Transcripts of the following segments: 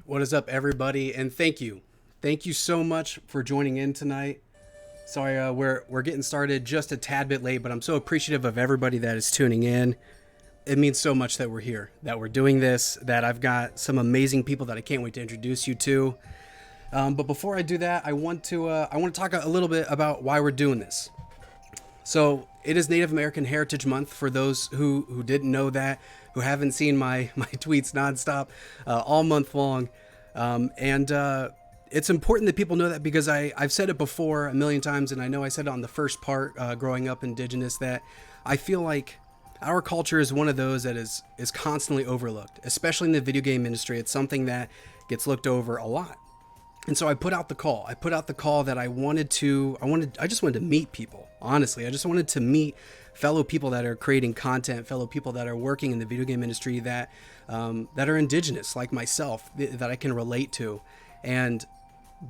What is up, everybody? And thank you. Thank you so much for joining in tonight. Sorry, we're getting started just a tad bit late, but I'm so appreciative of everybody that is tuning in. It means so much that we're here, that we're doing this, that I've got some amazing people that I can't wait to introduce you to. But before I do that, I want to talk a little bit about why we're doing this. So it is Native American Heritage Month for those who didn't know that, who haven't seen my tweets nonstop all month long. And it's important that people know that because I've said it before a million times, and I know I said it on the first part, growing up Indigenous, that I feel like our culture is one of those that is constantly overlooked, especially in the video game industry. It's something that gets looked over a lot. And so I put out the call. I put out the call that I just wanted to meet people. Honestly, I just wanted to meet fellow people that are creating content, fellow people that are working in the video game industry that are Indigenous, like myself, that I can relate to. And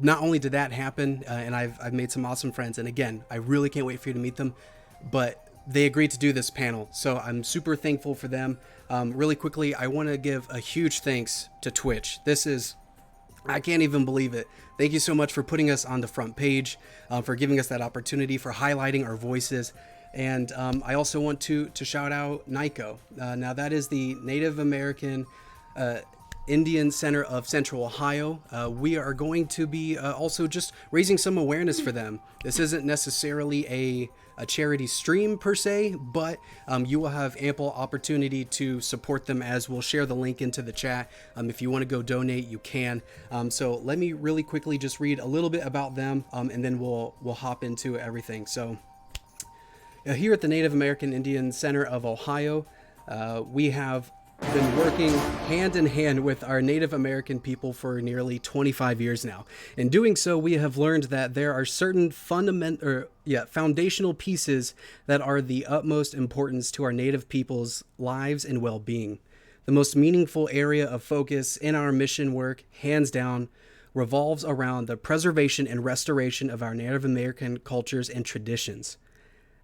not only did that happen, and I've made some awesome friends. And again, I really can't wait for you to meet them. But they agreed to do this panel, so I'm super thankful for them. Really quickly, I want to give a huge thanks to Twitch. I can't even believe it. Thank you so much for putting us on the front page, for giving us that opportunity, for highlighting our voices. And I also want to shout out NAICCO. Now, that is the Native American Indian Center of Central Ohio. We are going to be also just raising some awareness for them. This isn't necessarily a charity stream per se, but you will have ample opportunity to support them, as we'll share the link into the chat. If you want to go donate, you can. So let me really quickly just read a little bit about them, and then we'll hop into everything. So here at the Native American Indian Center of Ohio, we have been working hand in hand with our Native American people for nearly 25 years now. In doing so, we have learned that there are certain foundational pieces that are the utmost importance to our Native people's lives and well-being. The most meaningful area of focus in our mission work, hands down, revolves around the preservation and restoration of our Native American cultures and traditions.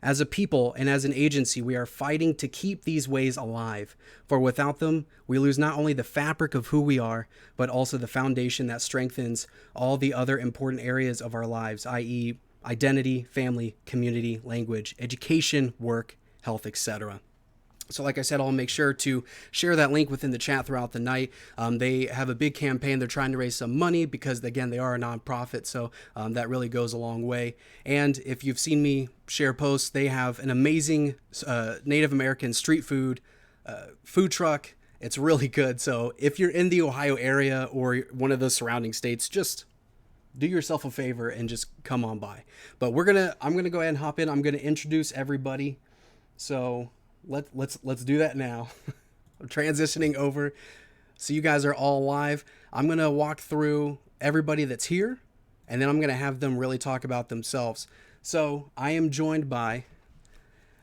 As a people and as an agency, we are fighting to keep these ways alive, for without them, we lose not only the fabric of who we are, but also the foundation that strengthens all the other important areas of our lives, i.e., identity, family, community, language, education, work, health, etc. So like I said, I'll make sure to share that link within the chat throughout the night. They have a big campaign. They're trying to raise some money because, again, they are a nonprofit. So that really goes a long way. And if you've seen me share posts, they have an amazing Native American street food truck. It's really good. So if you're in the Ohio area or one of the surrounding states, just do yourself a favor and just come on by. But I'm gonna go ahead and hop in. I'm gonna introduce everybody. So let's do that now. I'm transitioning over so you guys are all live. I'm gonna walk through everybody that's here, and then I'm gonna have them really talk about themselves. So I am joined by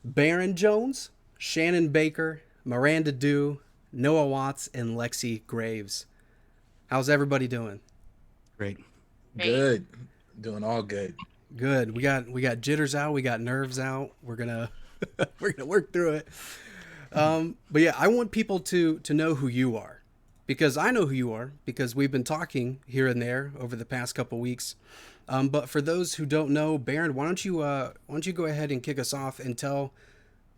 Baron Jones, Shannon Baker, Miranda Dew, Noah Watts, and Lexi Graves. How's everybody doing? Great. Good. Doing all good. Good. We got jitters out. We got nerves out. We're gonna work through it. But yeah, I want people to know who you are, because I know who you are because we've been talking here and there over the past couple weeks. But for those who don't know, Baron, why don't you go ahead and kick us off and tell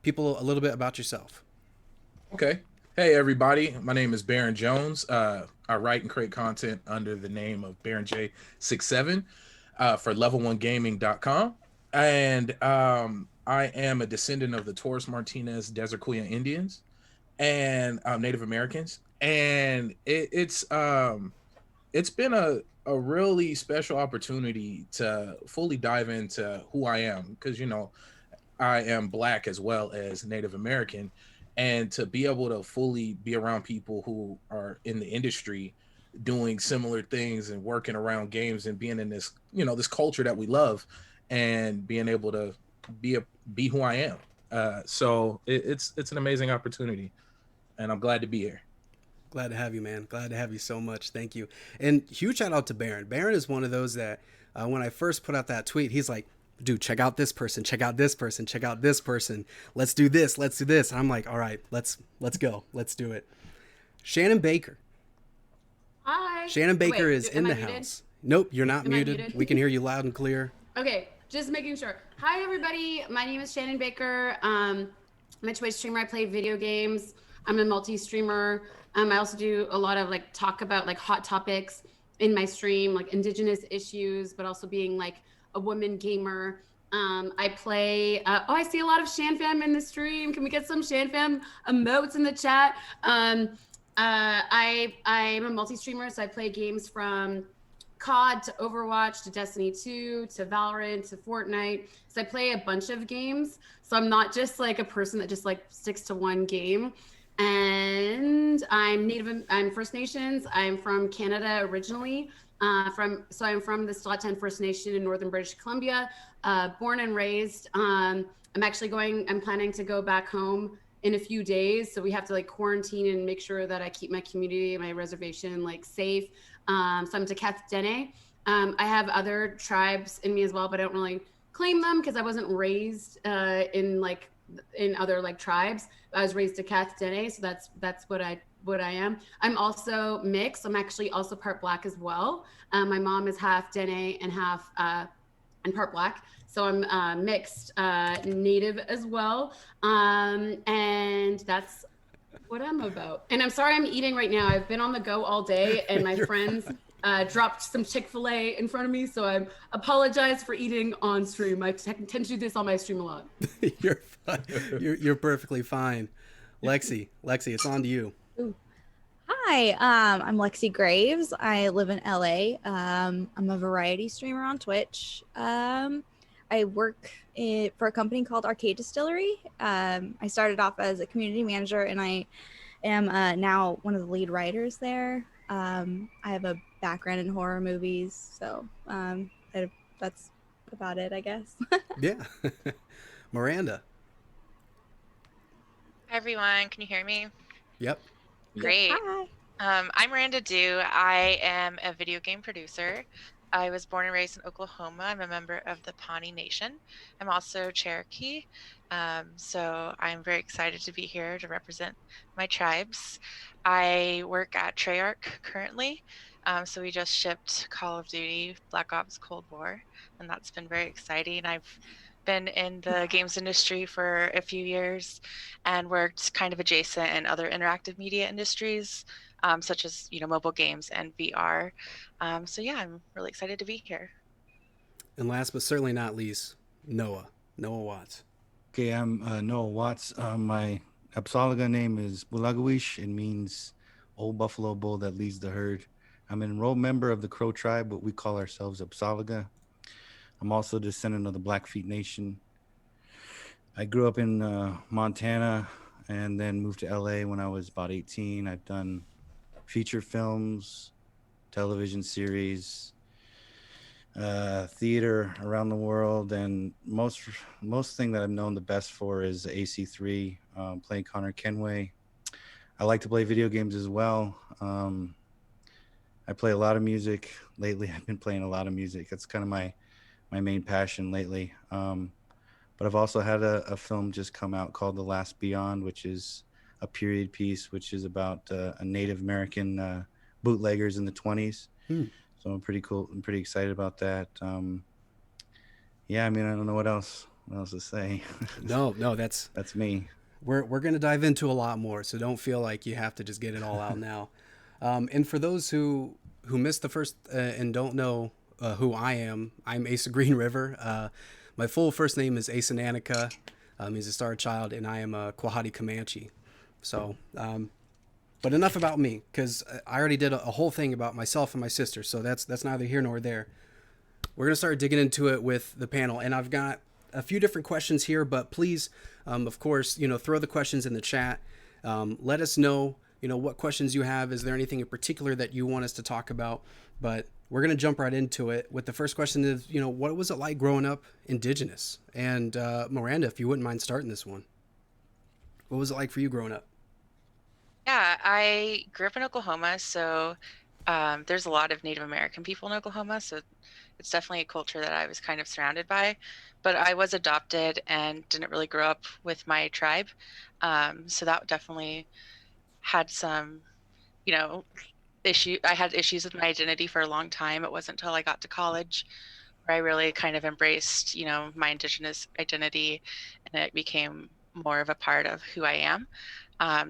people a little bit about yourself? Okay. Hey, everybody. My name is Baron Jones. I write and create content under the name of Baron J67 for level1gaming.com. And I am a descendant of the Torres Martinez Desert Kuya Indians and Native Americans. And it's been a really special opportunity to fully dive into who I am, because, I am Black as well as Native American, and to be able to fully be around people who are in the industry doing similar things and working around games and being in this, this culture that we love, and being able to be who I am. So it's an amazing opportunity, and I'm glad to be here. Glad to have you, man. Glad to have you so much. Thank you. And huge shout out to Baron. Baron is one of those that when I first put out that tweet, he's like, dude, check out this person, check out this person, check out this person. Let's do this. Let's do this. And I'm like, all right, let's go. Let's do it. Shannon Baker. Hi. Shannon Baker Wait, is am in I the muted? house. Nope, you're not Am I muted. muted? We can hear you loud and clear. Okay, just making sure. Hi, everybody. My name is Shannon Baker. I'm a Twitch streamer. I play video games. I'm a multi-streamer. I also do a lot of like talk about like hot topics in my stream, like Indigenous issues, but also being like a woman gamer. I play. I see a lot of Shan Fam in the stream. Can we get some Shan Fam emotes in the chat? I'm a multi-streamer, so I play games from COD to Overwatch to Destiny 2 to Valorant to Fortnite. So I play a bunch of games. So I'm not just like a person that just like sticks to one game. And I'm First Nations. I'm from Canada originally. I'm from the Slaton First Nation in northern British Columbia, born and raised. I'm planning to go back home in a few days. So we have to like quarantine and make sure that I keep my community, my reservation like safe. So I'm Teketh Dene. I have other tribes in me as well, but I don't really claim them because I wasn't raised in other like tribes. I was raised Teketh Dene, so that's what I am. I'm also mixed. I'm actually also part Black as well. My mom is half Dene and half and part Black. So I'm mixed Native as well. And that's what I'm about. And I'm sorry I'm eating right now. I've been on the go all day, and my friends dropped some Chick-fil-A in front of me, so I apologize for eating on stream. I tend to do this on my stream a lot. You're fine. You're perfectly fine. Lexi, it's on to you. Ooh. Hi, I'm Lexi Graves. I live in LA. I'm a variety streamer on Twitch. I work for a company called Arcade Distillery. I started off as a community manager, and I am now one of the lead writers there. I have a background in horror movies, so that's about it, I guess. Yeah. Miranda. Hi everyone, can you hear me? Yep. Great. Hi. I'm Miranda Dew. I am a video game producer. I was born and raised in Oklahoma. I'm a member of the Pawnee Nation. I'm also Cherokee. So I'm very excited to be here to represent my tribes. I work at Treyarch currently. So we just shipped Call of Duty Black Ops Cold War, and that's been very exciting. I've been in the games industry for a few years and worked kind of adjacent in other interactive media industries, such as mobile games and VR. So yeah, I'm really excited to be here. And last but certainly not least, Noah Watts. Okay, I'm Noah Watts. My Apsalaga name is Bulagawish. It means old buffalo bull that leads the herd. I'm an enrolled member of the Crow tribe, but we call ourselves Apsalaga. I'm also a descendant of the Blackfeet Nation. I grew up in Montana and then moved to LA when I was about 18. I've done feature films, television series, theater around the world, and most thing that I'm known the best for is AC3, playing Connor Kenway. I like to play video games as well. I play a lot of music lately. I've been playing a lot of music. That's kind of my main passion lately. But I've also had a film just come out called The Last Beyond, which is a period piece, which is about a Native American bootleggers in the 20s. So I'm pretty cool. I'm pretty excited about that. Yeah, I mean, I don't know what else to say. No, that's me. We're going to dive into a lot more, so don't feel like you have to just get it all out now. And for those who missed the first and don't know who I am, I'm Asa Green River. My full first name is Asa Nanica. He's a star child, and I am a Quahati Comanche. So, but enough about me, because I already did a whole thing about myself and my sister, so that's neither here nor there. We're going to start digging into it with the panel, and I've got a few different questions here, but please, of course, throw the questions in the chat. Let us know, what questions you have. Is there anything in particular that you want us to talk about? But we're going to jump right into it with the first question is, what was it like growing up Indigenous? And Miranda, if you wouldn't mind starting this one. What was it like for you growing up? Yeah, I grew up in Oklahoma, so there's a lot of Native American people in Oklahoma, so it's definitely a culture that I was kind of surrounded by. But I was adopted and didn't really grow up with my tribe, so that definitely had some, I had issues with my identity for a long time. It wasn't until I got to college where I really kind of embraced, you know, my Indigenous identity, and it became more of a part of who I am.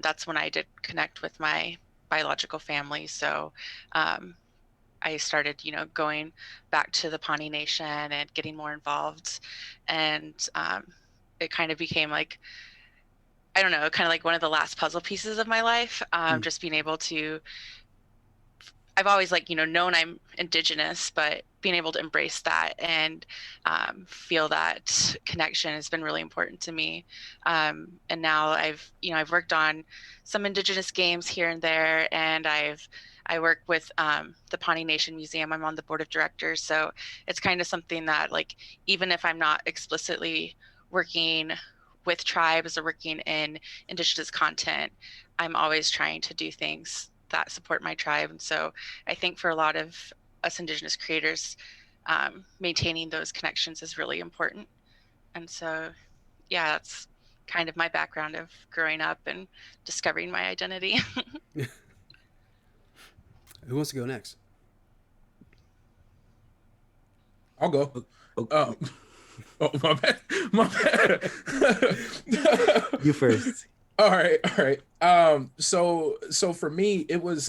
That's when I did connect with my biological family. So I started, you know, going back to the Pawnee Nation and getting more involved. And it kind of became like, I don't know, kind of like one of the last puzzle pieces of my life. Just being able to, I've always like, you know, known I'm Indigenous, but being able to embrace that and feel that connection has been really important to me. And now I've worked on some Indigenous games here and there, and I work with the Pawnee Nation Museum. I'm on the board of directors, so it's kind of something that, like, even if I'm not explicitly working with tribes or working in Indigenous content, I'm always trying to do things that support my tribe. And so I think for a lot of us Indigenous creators, maintaining those connections is really important. And so, yeah, that's kind of my background of growing up and discovering my identity. Who wants to go next? I'll go. Okay. Oh, my bad. My bad. You first. All right, all right. So for me, it was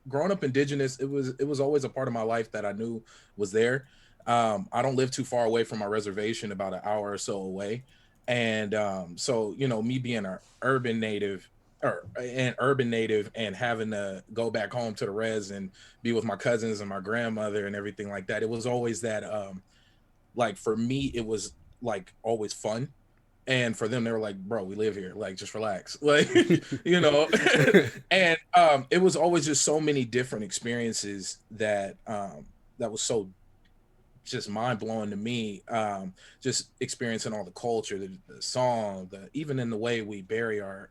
growing up Indigenous. It was always a part of my life that I knew was there. I don't live too far away from my reservation, about an hour or so away, and so you know, me being an urban native or an urban native and having to go back home to the res and be with my cousins and my grandmother and everything like that. It was always that like for me, it was like always fun, and for them they were like, bro, we live here, like just relax, like, you know. And it was always just so many different experiences that that was so just mind-blowing to me. Just experiencing all the culture, the song, the even in the way we bury our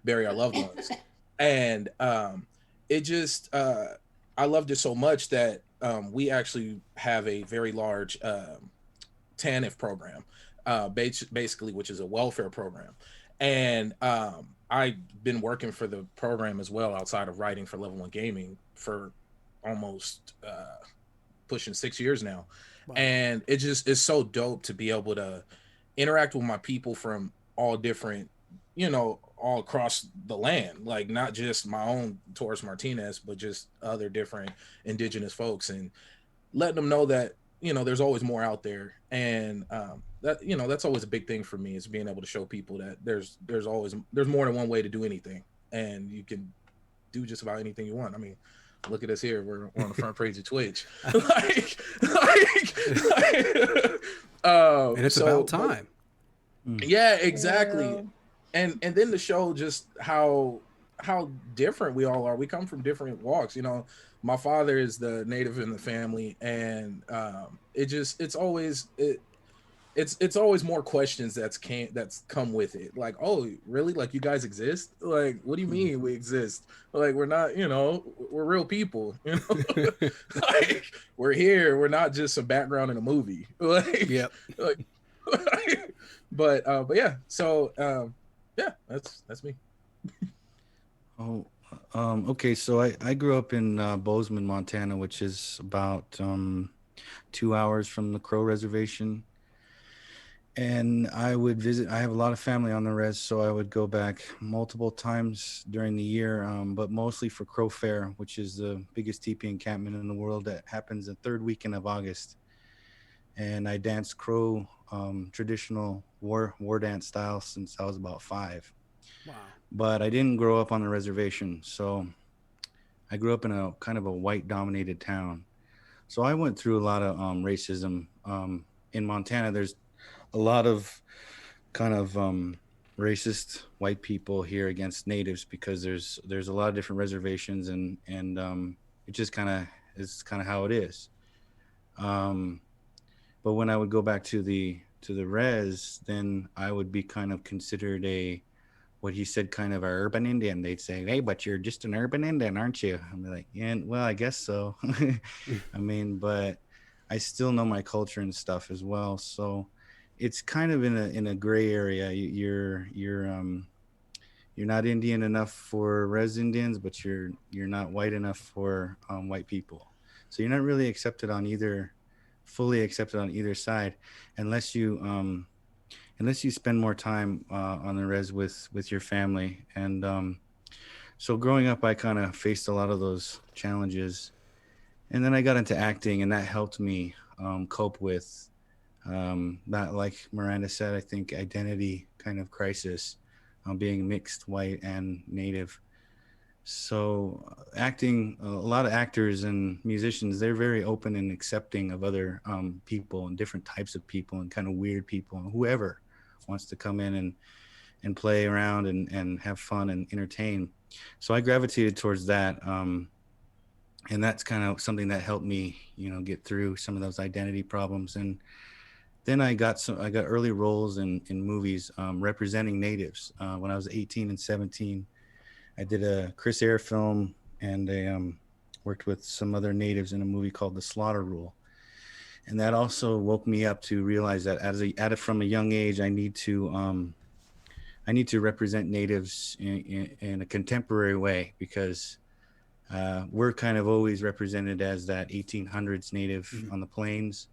loved ones. And it just I loved it so much that we actually have a very large TANF program, basically, which is a welfare program. And I've been working for the program as well outside of writing for Level 1 Gaming for almost pushing 6 years now. Wow. And it just is so dope to be able to interact with my people from all different, you know, all across the land, like not just my own Taurus Martinez, but just other different Indigenous folks, and letting them know that, you know, there's always more out there. And that, you know, that's always a big thing for me, is being able to show people that there's more than one way to do anything, and you can do just about anything you want. I mean, look at us here, we're on the front page of Twitch. And it's about time. Yeah, exactly. Ew. And then to show just how different we all are. We come from different walks, you know. My father is the native in the family, and it's always more questions that's come with it. Like, oh, really? Like, you guys exist? Like, what do you mean we exist? Like, we're not, you know, we're real people, you know. Like, we're here. We're not just a background in a movie. Like, Yep. like, but yeah. So yeah, that's me. Oh, okay. So I grew up in Bozeman, Montana, which is about 2 hours from the Crow Reservation. And I would visit. I have a lot of family on the res, so I would go back multiple times during the year, but mostly for Crow Fair, which is the biggest teepee encampment in the world that happens the third weekend of August. And I danced Crow traditional war dance style since I was about 5. Wow. But I didn't grow up on the reservation, so I grew up in a kind of a white dominated town. So I went through a lot of racism. In Montana, there's a lot of kind of racist white people here against natives because there's a lot of different reservations, and it just kind of is kind of how it is. But when I would go back to the res, then I would be kind of considered what he said, kind of an urban Indian. They'd say, "Hey, but you're just an urban Indian, aren't you?" I'm like, "Yeah, well, I guess so." I mean, but I still know my culture and stuff as well. So it's kind of in a gray area. you're not Indian enough for res Indians, but you're not white enough for white people. So you're not really accepted on either, fully accepted on either side, unless you spend more time on the res with your family. And so growing up, I kind of faced a lot of those challenges, and then I got into acting, and that helped me cope with that. Like Miranda said, I think identity kind of crisis, being mixed white and native. So acting, a lot of actors and musicians, they're very open and accepting of other people and different types of people and kind of weird people and whoever wants to come in and play around and have fun and entertain. So I gravitated towards that. And that's kind of something that helped me, get through some of those identity problems. And then I got early roles in movies representing natives. When I was 18 and 17, I did a Chris Eyre film, and I worked with some other natives in a movie called The Slaughter Rule. And that also woke me up to realize that from a young age, I need to represent natives in a contemporary way, because we're kind of always represented as that 1800s native on the plains.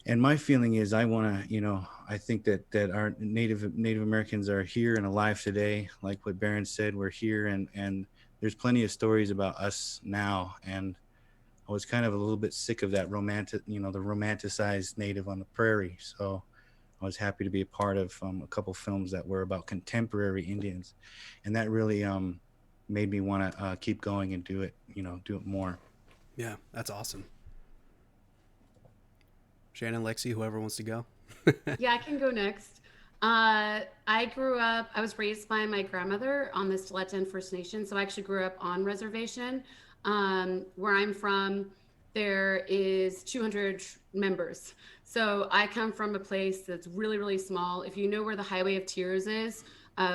And my feeling is I want to, I think that our Native Americans are here and alive today. Like what Barron said, we're here, and there's plenty of stories about us now. And I was kind of a little bit sick of that the romanticized Native on the prairie. So I was happy to be a part of a couple films that were about contemporary Indians. And that really made me want to keep going and do it more. Yeah, that's awesome. Shannon, Lexi, whoever wants to go. Yeah, I can go next. I was raised by my grandmother on the Stilettan First Nation. So I actually grew up on reservation. Where I'm from, there is 200 members. So I come from a place that's really, really small. If you know where the Highway of Tears is,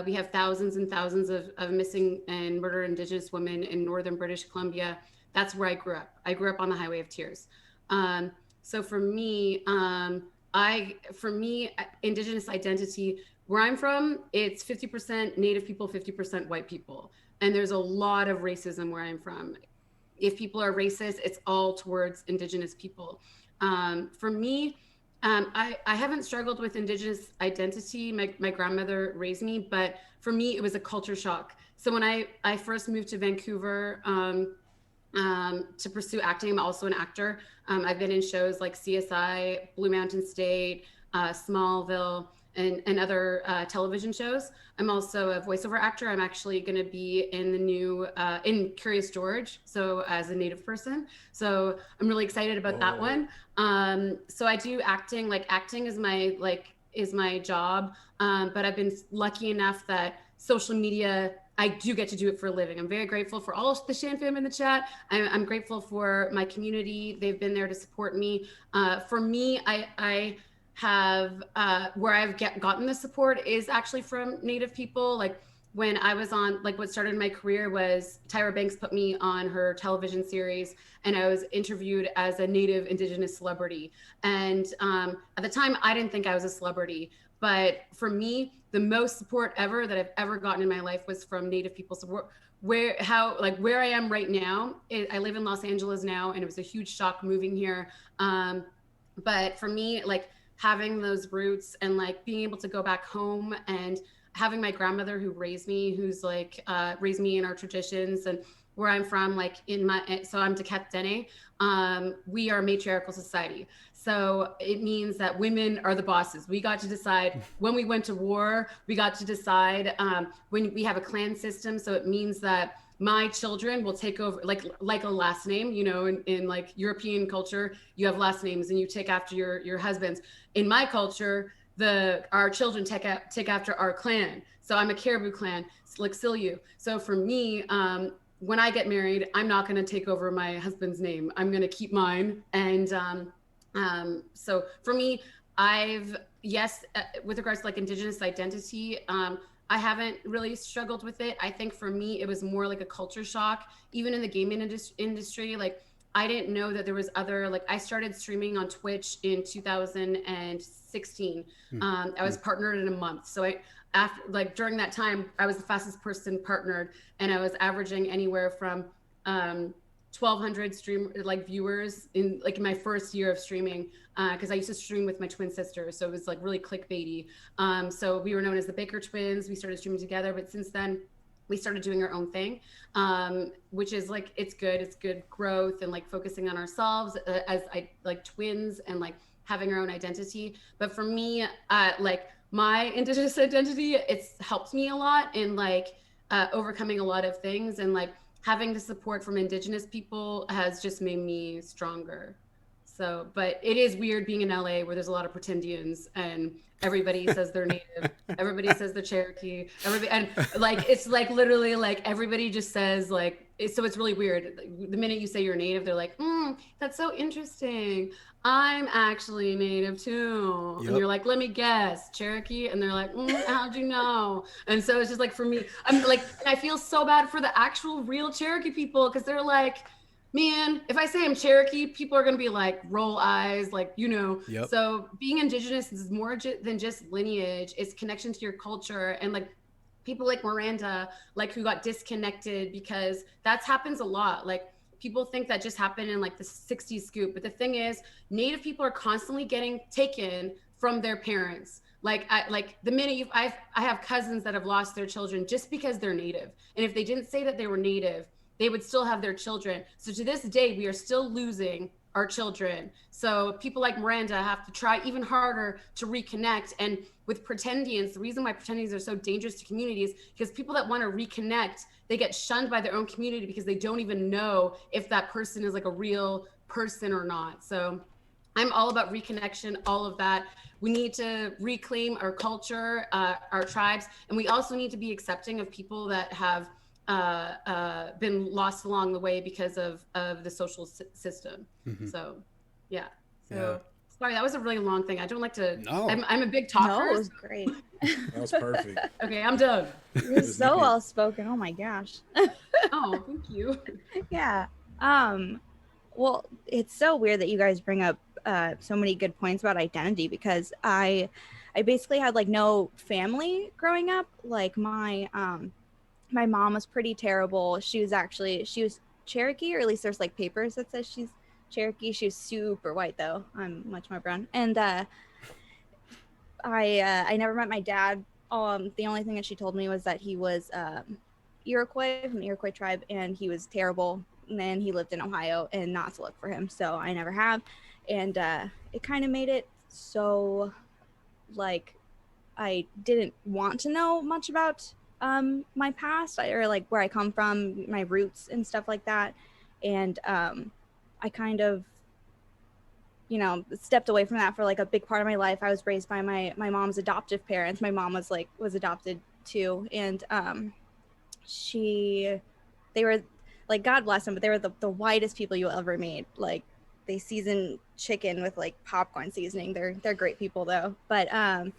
we have thousands and thousands of missing and murdered Indigenous women in northern British Columbia. That's where I grew up. I grew up on the Highway of Tears. So for me, Indigenous identity, where I'm from, it's 50% Native people, 50% white people. And there's a lot of racism where I'm from. If people are racist, it's all towards Indigenous people. For me, I haven't struggled with Indigenous identity. My grandmother raised me, but for me, it was a culture shock. So when I first moved to Vancouver, to pursue acting, I'm also an actor. I've been in shows like CSI, Blue Mountain State, Smallville, and other television shows. I'm also a voiceover actor. I'm actually going to be in the new in Curious George, so as a Native person. So I'm really excited about that one. So I do acting. Like acting is my job, but I've been lucky enough that social media, I do get to do it for a living. I'm very grateful for all the Shan fam in the chat. I'm grateful for my community. They've been there to support me. For me, I have where I've gotten the support is actually from Native people. Like when I was on, like what started my career was Tyra Banks put me on her television series, and I was interviewed as a Native Indigenous celebrity. And at the time, I didn't think I was a celebrity. But for me, the most support ever that I've ever gotten in my life was from Native people. So where I am right now, I live in Los Angeles now, and it was a huge shock moving here. But for me, like having those roots and like being able to go back home and having my grandmother who raised me, who's like raised me in our traditions and where I'm from, like so I'm Dekat Dene. We are a matriarchal society. So it means that women are the bosses. We got to decide when we went to war. We got to decide when we have a clan system. So it means that my children will take over, like a last name. In like European culture, you have last names and you take after your husbands. In my culture, our children take after our clan. So I'm a Caribou clan, like Silyu. So for me, when I get married, I'm not going to take over my husband's name. I'm going to keep mine. And so for me, with regards to like Indigenous identity, I haven't really struggled with it. I think for me, it was more like a culture shock, even in the gaming industry. Like I didn't know that there was I started streaming on Twitch in 2016. I was partnered in a month. So after, like during that time, I was the fastest person partnered, and I was averaging anywhere from 1,200 viewers in my first year of streaming, because I used to stream with my twin sister, so it was like really clickbaity. So we were known as the Baker Twins. We started streaming together, but since then we started doing our own thing, which is like it's good growth and like focusing on ourselves as twins and like having our own identity. But for me, like my Indigenous identity, it's helped me a lot in like overcoming a lot of things, and like having the support from Indigenous people has just made me stronger. So, but it is weird being in LA where there's a lot of pretendians and everybody says they're Native, everybody says they're Cherokee, everybody, and like it's like literally like everybody just says like, so it's really weird. The minute you say you're Native, they're like, that's so interesting. I'm actually Native too. Yep. And you're like, let me guess, Cherokee. And they're like, how'd you know? And so it's just like, for me, I'm like, and I feel so bad for the actual real Cherokee people, because they're like, man, if I say I'm Cherokee, people are going to be like, roll eyes, like, you know. Yep. So being Indigenous is more than just lineage. It's connection to your culture. And like people like Miranda, like who got disconnected, because that happens a lot. Like people think that just happened in like the 60s scoop. But the thing is, Native people are constantly getting taken from their parents. Like the minute I have cousins that have lost their children just because they're Native. And if they didn't say that they were Native, they would still have their children. So to this day, we are still losing our children. So people like Miranda have to try even harder to reconnect. And with pretendians, the reason why pretendians are so dangerous to communities, because people that want to reconnect, they get shunned by their own community because they don't even know if that person is like a real person or not. So I'm all about reconnection, all of that. We need to reclaim our culture, our tribes, and we also need to be accepting of people that have been lost along the way because of the social system. Mm-hmm. So yeah. Sorry, that was a really long thing. I don't like to. No. I'm a big talker. No, it was great. That was perfect. Okay, I'm done. You're so well spoken. Oh my gosh. Oh, thank you. Yeah. Well, it's so weird that you guys bring up so many good points about identity, because I basically had like no family growing up. Like my mom was pretty terrible. She was Cherokee, or at least there's like papers that says she's Cherokee. She was super white though. I'm much more brown. And I never met my dad. The only thing that she told me was that he was Iroquois, from the Iroquois tribe, and he was terrible. And then he lived in Ohio, and not to look for him. So I never have. And it kind of made it so like I didn't want to know much about my past, or like where I come from, my roots and stuff like that. And I kind of, stepped away from that for like a big part of my life. I was raised by my mom's adoptive parents. My mom was adopted too. And they were like, God bless them, but they were the whitest people you ever meet. Like they season chicken with like popcorn seasoning. They're great people though. But and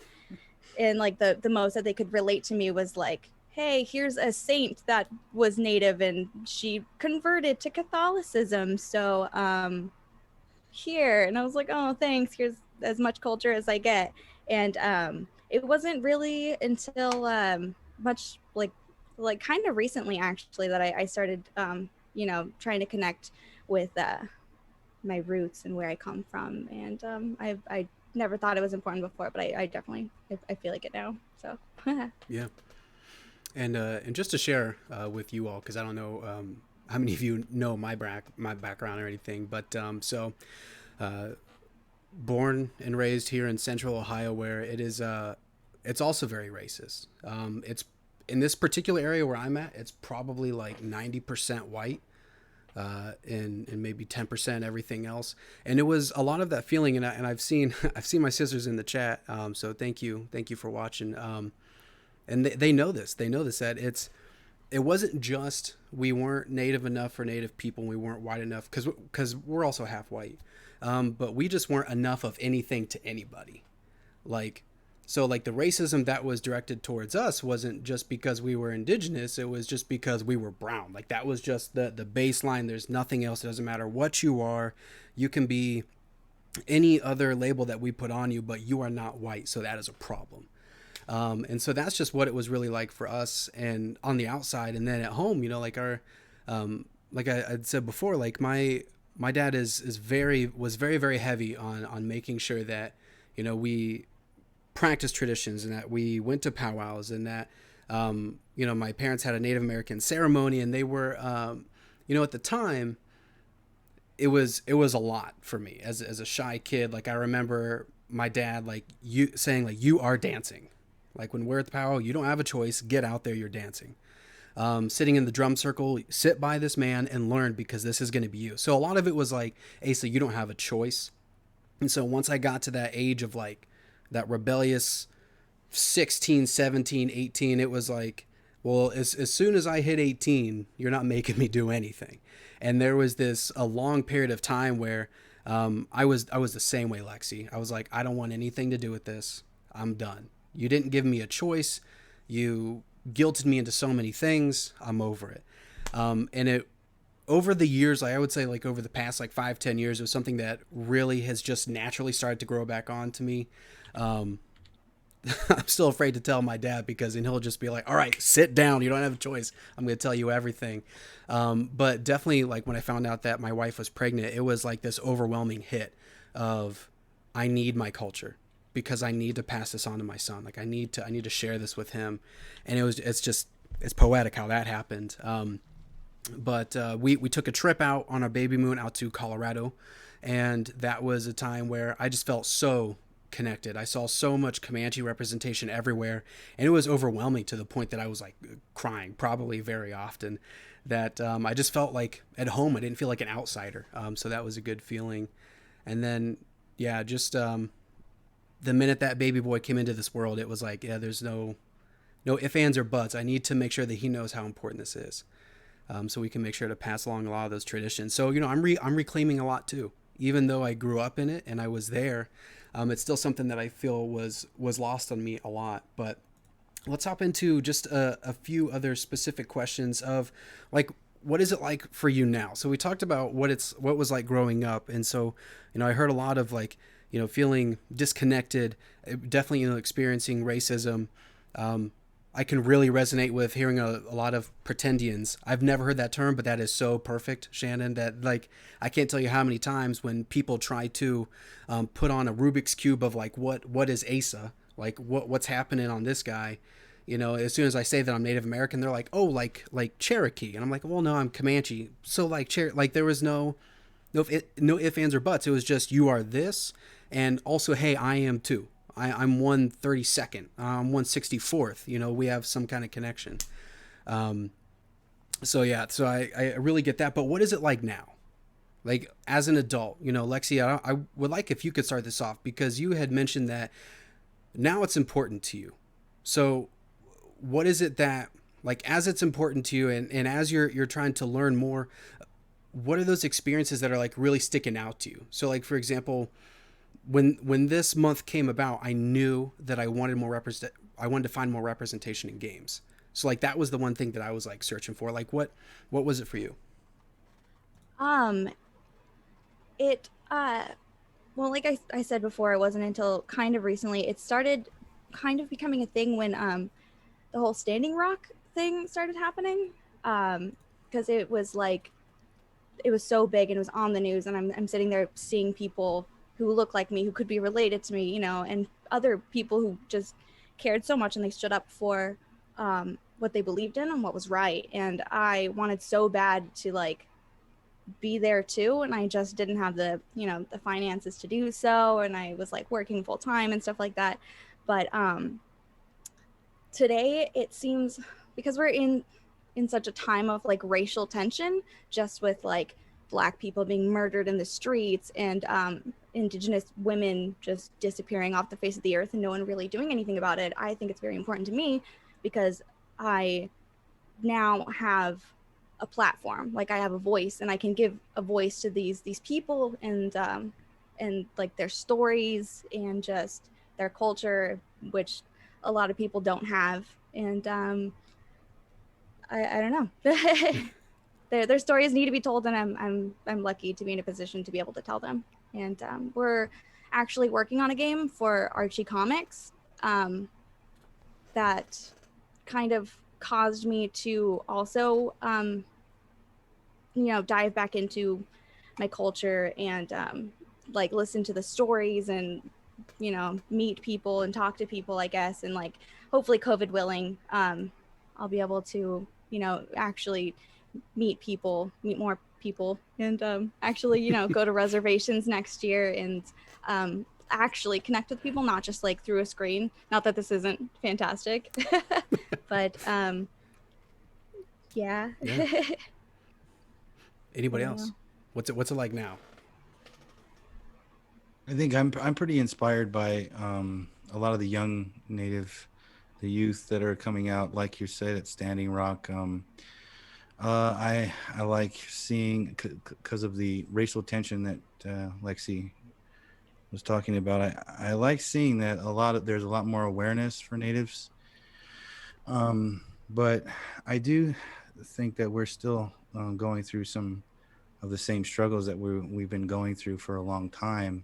like the most that they could relate to me was like, hey, here's a saint that was Native and she converted to Catholicism. So here. And I was like, oh, thanks. Here's as much culture as I get. And it wasn't really until much like kind of recently actually that I started, trying to connect with my roots and where I come from. And I never thought it was important before, but I definitely, I feel like it now. So yeah. And just to share with you all, because I don't know how many of you know my background or anything, but born and raised here in Central Ohio, where it is it's also very racist. It's in this particular area where I'm at, it's probably like 90% white, and maybe 10% everything else. And it was a lot of that feeling, and I've seen my sisters in the chat, so thank you for watching. And they know this. They know this, that it wasn't just we weren't Native enough for Native people, and we weren't white enough, because we're also half white. But we just weren't enough of anything to anybody. So the racism that was directed towards us wasn't just because we were Indigenous. It was just because we were brown. Like that was just the baseline. There's nothing else. It doesn't matter what you are. You can be any other label that we put on you, but you are not white. So that is a problem. And so that's just what it was really like for us and on the outside. And then at home, you know, like like I'd said before, like my dad was very, very heavy on making sure that, you know, we practice traditions and that we went to powwows and that, you know, my parents had a Native American ceremony and they were, you know, at the time it was a lot for me as a shy kid. Like I remember my dad, like you saying like, you are dancing. Like when we're at the powwow, you don't have a choice. Get out there. You're dancing. Sitting in the drum circle, sit by this man and learn because this is going to be you. So a lot of it was like, Asa, you don't have a choice. And so once I got to that age of like that rebellious 16, 17, 18, it was like, well, as soon as I hit 18, you're not making me do anything. And there was a long period of time where I was the same way, Lexi. I was like, I don't want anything to do with this. I'm done. You didn't give me a choice. You guilted me into so many things. I'm over it. And it, over the years, I would say like over the past like 5-10 years, it was something that really has just naturally started to grow back on to me. I'm still afraid to tell my dad because then he'll just be like, all right, sit down. You don't have a choice. I'm going to tell you everything. But definitely like when I found out that my wife was pregnant, it was like this overwhelming hit of I need my culture because I need to pass this on to my son. Like I need to share this with him. And it's poetic how that happened. But we took a trip out on our baby moon out to Colorado. And that was a time where I just felt so connected. I saw so much Comanche representation everywhere, and it was overwhelming to the point that I was like crying probably very often, that I just felt like at home. I didn't feel like an outsider. So that was a good feeling. And then, yeah, just the minute that baby boy came into this world, it was like, yeah, there's no ifs, ands, or buts. I need to make sure that he knows how important this is. So we can make sure to pass along a lot of those traditions. So, you know, I'm reclaiming a lot too, even though I grew up in it and I was there. It's still something that I feel was lost on me a lot. But let's hop into just a few other specific questions of like, what is it like for you now? So we talked about what was like growing up. And so, you know, I heard a lot of like, you know, feeling disconnected, definitely, you know, experiencing racism. I can really resonate with hearing a lot of pretendians. I've never heard that term, but that is so perfect, Shannon, that like, I can't tell you how many times when people try to put on a Rubik's Cube of like, what is Asa? Like what's happening on this guy? You know, as soon as I say that I'm Native American, they're like, oh, like Cherokee. And I'm like, well, no, I'm Comanche. So like, like there was no ifs, ands, or buts. It was just, you are this. And also, hey, I am too. I'm 132nd. I'm 164th. You know, we have some kind of connection. So yeah, so I really get that. But what is it like now? Like as an adult, you know, Lexi, I would like if you could start this off because you had mentioned that now it's important to you. So what is it that, like, as it's important to you and as you're trying to learn more, what are those experiences that are like really sticking out to you? So like, for example, when this month came about, I knew that I wanted to find more representation in games. So like that was the one thing that I was like searching for. Like what was it for you? It well, like I said before, it wasn't until kind of recently it started kind of becoming a thing when the whole Standing Rock thing started happening, because it was like it was so big and it was on the news, and I'm sitting there seeing people who look like me, who could be related to me, you know, and other people who just cared so much and they stood up for what they believed in and what was right. And I wanted so bad to like be there too, and I just didn't have the, you know, the finances to do so, and I was like working full time and stuff like that. But today it seems, because we're in such a time of like racial tension, just with like Black people being murdered in the streets and Indigenous women just disappearing off the face of the earth and no one really doing anything about it. I think it's very important to me because I now have a platform, like I have a voice, and I can give a voice to these people and like their stories and just their culture, which a lot of people don't have. And I don't know. Their stories need to be told, and I'm lucky to be in a position to be able to tell them. And we're actually working on a game for Archie Comics. that kind of caused me to also, dive back into my culture and like listen to the stories and meet people and talk to people, I guess. And like hopefully COVID willing, I'll be able to actually meet more people, and actually go to reservations next year and actually connect with people, not just like through a screen. Not that this isn't fantastic, but yeah. Yeah. Anybody Yeah. else? What's it like now? I think I'm pretty inspired by a lot of the young the youth that are coming out, like you said, at Standing Rock. I like seeing, because of the racial tension that Lexi was talking about. I like seeing that there's a lot more awareness for Natives. But I do think that we're still going through some of the same struggles that we've been going through for a long time.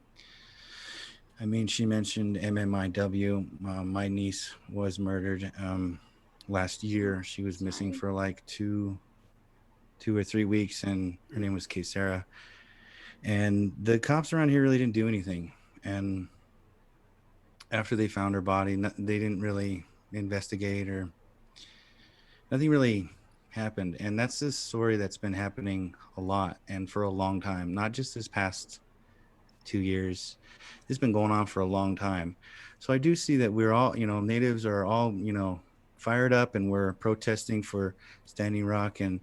I mean, she mentioned MMIW. My niece was murdered last year. She was missing for like 2 or 3 weeks, and her name was Kaysara. And the cops around here really didn't do anything. And after they found her body, they didn't really investigate, or nothing really happened. And that's this story that's been happening a lot and for a long time, not just this past 2 years. It's been going on for a long time. So I do see that we're all, Natives are all, fired up, and we're protesting for Standing Rock and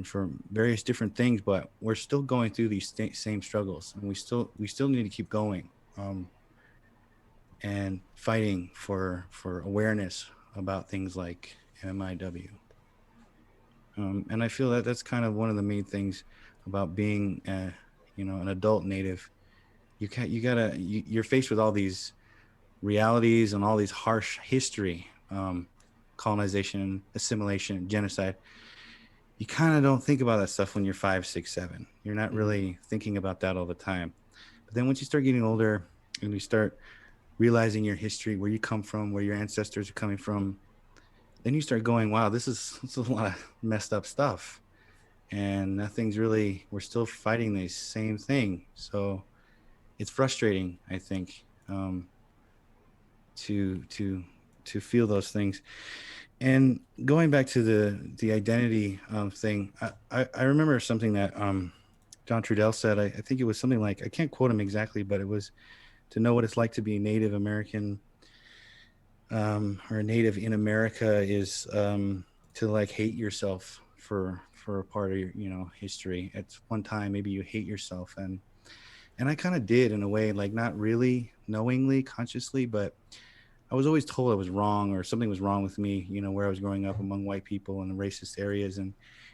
for various different things, but we're still going through these same struggles, and we still need to keep going and fighting for awareness about things like MMIW. And I feel that that's kind of one of the main things about being, an adult Native. You're faced with all these realities and all these harsh history, colonization, assimilation, genocide. You kind of don't think about that stuff when you're 5, 6, 7. You're not really thinking about that all the time. But then once you start getting older and you start realizing your history, where you come from, where your ancestors are coming from, then you start going, wow, this is a lot of messed up stuff. And we're still fighting the same thing. So it's frustrating, I think, to feel those things. And going back to the identity thing, I remember something that John Trudell said. I think it was something like, I can't quote him exactly, but it was, to know what it's like to be Native American or Native in America is to like hate yourself for a part of your history. At one time, maybe you hate yourself, and I kind of did, in a way, like not really knowingly, consciously, but I was always told I was wrong, or something was wrong with me, where I was growing up among white people in the racist areas. And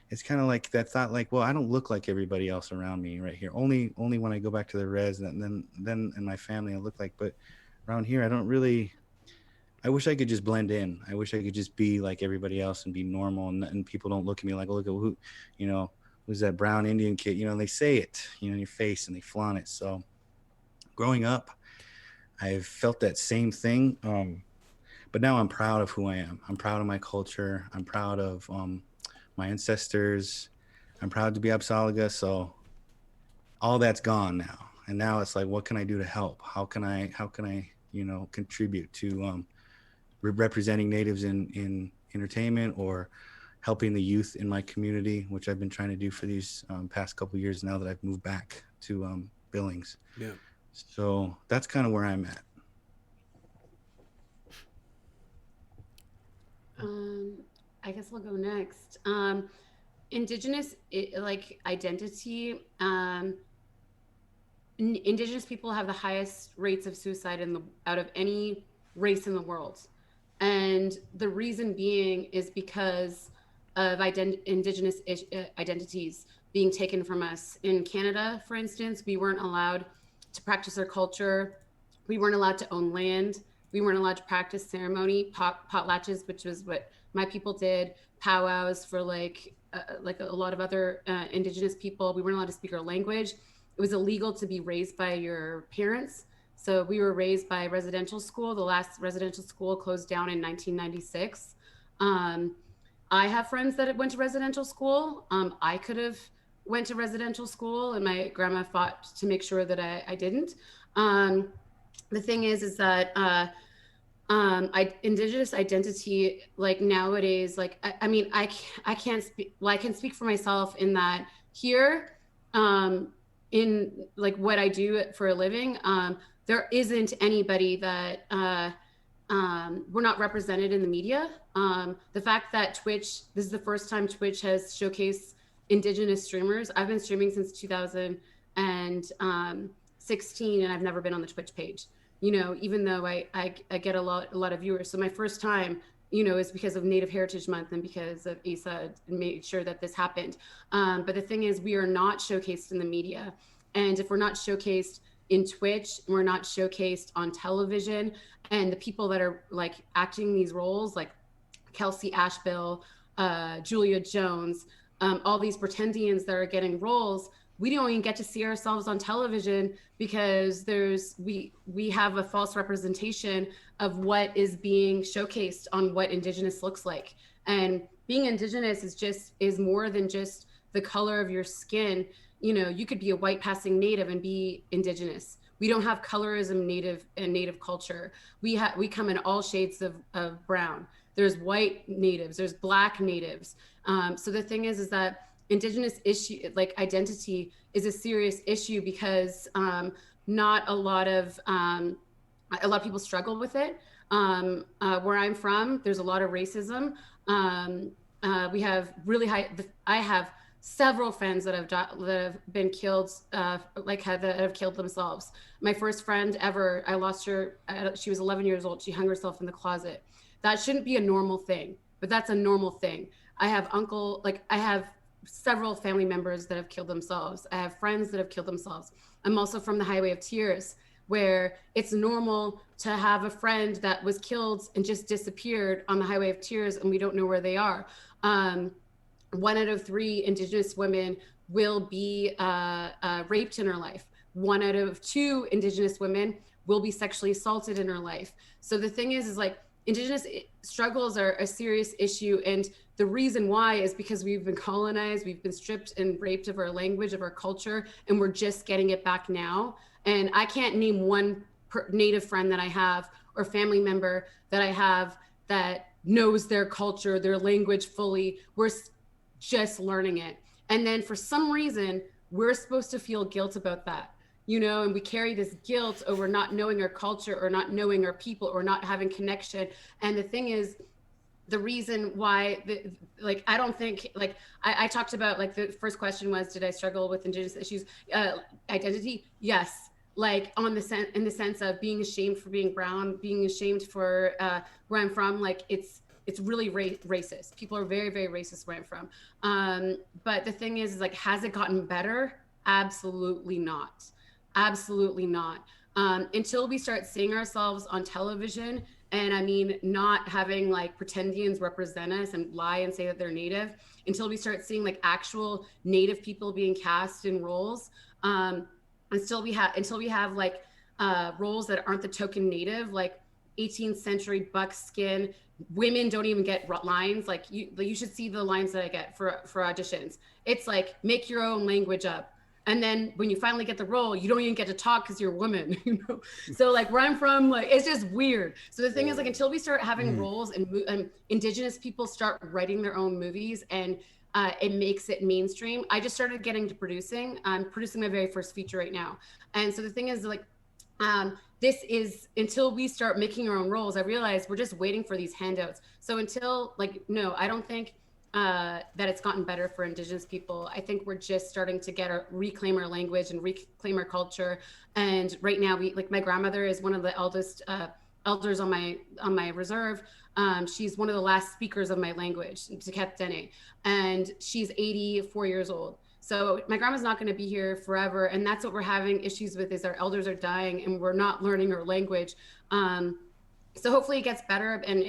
it's kind of like that thought, like, well, I don't look like everybody else around me right here. Only when I go back to the res, and then in my family I look like, but around here I don't really. I wish I could just blend in. I wish I could just be like everybody else and be normal, and people don't look at me like, oh, look at who, who's that brown Indian kid? And they say it, in your face, and they flaunt it. So growing up, I've felt that same thing. But now I'm proud of who I am. I'm proud of my culture. I'm proud of my ancestors. I'm proud to be Absalaga. So all that's gone now. And now it's like, what can I do to help? How can I, contribute to representing Natives in entertainment, or helping the youth in my community, which I've been trying to do for these past couple of years now that I've moved back to Billings. Yeah. So that's kind of where I'm at. I guess I'll go next. Indigenous identity. Indigenous people have the highest rates of suicide out of any race in the world, and the reason being is because of Indigenous identities being taken from us. In Canada, for instance, we weren't allowed to practice our culture. We weren't allowed to own land. We weren't allowed to practice ceremony, potlatches, which was what my people did, powwows for like a lot of other Indigenous people. We weren't allowed to speak our language. It was illegal to be raised by your parents. So we were raised by residential school. The last residential school closed down in 1996. I have friends that went to residential school. I could have went to residential school, and my grandma fought to make sure that I didn't. The thing is that Indigenous identity, like nowadays, like I mean, I can't speak. Well, I can speak for myself in that here, in like what I do for a living, there isn't anybody that we're not represented in the media. The fact that Twitch, this is the first time Twitch has showcased Indigenous streamers. I've been streaming since 2016, and I've never been on the Twitch page. You know, even though I get a lot of viewers. So my first time, you know, is because of Native Heritage Month and because of ASA made sure that this happened. But the thing is, we are not showcased in the media. And if we're not showcased in Twitch, we're not showcased on television. And the people that are like acting these roles, like Kelsey Asheville, Julia Jones, all these pretendians that are getting roles, we don't even get to see ourselves on television because we have a false representation of what is being showcased on what Indigenous looks like. And being Indigenous is more than just the color of your skin. You know, you could be a white passing Native and be Indigenous. We don't have colorism Native and Native culture. We come in all shades of brown. There's white Natives, there's Black Natives. So the thing is that Indigenous issue, like identity, is a serious issue because not a lot of people struggle with it. Where I'm from, there's a lot of racism. We have really high. I have several friends that have been killed, that have killed themselves. My first friend ever, I lost her. She was 11 years old. She hung herself in the closet. That shouldn't be a normal thing, but that's a normal thing. I have several family members that have killed themselves. I have friends that have killed themselves. I'm also from the Highway of Tears, where it's normal to have a friend that was killed and just disappeared on the Highway of Tears, and we don't know where they are. 1 out of 3 Indigenous women will be raped in her life. 1 out of 2 Indigenous women will be sexually assaulted in her life. So the thing is like, Indigenous struggles are a serious issue. And the reason why is because we've been colonized, we've been stripped and raped of our language, of our culture, and we're just getting it back now. And I can't name one Native friend that I have or family member that I have that knows their culture, their language fully. We're just learning it. And then for some reason, we're supposed to feel guilt about that. You know, and we carry this guilt over not knowing our culture or not knowing our people or not having connection. And the thing is, the reason why, I don't think, like, I talked about, like, the first question was, did I struggle with Indigenous issues? Identity, yes. Like, in the sense of being ashamed for being brown, being ashamed for where I'm from, like, it's really racist. People are very, very racist where I'm from. But the thing is, like, has it gotten better? Absolutely not. Absolutely not. Until we start seeing ourselves on television, and I mean, not having like pretendians represent us and lie and say that they're Native, until we start seeing like actual Native people being cast in roles, until we have like roles that aren't the token Native, like 18th century buckskin women don't even get lines. Like you should see the lines that I get for auditions. It's like, make your own language up. And then when you finally get the role, you don't even get to talk because you're a woman, you know? So like where I'm from, like, it's just weird. So the thing is, like, until we start having roles and Indigenous people start writing their own movies and it makes it mainstream. I just started getting to producing. I'm producing my very first feature right now. And so the thing is, like, this is, until we start making our own roles, I realize we're just waiting for these handouts. So until, like, no, I don't think that it's gotten better for Indigenous people. I think we're just starting to reclaim our language and reclaim our culture. And right now, my grandmother is one of the eldest elders on my reserve. She's one of the last speakers of my language, Dene, and she's 84 years old. So my grandma's not going to be here forever, and that's what we're having issues with, is our elders are dying and we're not learning our language. So hopefully it gets better, and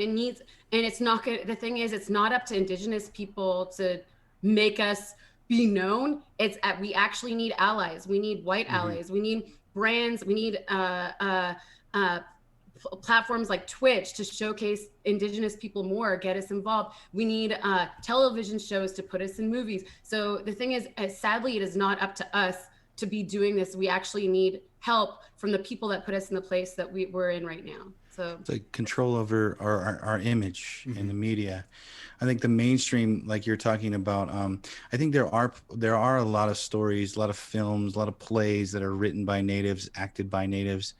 it's not good. The thing is, it's not up to Indigenous people to make us be known. We actually need allies. We need white allies. We need brands. We need platforms like Twitch to showcase Indigenous people more, get us involved. We need television shows to put us in movies. So the thing is, sadly, it is not up to us to be doing this. We actually need help from the people that put us in the place that we're in right now. So it's like control over our image in the media. I think the mainstream, like you're talking about, I think there are a lot of stories, a lot of films, a lot of plays that are written by natives, acted by natives.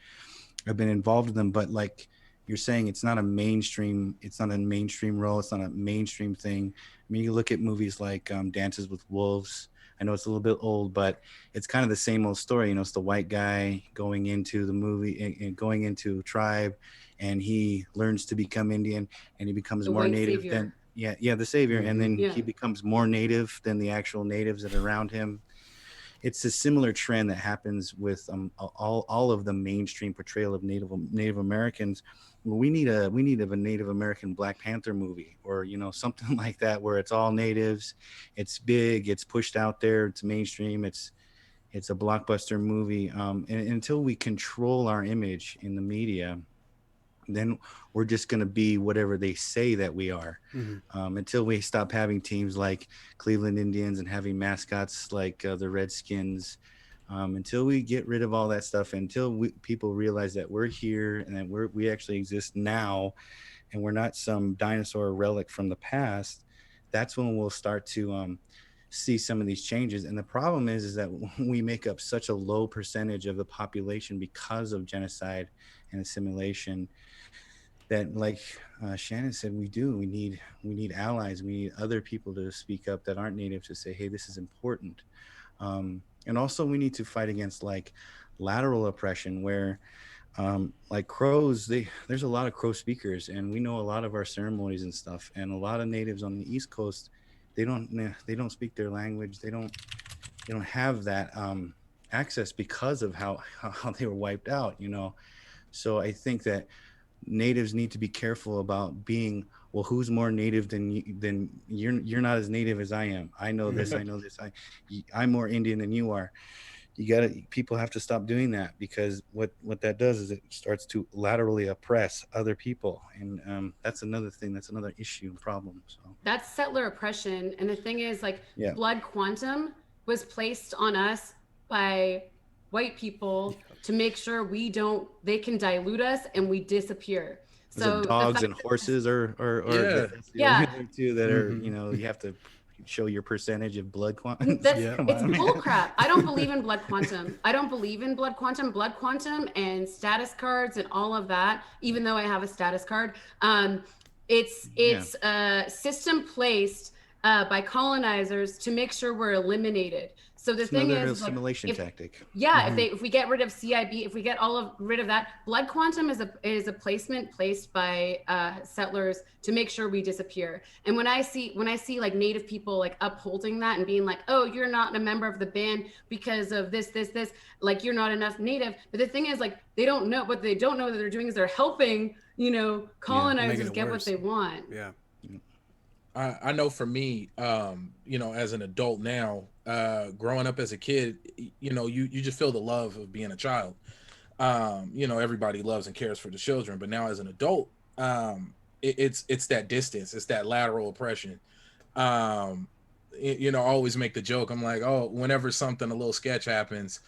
I've been involved in them, but like you're saying, it's not a mainstream role. It's not a mainstream thing. I mean, you look at movies like Dances with Wolves. I know it's a little bit old, but it's kind of the same old story. You know, it's the white guy going into the movie and going into a tribe, and he learns to become Indian, and he becomes more native than the savior, and then he becomes more native than the actual natives that are around him. It's a similar trend that happens with all of the mainstream portrayal of Native Americans. We need a Native American Black Panther movie, or something like that, where it's all natives, it's big, it's pushed out there, it's mainstream, it's a blockbuster movie. And until we control our image in the media, then we're just going to be whatever they say that we are. Until we stop having teams like Cleveland Indians and having mascots like the Redskins, until we get rid of all that stuff, until people realize that we're here and that we actually exist now, and we're not some dinosaur relic from the past, that's when we'll start to see some of these changes. And the problem is that we make up such a low percentage of the population because of genocide and assimilation, that, like Shannon said, we need allies. We need other people to speak up that aren't native, to say, hey, this is important. And also we need to fight against like lateral oppression, where like Crows, there's a lot of Crow speakers, and we know a lot of our ceremonies and stuff, and a lot of natives on the East Coast, they don't speak their language. They don't have that access because of how they were wiped out, So I think that natives need to be careful about being, well, who's more native than you're not as native as I am. I know this. I'm more Indian than you are. People have to stop doing that, because what that does is it starts to laterally oppress other people. And that's another thing. That's another issue and problem. So that's settler oppression. And the thing is, like, blood quantum was placed on us by white people to make sure they can dilute us and we disappear. So dogs and horses are too, that are, you have to show your percentage of blood quantum. It's bull crap. I don't believe in blood quantum. Blood quantum and status cards and all of that, even though I have a status card. It's a system placed by colonizers to make sure we're eliminated. So the thing is, assimilation tactic. If we get rid of CIB, if we get rid of that, blood quantum is a placement placed by settlers to make sure we disappear. And when I see like Native people like upholding that and being like, oh, you're not a member of the band because of this, like you're not enough Native. But the thing is, like, they don't know that they're doing is they're helping, colonizers get what they want. Yeah. I know for me, as an adult now, growing up as a kid, you just feel the love of being a child. Everybody loves and cares for the children, but now as an adult, it's that distance, it's that lateral oppression. I always make the joke. I'm like, oh, whenever a little sketch happens,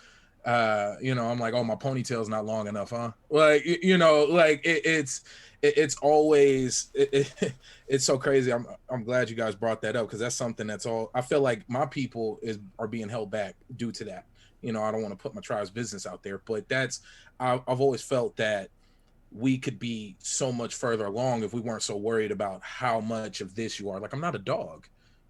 I'm like, oh, my ponytail's not long enough, huh? Like, it's always it's so crazy. I'm glad you guys brought that up, because that's something I feel like my people are being held back due to that. I don't want to put my tribe's business out there, but I've always felt that we could be so much further along if we weren't so worried about how much of this you are. Like, I'm not a dog.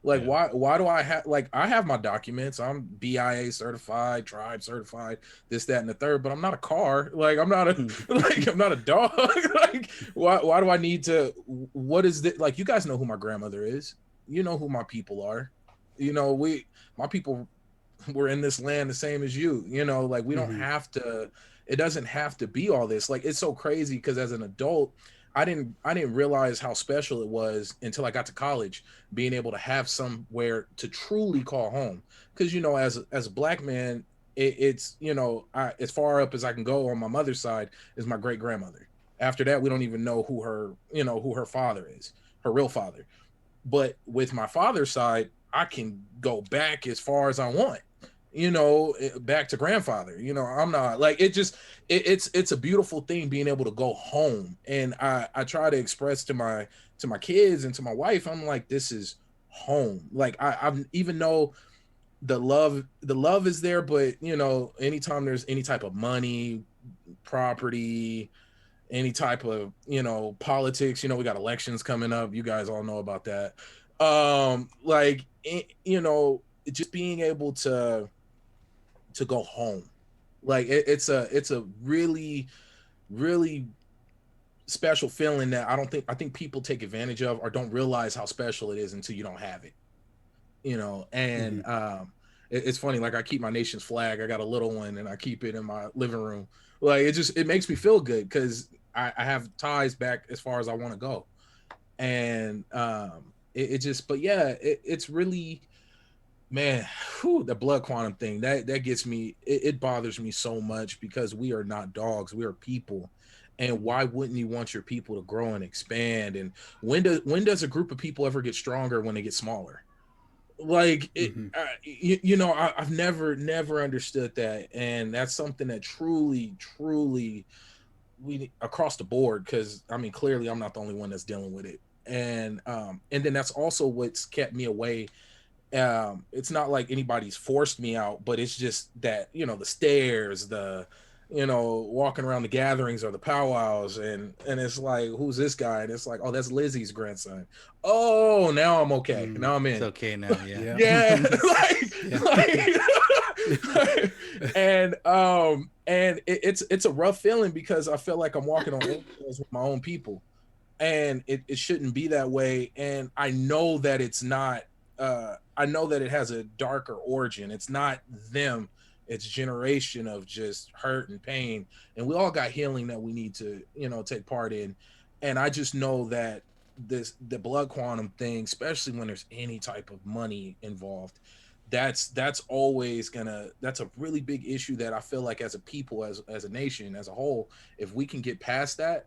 Like, why do I have, like, I have my documents. I'm BIA certified, tribe certified, this, that, and the third, but I'm not a car. Like, I'm not I'm not a dog. Like, why do I need to, what is this? Like, you guys know who my grandmother is. You know who my people are. My people were in this land the same as you, like, we don't have to, it doesn't have to be all this. Like, it's so crazy, because as an adult, I didn't realize how special it was until I got to college, being able to have somewhere to truly call home. Because, as a Black man, it's, you know, as far up as I can go on my mother's side is my great grandmother. After that, we don't even know who her, you know, who her father is, her real father. But with my father's side, I can go back as far as I want, you know, back to grandfather. You know, I'm not like, it just it's a beautiful thing being able to go home. And I try to express to my kids and to my wife, I'm like, this is home. Like I'm, even though the love is there, but you know, anytime there's any type of money, property, any type of, you know, politics, you know, we got elections coming up, you guys all know about that. Like you know, just being able to go home, like it's a really, really special feeling that I think people take advantage of or don't realize how special it is until you don't have it, you know. And it's funny, like I keep my nation's flag, I got a little one and I keep it in my living room. Like it makes me feel good because I have ties back as far as I want to go. And it just, but yeah, it's really, man, whew, the blood quantum thing that gets me, it bothers me so much because we are not dogs, we are people. And why wouldn't you want your people to grow and expand? And when does a group of people ever get stronger? When they get smaller? Like it, you know, I've never understood that. And that's something that truly we across the board, because I mean, clearly I'm not the only one that's dealing with it. And then that's also what's kept me away. It's not like anybody's forced me out, but it's just that, you know, the stairs, the, you know, walking around the gatherings or the powwows, and it's like, who's this guy? And it's like, oh, that's Lizzie's grandson. Oh, now I'm okay. Now I'm It's in. okay now. Yeah. Yeah. And it's a rough feeling because I feel like I'm walking on eggshells with my own people, and it shouldn't be that way. And I know that it's not, I know that it has a darker origin. It's not them, it's generation of just hurt and pain, and we all got healing that we need to, you know, take part in. And I just know that the blood quantum thing, especially when there's any type of money involved, that's always gonna, that's a really big issue that I feel like as a people, as a nation as a whole, if we can get past that,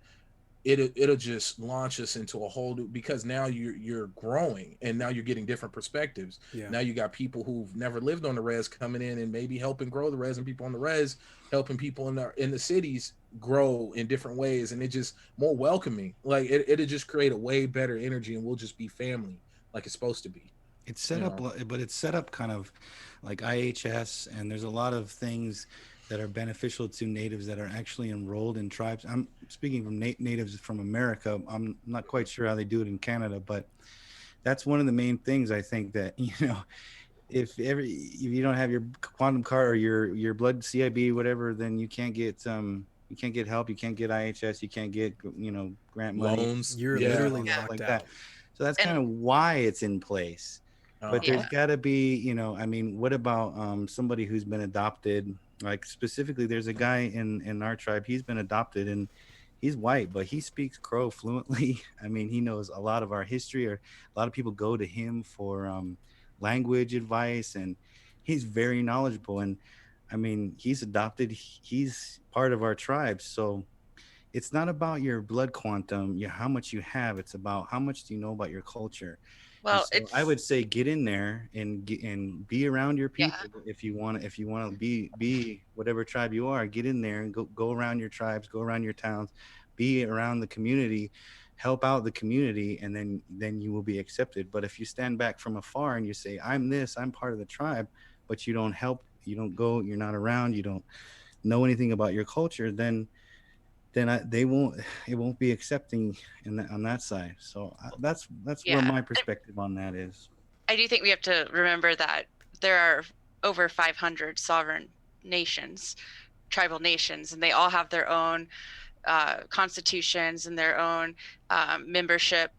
it'll just launch us into a whole new, because now you're growing and now you're getting different perspectives. Yeah. Now you got people who've never lived on the res coming in and maybe helping grow the res, and people on the res helping people in the cities grow in different ways, and it just more welcoming. Like it'll just create a way better energy, and we'll just be family like it's supposed to be. It's set You up, know? but it's set up kind of like IHS, and there's a lot of things that are beneficial to natives that are actually enrolled in tribes. I'm speaking from natives from America. I'm not quite sure how they do it in Canada, but that's one of the main things I think that, you know, if you don't have your quantum card or your blood CIB, whatever, then you can't get help, you can't get IHS, you can't get, you know, grant money, Loans. You're Yeah. literally Yeah. locked like out. that. So that's And- kind of why it's in place. But Yeah. there's got to be, you know, I mean, what about somebody who's been adopted? Like specifically, there's a guy in our tribe. He's been adopted, and he's white, but he speaks Crow fluently. I mean, he knows a lot of our history. Or a lot of people go to him for language advice, and he's very knowledgeable. And I mean, he's adopted. He's part of our tribe. So it's not about your blood quantum, how much you have. It's about how much do you know about your culture. And Well, so I would say get in there and be around your Yeah. people. If you want to be whatever tribe you are, get in there and go around your tribes, go around your towns, be around the community, help out the community, and then you will be accepted. But if you stand back from afar and you say, I'm part of the tribe, but you don't help, you don't go, you're not around, you don't know anything about your culture, then it won't be accepting on that side. So that's where Yeah. my perspective on that is. I do think we have to remember that there are over 500 sovereign nations, tribal nations, and they all have their own constitutions and their own membership,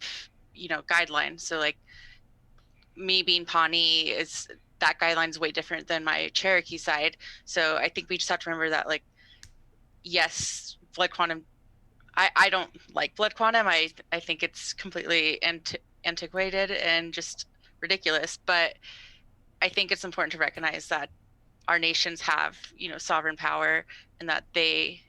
you know, guidelines. So like me being Pawnee, is that guideline's way different than my Cherokee side. So I think we just have to remember that, like, yes, blood quantum, I don't like blood quantum. I think it's completely antiquated and just ridiculous. But I think it's important to recognize that our nations have, sovereign power, and that they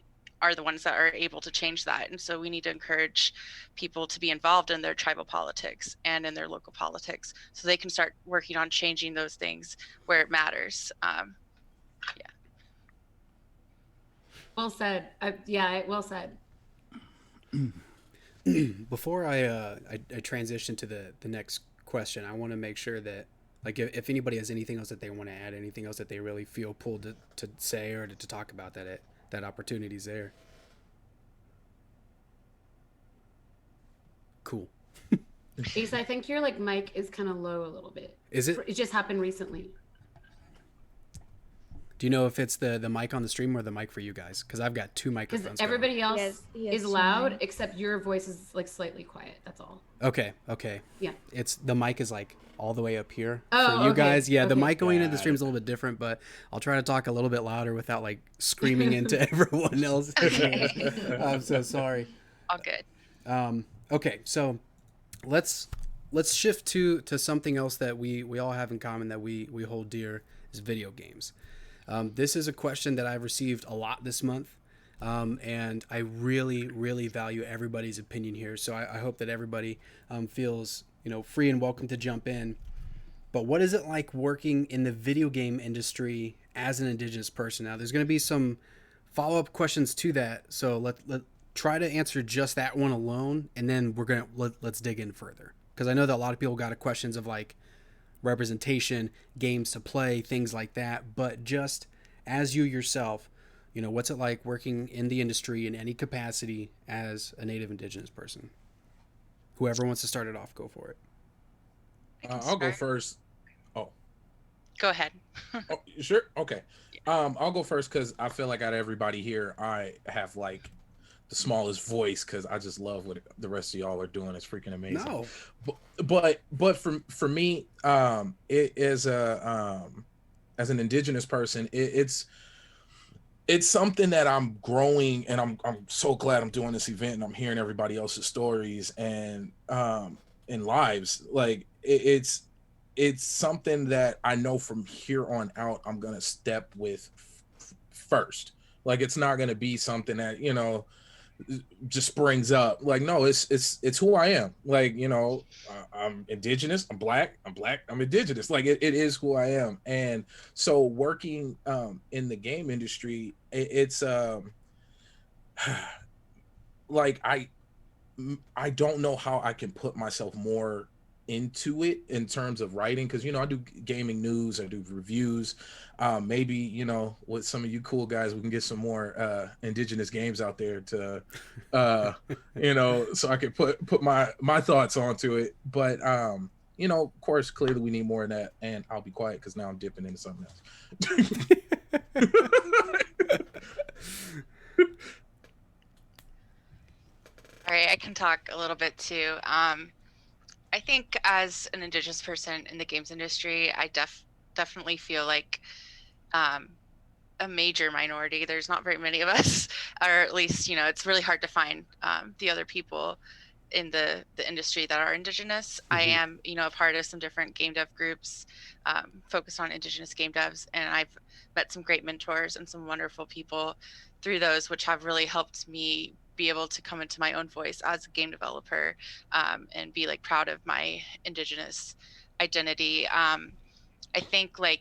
are the ones that are able to change that. And so we need to encourage people to be involved in their tribal politics and in their local politics so they can start working on changing those things where it matters. Well said. Well said. Before I transition to the next question, I want to make sure that, like, if anybody has anything else that they want to add, anything else that they really feel pulled to say or to talk about, that opportunity's there. Cool. Ace, I think your mic is kind of low a little bit. Is it? It just happened recently. Do you know if it's the mic on the stream or the mic for you guys? Because I've got two microphones. Because everybody else He has is two loud, mics. except your voice is slightly quiet. That's all. Okay. Yeah. It's the mic is all the way up here Oh, for you okay. guys. Yeah, the Okay. mic going into the Got stream is a little bit different, but I'll try to talk a little bit louder without screaming into everyone else. I'm so sorry. All good. Okay, so let's shift to something else that we all have in common, that we hold dear, is video games. This is a question that I've received a lot this month, and I really, really value everybody's opinion here. So I hope that everybody feels free and welcome to jump in. But what is it like working in the video game industry as an Indigenous person? Now, there's going to be some follow-up questions to that, so let try to answer just that one alone, and then let's dig in further, because I know that a lot of people got questions of representation, games to play, things like that. But just as you yourself, what's it like working in the industry in any capacity as a Native Indigenous person? Whoever wants to start it off, go for it. I'll go first. Oh, Go ahead. oh, sure. Okay. I'll go first because I feel like out of everybody here, I have the smallest voice because I just love what the rest of y'all are doing. It's freaking amazing. No. But for me, it is as an Indigenous person, it's something that I'm growing, and I'm so glad I'm doing this event and I'm hearing everybody else's stories and lives. It's something that I know from here on out I'm gonna step with first. It's not gonna be something that just springs up. No, it's who I am. I'm Indigenous, I'm black, I'm Indigenous. It is who I am. And so working in the game industry, it's I don't know how I can put myself more into it in terms of writing, because I do gaming news, I do reviews. Maybe with some of you cool guys we can get some more Indigenous games out there to so I could put my thoughts onto it. But of course, clearly we need more of that, and I'll be quiet because now I'm dipping into something else. All right, I can talk a little bit too. I think as an Indigenous person in the games industry, I definitely feel like a major minority. There's not very many of us, or at least, it's really hard to find the other people in the industry that are Indigenous. I am, a part of some different game dev groups focused on Indigenous game devs, and I've met some great mentors and some wonderful people through those, which have really helped me be able to come into my own voice as a game developer and be proud of my Indigenous identity. I think I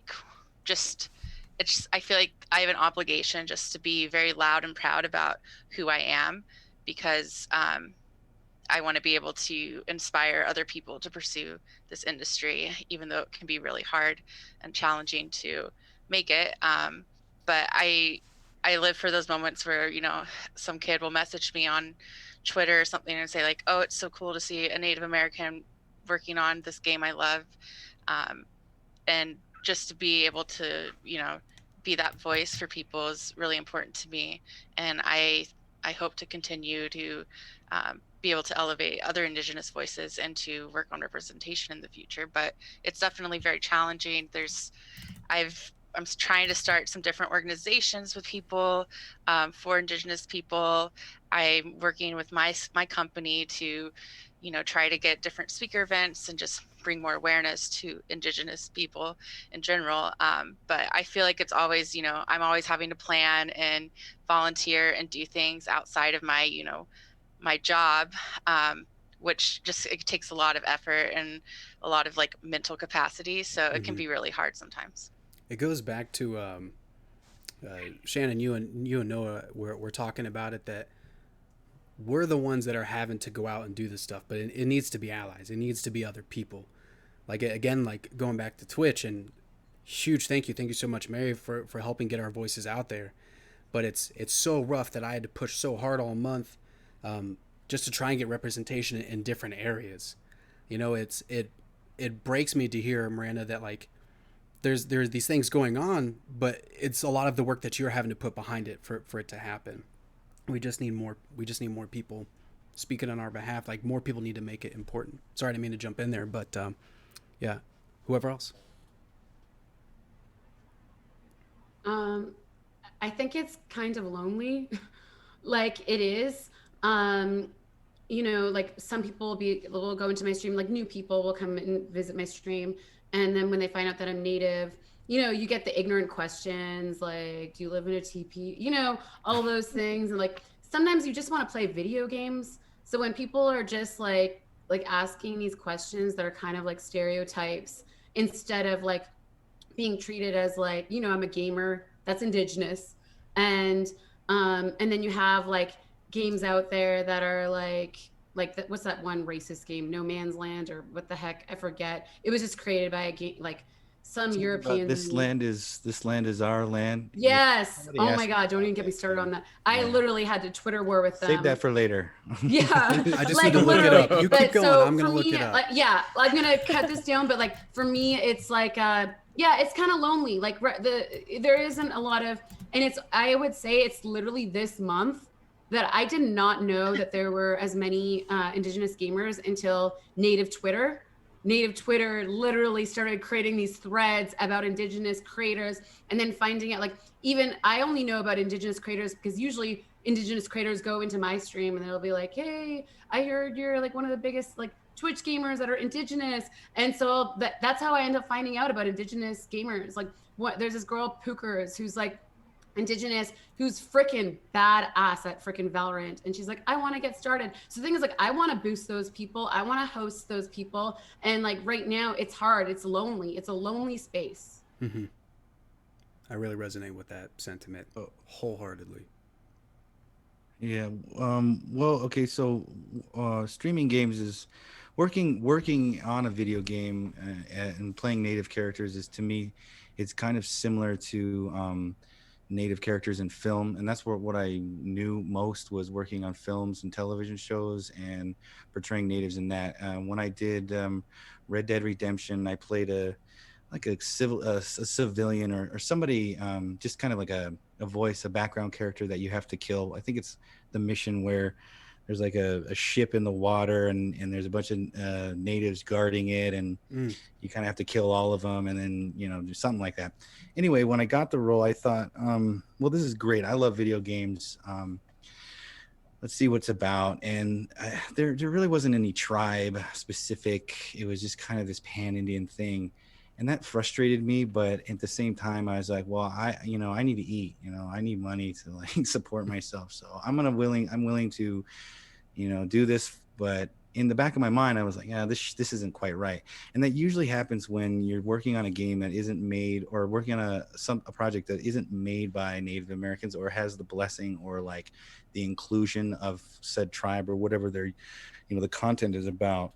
feel like I have an obligation just to be very loud and proud about who I am, because I want to be able to inspire other people to pursue this industry, even though it can be really hard and challenging to make it. But I live for those moments where, some kid will message me on Twitter or something and say oh, it's so cool to see a Native American working on this game I love. And just to be able to, be that voice for people is really important to me. And I hope to continue to be able to elevate other Indigenous voices and to work on representation in the future. But it's definitely very challenging. I'm trying to start some different organizations with people for Indigenous people. I'm working with my company to, try to get different speaker events and just bring more awareness to Indigenous people in general. But I feel like it's always, I'm always having to plan and volunteer and do things outside of my, my job, which just, it takes a lot of effort and a lot of like mental capacity. So it can be really hard sometimes. It goes back to Shannon, you and Noah we're talking about it, that we're the ones that are having to go out and do this stuff, but it needs to be allies. It needs to be other people. Like, again, like going back to Twitch, and huge thank you so much, Mary, for helping get our voices out there. But it's so rough that I had to push so hard all month, just to try and get representation in different areas. It breaks me to hear, Miranda, that like there's these things going on, but it's a lot of the work that you're having to put behind it for it to happen. We just need more people speaking on our behalf. Like, more people need to make it important. Sorry, I didn't mean to jump in there, but yeah, whoever else. I think it's kind of lonely. Like, it is. Like, some people will go into my stream, like new people will come and visit my stream, and then when they find out that I'm Native, you get the ignorant questions like, do you live in a teepee, all those things. And like, sometimes you just want to play video games. So when people are just like asking these questions that are kind of like stereotypes, instead of like being treated as like, I'm a gamer that's Indigenous, and then you have like games out there that are like what's that one racist game, No Man's Land, or what the heck, I forget. It was just created by a game, like some European. This land is our land. Yes. Oh my God, don't even get me started on that. I literally had to Twitter war with them. Save that for later. Yeah. I just need to look it up. You keep going. I'm gonna look it up. Yeah, I'm gonna cut this down. But like, for me, it's like it's kind of lonely. Like, there isn't a lot of, and I would say it's literally this month that I did not know that there were as many Indigenous gamers until Native Twitter literally started creating these threads about Indigenous creators, and then finding out, like, even I only know about Indigenous creators because usually Indigenous creators go into my stream and they'll be like, hey, I heard you're like one of the biggest like Twitch gamers that are Indigenous. And so that's how I end up finding out about Indigenous gamers. Like, there's this girl Pookers who's like Indigenous, who's freaking badass at freaking Valorant, and she's like, I want to get started. So the thing is, like, I want to boost those people, I want to host those people, and like right now it's hard, it's lonely, it's a lonely space. I really resonate with that sentiment wholeheartedly. Yeah. Well, okay. So, streaming games is working on a video game and playing native characters is, to me, it's kind of similar to native characters in film, and that's what I knew most was working on films and television shows and portraying natives in that. When I did Red Dead Redemption, I played a civilian or somebody, just kind of like a voice, a background character that you have to kill. I think it's the mission where there's like a ship in the water and there's a bunch of natives guarding it, and you kind of have to kill all of them, and then do something like that. Anyway, when I got the role, I thought, well, this is great, I love video games, let's see what's about. And there really wasn't any tribe specific, it was just kind of this pan-Indian thing, and that frustrated me. But at the same time, I was like, well, I need to eat, I need money to like support myself, so I'm willing to do this. But in the back of my mind, I was like, yeah, this isn't quite right. And that usually happens when you're working on a game that isn't made, or working on a project that isn't made by Native Americans, or has the blessing or like the inclusion of said tribe, or whatever their the content is about.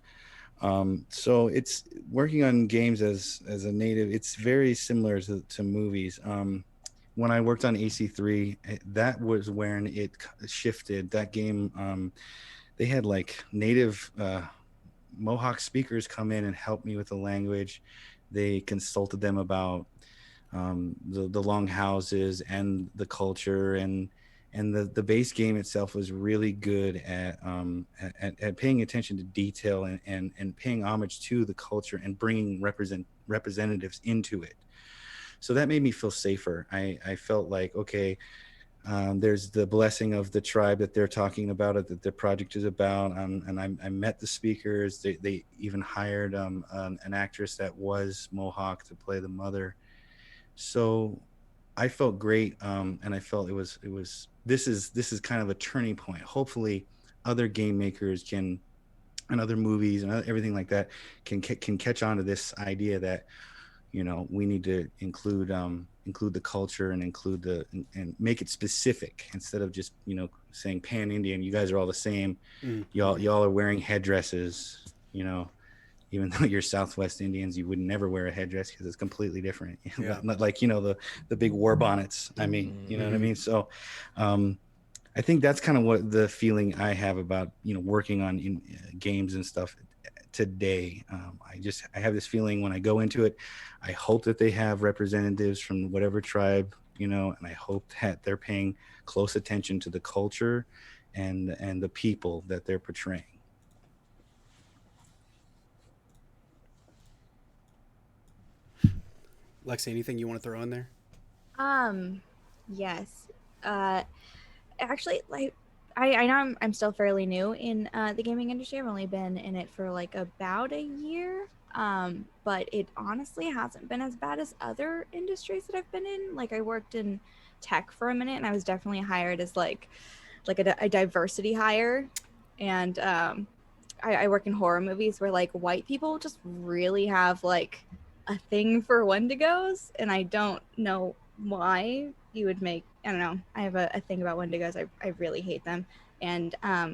So it's working on games as a native, it's very similar to movies. When I worked on AC3, that was when it shifted. That game, they had like native Mohawk speakers come in and help me with the language. They consulted them about the long houses and the culture, and the base game itself was really good at paying attention to detail and paying homage to the culture and bringing representatives into it. So that made me feel safer. I felt like, okay, There's the blessing of the tribe that they're talking about, that the project is about. And I met the speakers. They even hired an actress that was Mohawk to play the mother. So I felt great, and I felt this is kind of a turning point. Hopefully, other game makers can, and other movies and everything like that can catch on to this idea that, you know, we need to include the culture and and make it specific, instead of just, you know, saying pan Indian. You guys are all the same. Y'all are wearing headdresses, you know. Even though you're Southwest Indians, you would never wear a headdress because it's completely different. Yeah. Not like, you know, the big war bonnets. I mean, you know what I mean? So I think that's kind of what the feeling I have about, you know, working on games and stuff today. I have this feeling when I go into it, I hope that they have representatives from whatever tribe, you know, and I hope that they're paying close attention to the culture and the people that they're portraying. Lexi, anything you want to throw in there? Yes. Actually, like, I know I'm still fairly new in the gaming industry. I've only been in it for like about a year. But it honestly hasn't been as bad as other industries that I've been in. Like, I worked in tech for a minute, and I was definitely hired as like a diversity hire. And I work in horror movies where like white people just really have like a thing for Wendigos, and I don't know why you would make, I don't know, I have a thing about Wendigos. I really hate them, and I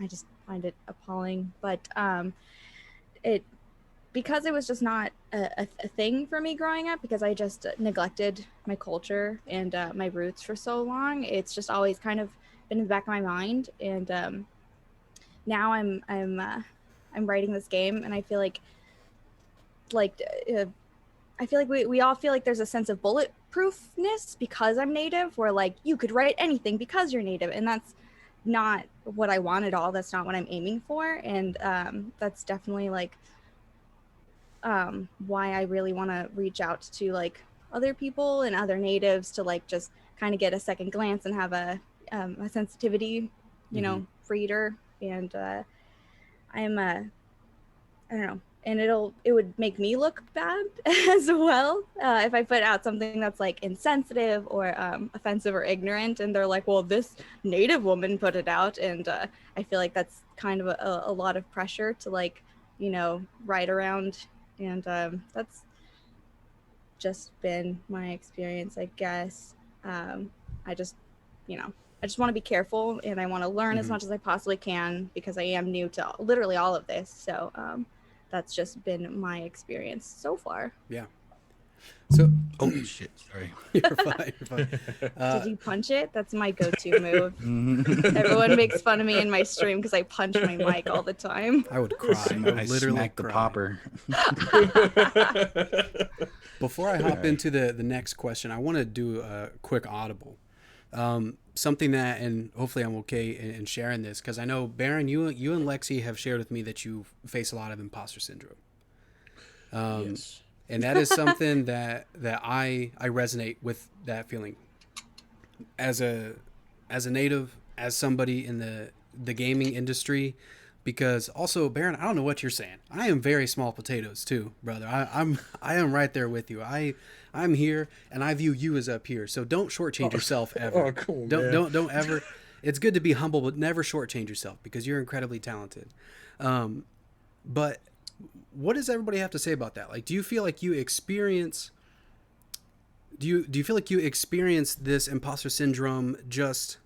just find it appalling. But it because it was just not a thing for me growing up, because I just neglected my culture and my roots for so long. It's just always kind of been in the back of my mind, and now I'm writing this game, and I feel like I feel like we all feel like there's a sense of bulletproofness because I'm Native, where like you could write anything because you're Native, and that's not what I want at all. That's not what I'm aiming for, and that's definitely like why I really want to reach out to like other people and other Natives to like just kind of get a second glance and have a sensitivity, you know, reader, and I'm I don't know, and it would make me look bad as well if I put out something that's like insensitive or offensive or ignorant, and they're like, well, this Native woman put it out, and I feel like that's kind of a lot of pressure to like, you know, write around, and that's just been my experience, I guess. I just, you know, I just want to be careful, and I want to learn as much as I possibly can, because I am new to literally all of this. So that's just been my experience so far. Yeah. So, oh shit, sorry. You're fine. You're fine. Did you punch it? That's my go-to move. Everyone makes fun of me in my stream because I punch my mic all the time. I would cry. I would literally smack the cry. popper. Before I hop into the next question, I want to do a quick audible. Something that, and hopefully I'm okay in sharing this, because I know, Baron, you and Lexi have shared with me that you face a lot of imposter syndrome. Yes. And that is something that I resonate with, that feeling. As a Native, as somebody in the gaming industry, because also, Baron, I don't know what you're saying. I am very small potatoes too, brother. I am right there with you. I'm here, and I view you as up here. So don't shortchange yourself ever. Oh, cool, Don't ever. It's good to be humble, but never shortchange yourself, because you're incredibly talented. But what does everybody have to say about that? Like, do you feel like you experience? Do you feel like you experience this imposter syndrome just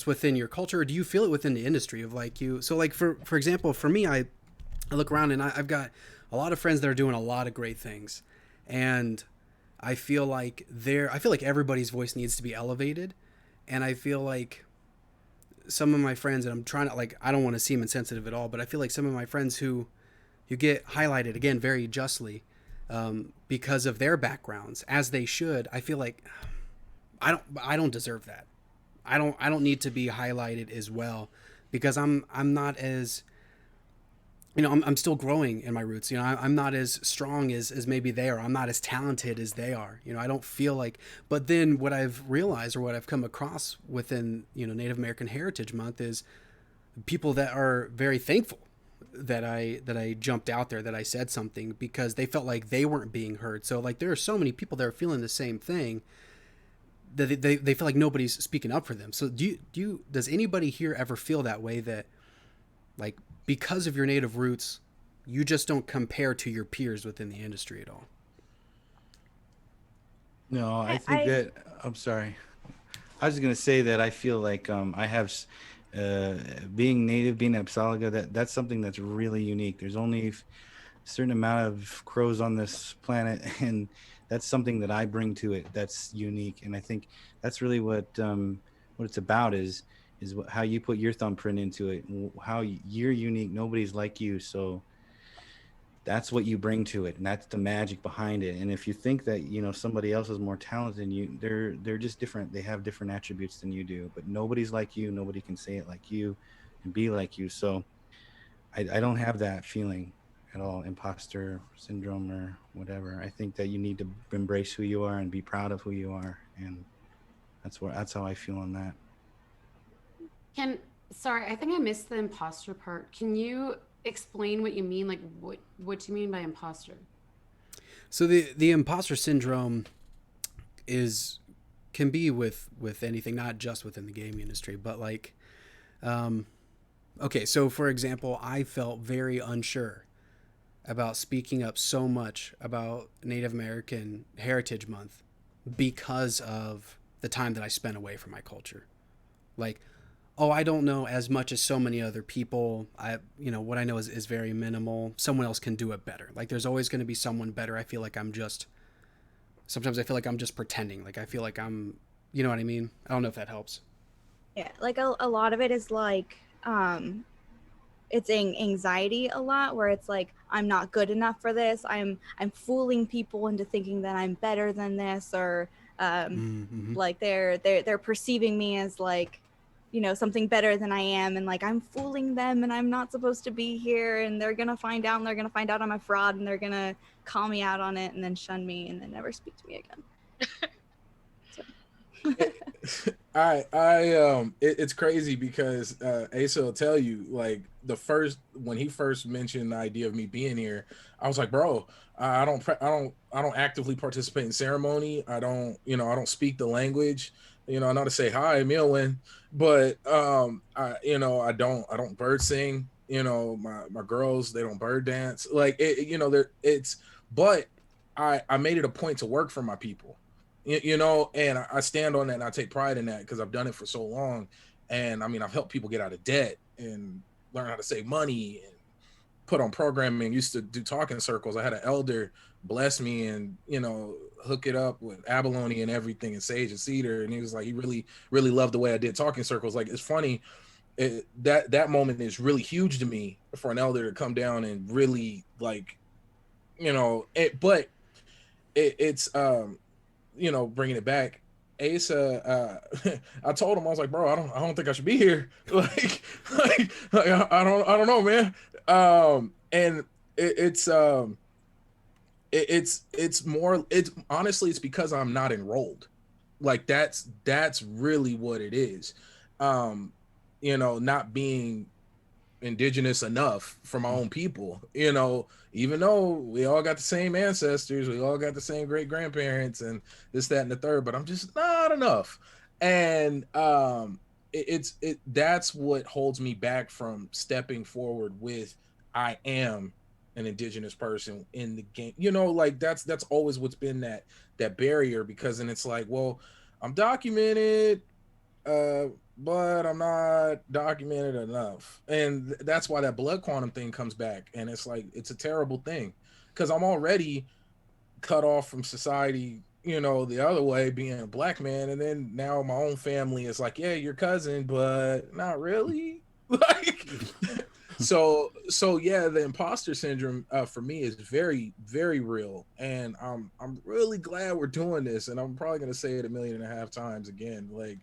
within your culture, or do you feel it within the industry of like you? So like for example, for me, I look around and I've got a lot of friends that are doing a lot of great things, and I feel like everybody's voice needs to be elevated, and I feel like some of my friends, and I'm trying to, like, I don't want to seem insensitive at all, but I feel like some of my friends who get highlighted, again, very justly, because of their backgrounds, as they should. I feel like I don't deserve that. I don't need to be highlighted as well, because I'm not as you know, I'm still growing in my roots. You know, I'm not as strong as maybe they are. I'm not as talented as they are. You know, I don't feel like, but then what I've realized or what I've come across within, you know, Native American Heritage Month is people that are very thankful that I jumped out there, that I said something, because they felt like they weren't being heard. So like there are so many people that are feeling the same thing, that they feel like nobody's speaking up for them. So does anybody here ever feel that way, that like because of your native roots, you just don't compare to your peers within the industry at all? No, I I, think I that I'm sorry. I was going to say that I feel like I have being native, being Apsalaga, that's something that's really unique. There's only a certain amount of crows on this planet, and that's something that I bring to it that's unique. And I think that's really what it's about is how you put your thumbprint into it, and how you're unique. Nobody's like you, so that's what you bring to it, and that's the magic behind it. And if you think that somebody else is more talented than you, they're just different. They have different attributes than you do, but nobody's like you. Nobody can say it like you and be like you. So I don't have that feeling at all, imposter syndrome or whatever. I think that you need to embrace who you are and be proud of who you are, and that's how I feel on that. Can Sorry, I think I missed the imposter part. Can you explain what you mean? Like what do you mean by imposter? So the imposter syndrome is can be with anything, not just within the gaming industry, but like, okay, so for example, I felt very unsure about speaking up so much about Native American Heritage Month because of the time that I spent away from my culture. Like, oh, I don't know as much as so many other people. What I know is very minimal. Someone else can do it better. Like, there's always going to be someone better. Sometimes I feel like I'm just pretending. Like, I feel like you know what I mean? I don't know if that helps. Yeah, like a lot of it is like it's anxiety a lot, where it's like I'm not good enough for this. I'm fooling people into thinking that I'm better than this, or Mm-hmm. like they're perceiving me as like something better than I am, and like I'm fooling them and I'm not supposed to be here, and they're gonna find out, and they're gonna find out I'm a fraud, and they're gonna call me out on it and then shun me and then never speak to me again. So. It's crazy because Asa will tell you, like, when he first mentioned the idea of me being here, I was like, bro, I don't actively participate in ceremony. I don't speak the language. I know how to say hi, Meowin, but I don't bird sing. My girls, they don't bird dance. Like but I made it a point to work for my people, and I stand on that, and I take pride in that because I've done it for so long. And I mean, I've helped people get out of debt and learn how to save money and put on programming. Used to do talking circles. I had an elder bless me and hook it up with abalone and everything, and sage and cedar, and he was like, he really really loved the way I did talking circles. Like, it's funny, that moment is really huge to me, for an elder to come down and really, like, but it's bringing it back, Asa, I told him, I was like, bro, I don't think I should be here. Like I don't know, man. And it's more, it's honestly, it's because I'm not enrolled. Like, that's really what it is. Not being indigenous enough for my own people, even though we all got the same ancestors, we all got the same great grandparents and this, that, and the third, but I'm just not enough. And that's what holds me back from stepping forward with, I am an indigenous person in the game. Like, that's always what's been that barrier, because then it's like, well, I'm documented, uh but I'm not documented enough. And that's why that blood quantum thing comes back. And it's like, it's a terrible thing, because I'm already cut off from society, the other way, being a black man. And then now my own family is like, yeah, your cousin, but not really. Like, so yeah, the imposter syndrome, for me, is very very real. And I'm really glad we're doing this, and I'm probably going to say it 1.5 million times again. Like,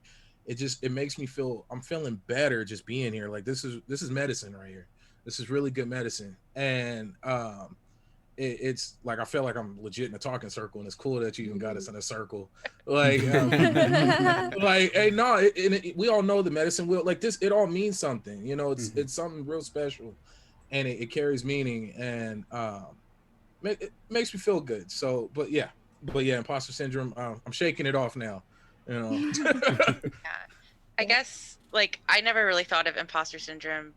it makes me feel, I'm feeling better just being here. Like, this is medicine right here. This is really good medicine. And it's like I feel like I'm legit in a talking circle, and it's cool that you even got us in a circle. Like, like, hey, no, we all know the medicine will like this. It all means something, you know. It's something real special, and it carries meaning, and it makes me feel good. So, but yeah, imposter syndrome. I'm shaking it off now, you know. Yeah. I guess like I never really thought of imposter syndrome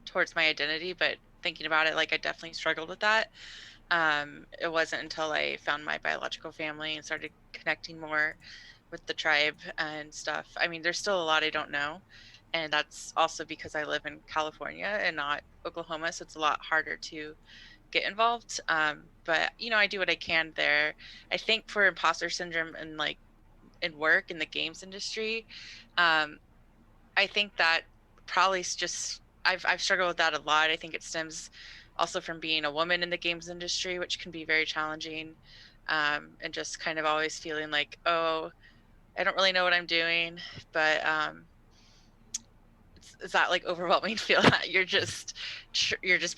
towards my identity, but thinking about it, like I definitely struggled with that. It wasn't until I found my biological family and started connecting more with the tribe and stuff. I mean, there's still a lot I don't know. And that's also because I live in California and not Oklahoma. So it's a lot harder to get involved. But, you know, I do what I can there. I think for imposter syndrome and like in work in the games industry, um, I think that probably is just I've struggled with that a lot. I think it stems also from being a woman in the games industry, which can be very challenging, and just kind of always feeling like, oh, I don't really know what I'm doing, but it's that like overwhelming feel that you're just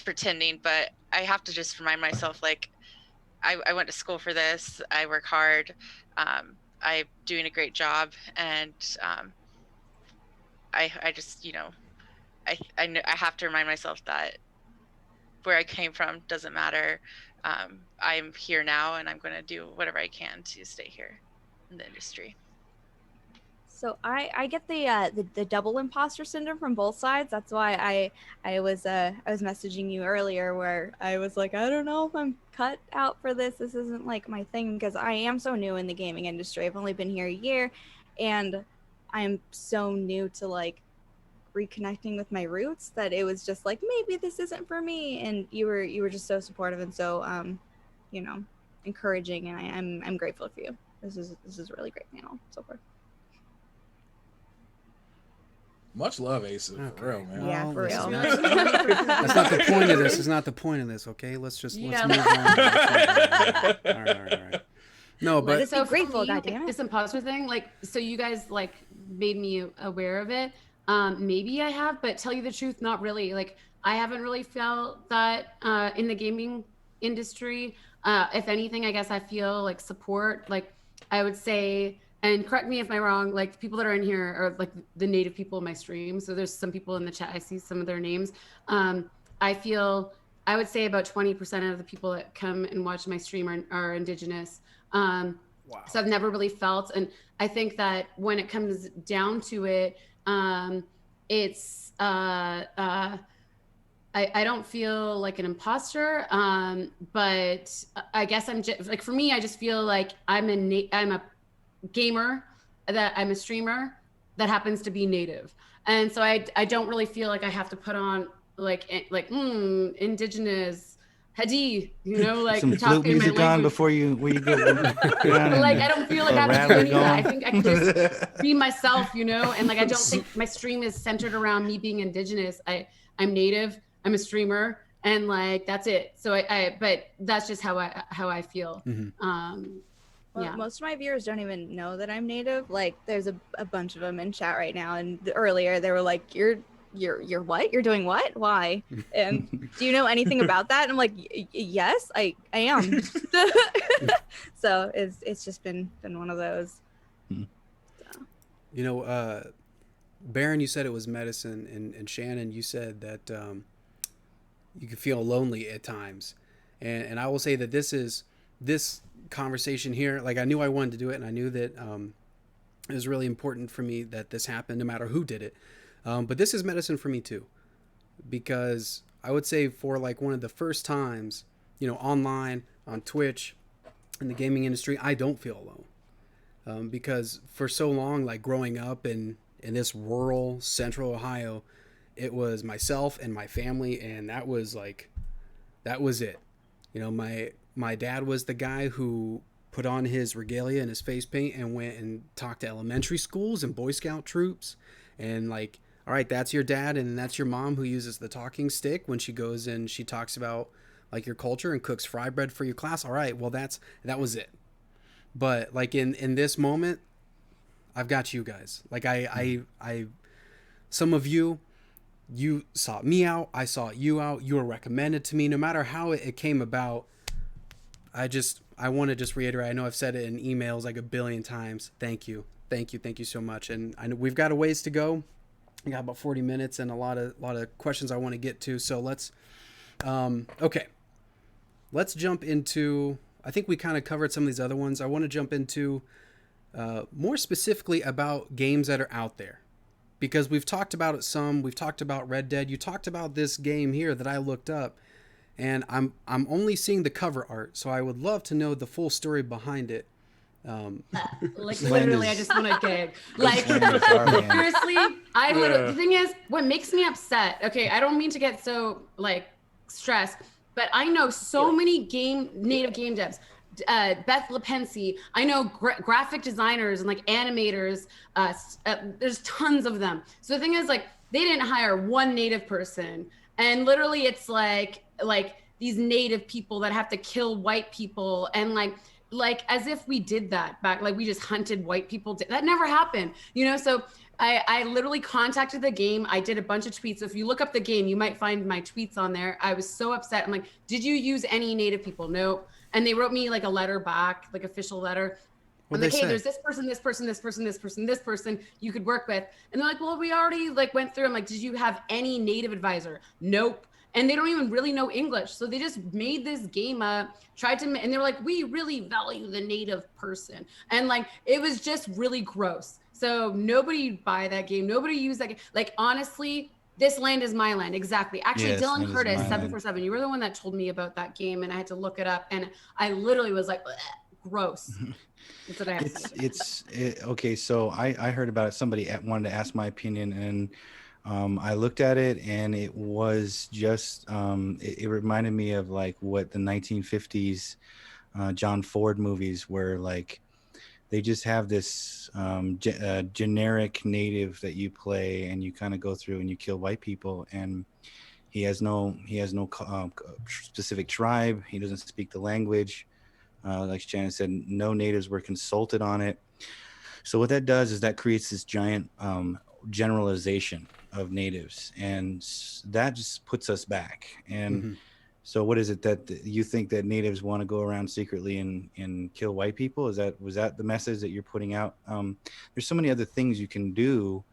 pretending. But I have to just remind myself like I went to school for this. I work hard. I'm doing a great job, and I just I have to remind myself that where I came from doesn't matter. I'm here now, and I'm going to do whatever I can to stay here in the industry. So I get the double imposter syndrome from both sides. That's why I was messaging you earlier where I was like, I don't know if I'm cut out for this. This isn't like my thing, because I am so new in the gaming industry. I've only been here a year, and I'm so new to like reconnecting with my roots that it was just like, maybe this isn't for me. And you were just so supportive and so you know, encouraging, and I'm grateful for you. This is a really great panel so far. Much love, Asa. Okay. For real, man. Yeah, for real. That's not the point of this. It's not the point of this. Okay, let's move on. All right. No, but so grateful. Goddamn it. This imposter thing, like, so you guys like made me aware of it. Maybe I have, but tell you the truth, not really. Like, I haven't really felt that in the gaming industry. If anything, I guess I feel like support. Like, I would say, and correct me if I'm wrong, like the people that are in here are like the native people in my stream. So there's some people in the chat, I see some of their names. I would say about 20% of the people that come and watch my stream are Indigenous. Wow. So I've never really felt, and I think that when it comes down to it, it's I don't feel like an imposter, but I guess I'm just like, for me, I just feel like I'm a gamer, that I'm a streamer that happens to be native, and so I don't really feel like I have to put on like Indigenous Hadi, you know, like some flute music on before you go. Like, I don't feel like I have to do any of that. I think I can just be myself, you know, and like I don't think my stream is centered around me being Indigenous. I'm native, I'm a streamer, and like that's it. So but that's just how I feel. Mm-hmm. Well, yeah. Most of my viewers don't even know that I'm native. Like, there's a bunch of them in chat right now, and earlier they were like, "You're what? You're doing what? Why? And do you know anything about that?" And I'm like, "Yes, I am." So it's just been one of those. So. You know, Baron, you said it was medicine, and Shannon, you said that you could feel lonely at times, and I will say that this conversation here, like, I knew I wanted to do it, and I knew that it was really important for me that this happened no matter who did it, but this is medicine for me too, because I would say for like one of the first times, you know, online on Twitch in the gaming industry, I don't feel alone, because for so long, like growing up in this rural central Ohio, it was myself and my family, and that was it. You know, my dad was the guy who put on his regalia and his face paint and went and talked to elementary schools and Boy Scout troops, and like, all right, that's your dad, and that's your mom who uses the talking stick when she goes and she talks about like your culture and cooks fry bread for your class. All right, well, that was it. But like in this moment, I've got you guys. Like I some of you you sought me out, I sought you out, you were recommended to me. No matter how it came about, I want to just reiterate. I know I've said it in emails like a billion times. Thank you, thank you so much. And I know we've got a ways to go. We got about 40 minutes and a lot of questions I want to get to. So let's okay. Let's jump into. I think we kind of covered some of these other ones. I want to jump into more specifically about games that are out there, because we've talked about it some. We've talked about Red Dead. You talked about this game here that I looked up, and I'm only seeing the cover art, so I would love to know the full story behind it. Like literally, I just want to gag. Like Land is our land. seriously, the thing is, what makes me upset. Okay, I don't mean to get so like stressed, but I know so many native game devs. Beth Lepensi, I know graphic designers and like animators. There's tons of them. So the thing is, like, they didn't hire one native person, and literally, it's like these native people that have to kill white people, and like as if we did that back, like we just hunted white people. That never happened, you know? So I literally contacted the game. I did a bunch of tweets. So if you look up the game, you might find my tweets on there. I was so upset. I'm like, did you use any native people? Nope. And they wrote me like a letter back, like official letter. What'd Like, they hey, say? there's this person, this person, this person, this person, this person you could work with. And they're like, well, we already like went through. I'm like, did you have any native advisor? Nope. And they don't even really know English. So they just made this game up, and they were like, we really value the native person. And like, it was just really gross. So nobody buy that game. Nobody use that game. Like, honestly, this land is my land. Exactly. Actually, Yes, Dylan land is Curtis, my land. 747, you were the one that told me about that game, and I had to look it up. And I literally was like, gross. That's what I have to say. Okay. So I heard about it. Somebody wanted to ask my opinion, and I looked at it, and it was just it reminded me of like what the 1950s John Ford movies were like. They just have this generic native that you play, and you kind of go through and you kill white people, and he has no specific tribe. He doesn't speak the language. Like Shannon said, no natives were consulted on it. So what that does is that creates this giant generalization of natives, and that just puts us back. And so what is it that you think that natives want to go around secretly and kill white people? Was that the message that you're putting out? There's so many other things you can do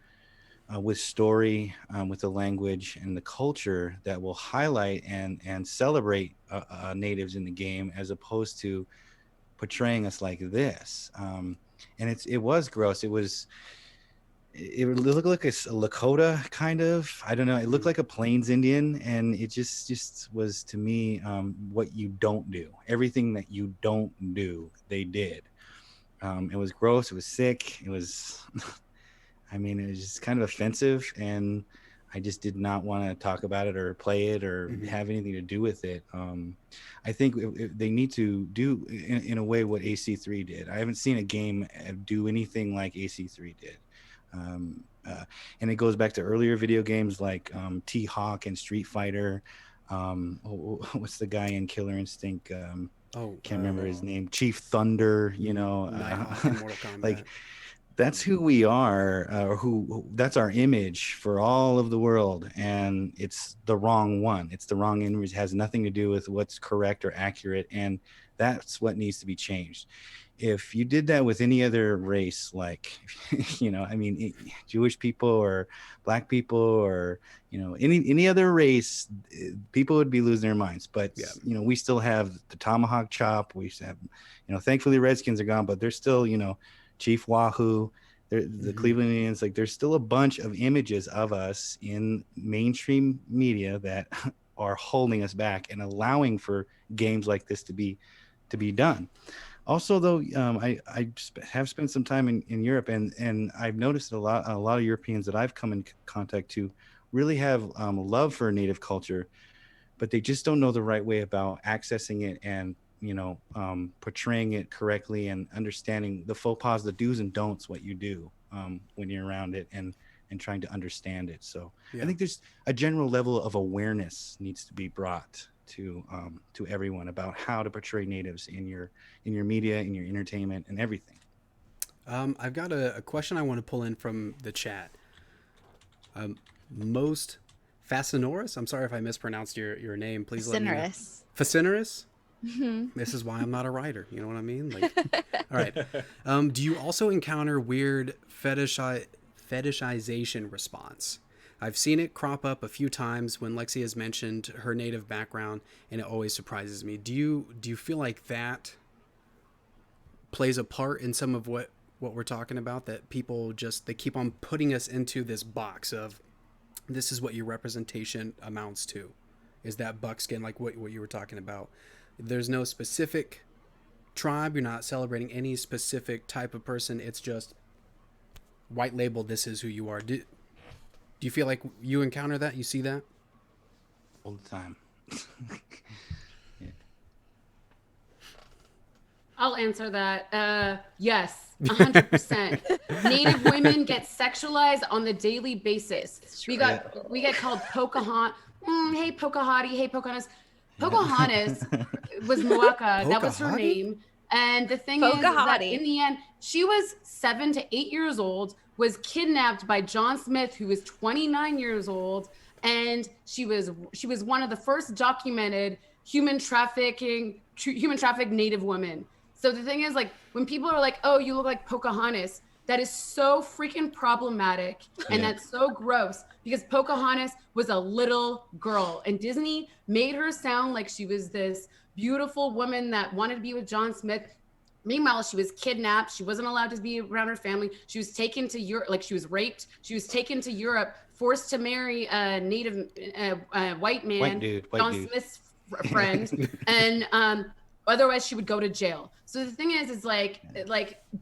with story, with the language and the culture that will highlight and celebrate natives in the game, as opposed to portraying us like this. And it was gross. It looked like a Lakota kind of, I don't know. It looked like a Plains Indian, and it just was to me what you don't do. Everything that you don't do, they did. It was gross. It was sick. It was, I mean, it was just kind of offensive, and I just did not want to talk about it or play it or have anything to do with it. I think they need to do in a way what AC3 did. I haven't seen a game do anything like AC3 did. And it goes back to earlier video games like T-Hawk and Street Fighter. What's the guy in Killer Instinct? Can't remember his name. Chief Thunder, you know. Nighthawk in Mortal Kombat. Like, that's who we are, or that's our image for all of the world, and it's the wrong one. It's the wrong image. It has nothing to do with what's correct or accurate, and that's what needs to be changed. If you did that with any other race, like, you know, I mean, Jewish people or black people or, you know, any other race, people would be losing their minds. But, you know, we still have the tomahawk chop. We have, you know, thankfully Redskins are gone, but there's still, you know, Chief Wahoo, the Cleveland Indians. Like, there's still a bunch of images of us in mainstream media that are holding us back and allowing for games like this to be done. Also, though, I have spent some time in Europe, and I've noticed a lot of Europeans that I've come in contact to really have a love for native culture, but they just don't know the right way about accessing it and, you know, portraying it correctly and understanding the faux pas, the do's and don'ts, what you do when you're around it and trying to understand it. So I think there's a general level of awareness needs to be brought to everyone about how to portray natives in your media, in your entertainment, and everything. I've got a question I want to pull in from the chat. Most Fascinoris. I'm sorry if I mispronounced your name. Please let me know. Cinerus. Fascinoris. Mhm. This is why I'm not a writer. You know what I mean? Like, all right. Do you also encounter weird fetishization response? I've seen it crop up a few times when Lexi has mentioned her native background, and it always surprises me. Do you feel like that plays a part in some of what we're talking about? That people just they keep on putting us into this box of this is what your representation amounts to, is that buckskin, like what you were talking about. There's no specific tribe. You're not celebrating any specific type of person. It's just white label. This is who you are. Do you feel like you encounter that? You see that? All the time. I'll answer that. Yes, 100%. Native women get sexualized on the daily basis. We get called Pocahontas. Hey, Pocahontas. Hey, Pocahontas. Pocahontas was Muaka. That was her name. And the thing is that in the end, she was 7 to 8 years old, was kidnapped by John Smith, who was 29 years old. And she was one of the first documented human trafficked Native women. So the thing is, like, when people are like, oh, you look like Pocahontas, that is so freaking problematic. And that's so gross, because Pocahontas was a little girl and Disney made her sound like she was this beautiful woman that wanted to be with John Smith. Meanwhile, she was kidnapped. She wasn't allowed to be around her family. She was taken to Europe, like she was raped. She was taken to Europe, forced to marry a native white man, John Smith's friend. And otherwise she would go to jail. So the thing is like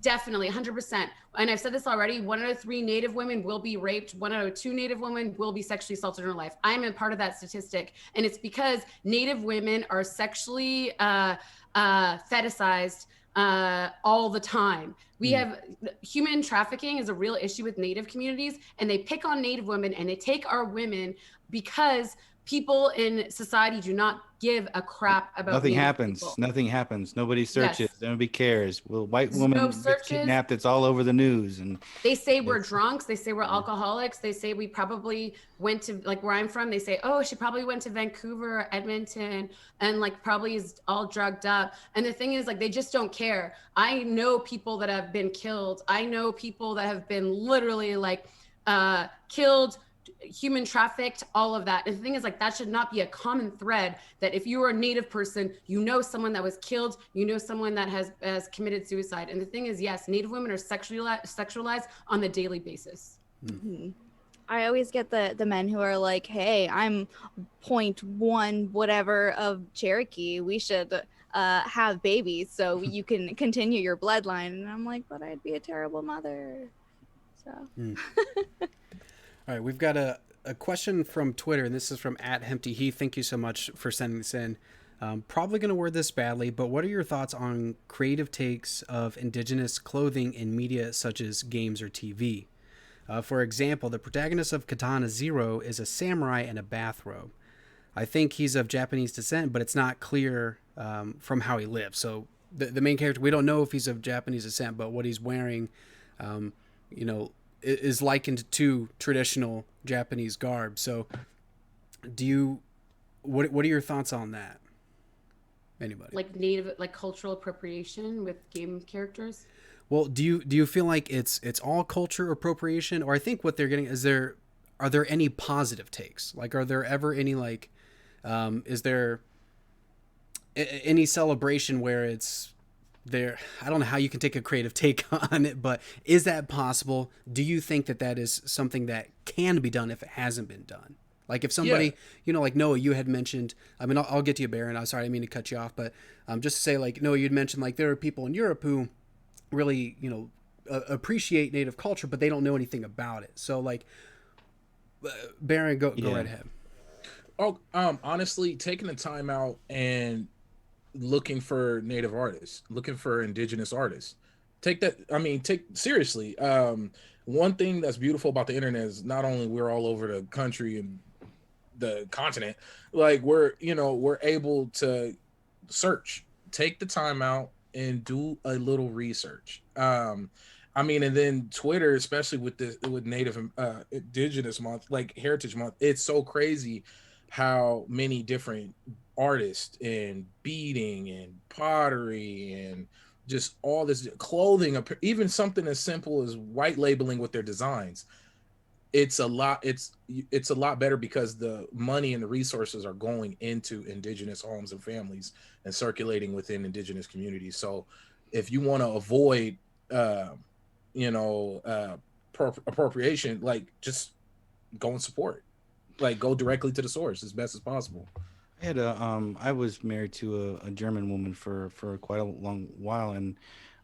definitely 100%. And I've said this already, 1 out of 3 Native women will be raped. 1 out of 2 Native women will be sexually assaulted in her life. I'm a part of that statistic. And it's because Native women are sexually fetishized all the time. We have human trafficking is a real issue with Native communities, and they pick on Native women and they take our women because people in society do not give a crap about nothing Native happens. people. Nothing happens. Nobody searches. Yes. Nobody cares. Well, white woman gets kidnapped. It's all over the news, and they say we're drunks. They say we're alcoholics. They say we probably went to, like where I'm from, they say, oh, she probably went to Vancouver or Edmonton and like probably is all drugged up. And the thing is, like, they just don't care. I know people that have been killed. I know people that have been literally like killed, human trafficked, all of that. And the thing is, like, that should not be a common thread, that if you are a Native person, you know someone that was killed, you know someone that has committed suicide. And the thing is, yes, Native women are sexualized on the daily basis. Mm-hmm. I always get the men who are like, hey, I'm 0.1 whatever of Cherokee, we should have babies so you can continue your bloodline. And I'm like, but I'd be a terrible mother. So All right, we've got a question from Twitter, and this is from @HemptyHeath. Thank you so much for sending this in. Probably going to word this badly, but what are your thoughts on creative takes of indigenous clothing in media such as games or TV? For example, the protagonist of Katana Zero is a samurai in a bathrobe. I think he's of Japanese descent, but it's not clear from how he lives. So the main character, we don't know if he's of Japanese descent, but what he's wearing, is likened to traditional Japanese garb. So what are your thoughts on that? Anybody? Like native, like cultural appropriation with game characters? Well, do you feel like it's all culture appropriation? Or I think what they're getting is are there any positive takes? Like, are there ever any, like, is there any celebration where it's there? I don't know how you can take a creative take on it, but is that possible? Do you think that is something that can be done if it hasn't been done? Like if somebody, like Noah, you had mentioned, I mean, I'll get to you, Baron. I'm sorry, I didn't mean to cut you off, but just to say, like, Noah, you'd mentioned, like, there are people in Europe who really, appreciate Native culture, but they don't know anything about it. So, like, Baron, go right ahead. Oh, honestly, taking the time out and looking for Native artists, looking for indigenous artists, take seriously. One thing that's beautiful about the internet is not only we're all over the country and the continent, like we're able to search, take the time out and do a little research. I mean, and then Twitter, especially with Native Indigenous Month, like Heritage Month, it's so crazy how many different artists and beading and pottery and just all this clothing, even something as simple as white labeling with their designs. It's a lot. It's a lot better because the money and the resources are going into Indigenous homes and families and circulating within Indigenous communities. So if you want to avoid uh, you know, appropriation, like just go and support, like go directly to the source as best as possible. I was married to a German woman for quite a long while, and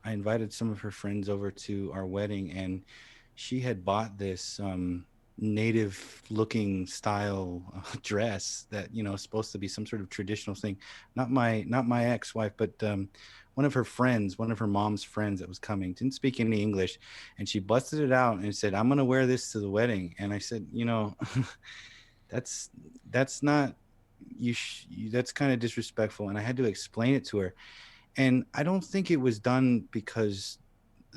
I invited some of her friends over to our wedding, and she had bought this native looking style dress that, you know, is supposed to be some sort of traditional thing. Not my ex-wife, but one of her friends, one of her mom's friends that was coming, didn't speak any English, and she busted it out and said, "I'm going to wear this to the wedding." And I said, you know, that's not that's kind of disrespectful. And I had to explain it to her, and I don't think it was done because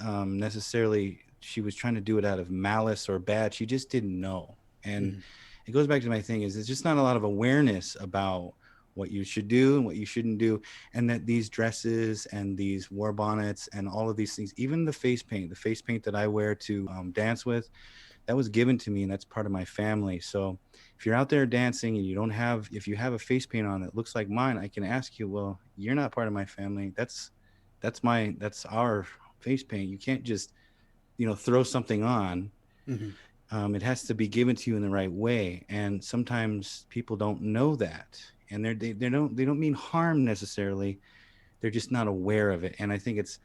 necessarily she was trying to do it out of malice or bad. She just didn't know. And it goes back to my thing is there's just not a lot of awareness about what you should do and what you shouldn't do, and that these dresses and these war bonnets and all of these things, even the face paint that I wear to dance with, that was given to me, and that's part of my family. So if you're out there dancing and you don't have, if you have a face paint on that looks like mine, I can ask you, well, you're not part of my family. That's our face paint. You can't just, you know, throw something on. It has to be given to you in the right way. And sometimes people don't know that, and they don't mean harm necessarily. They're just not aware of it. And I think it's,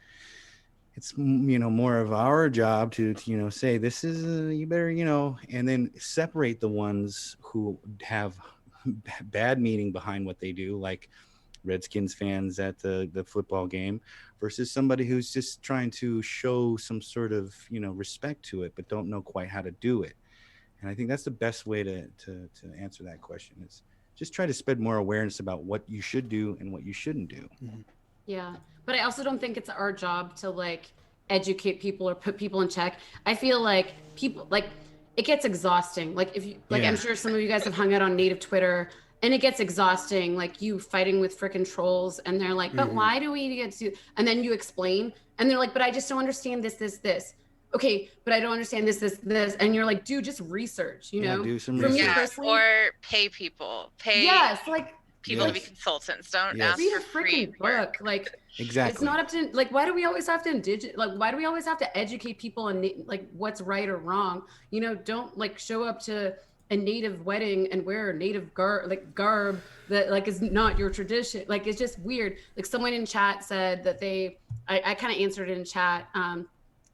you know, more of our job to you know, say this is you better, you know, and then separate the ones who have bad meaning behind what they do, like Redskins fans at the football game, versus somebody who's just trying to show some sort of, you know, respect to it, but don't know quite how to do it. And I think that's the best way to answer that question, is just try to spread more awareness about what you should do and what you shouldn't do. Yeah. But I also don't think it's our job to like educate people or put people in check. I feel like people like it gets exhausting. Like if you like, I'm sure some of you guys have hung out on native Twitter, and it gets exhausting, like you fighting with freaking trolls, and they're like, but why do we get to, and then you explain, and they're like, but I just don't understand this. Okay, but I don't understand this. And you're like, dude, just research, you know? Do some For me research. personally, or pay people. yes, like People to be consultants. Don't ask read a for free freaking work. book. Like Exactly. it's not up to like, why do we always have to why do we always have to educate people on like what's right or wrong? You know, don't like show up to a native wedding and wear a native garb that like is not your tradition. Like it's just weird. Like someone in chat said that I kind of answered it in chat,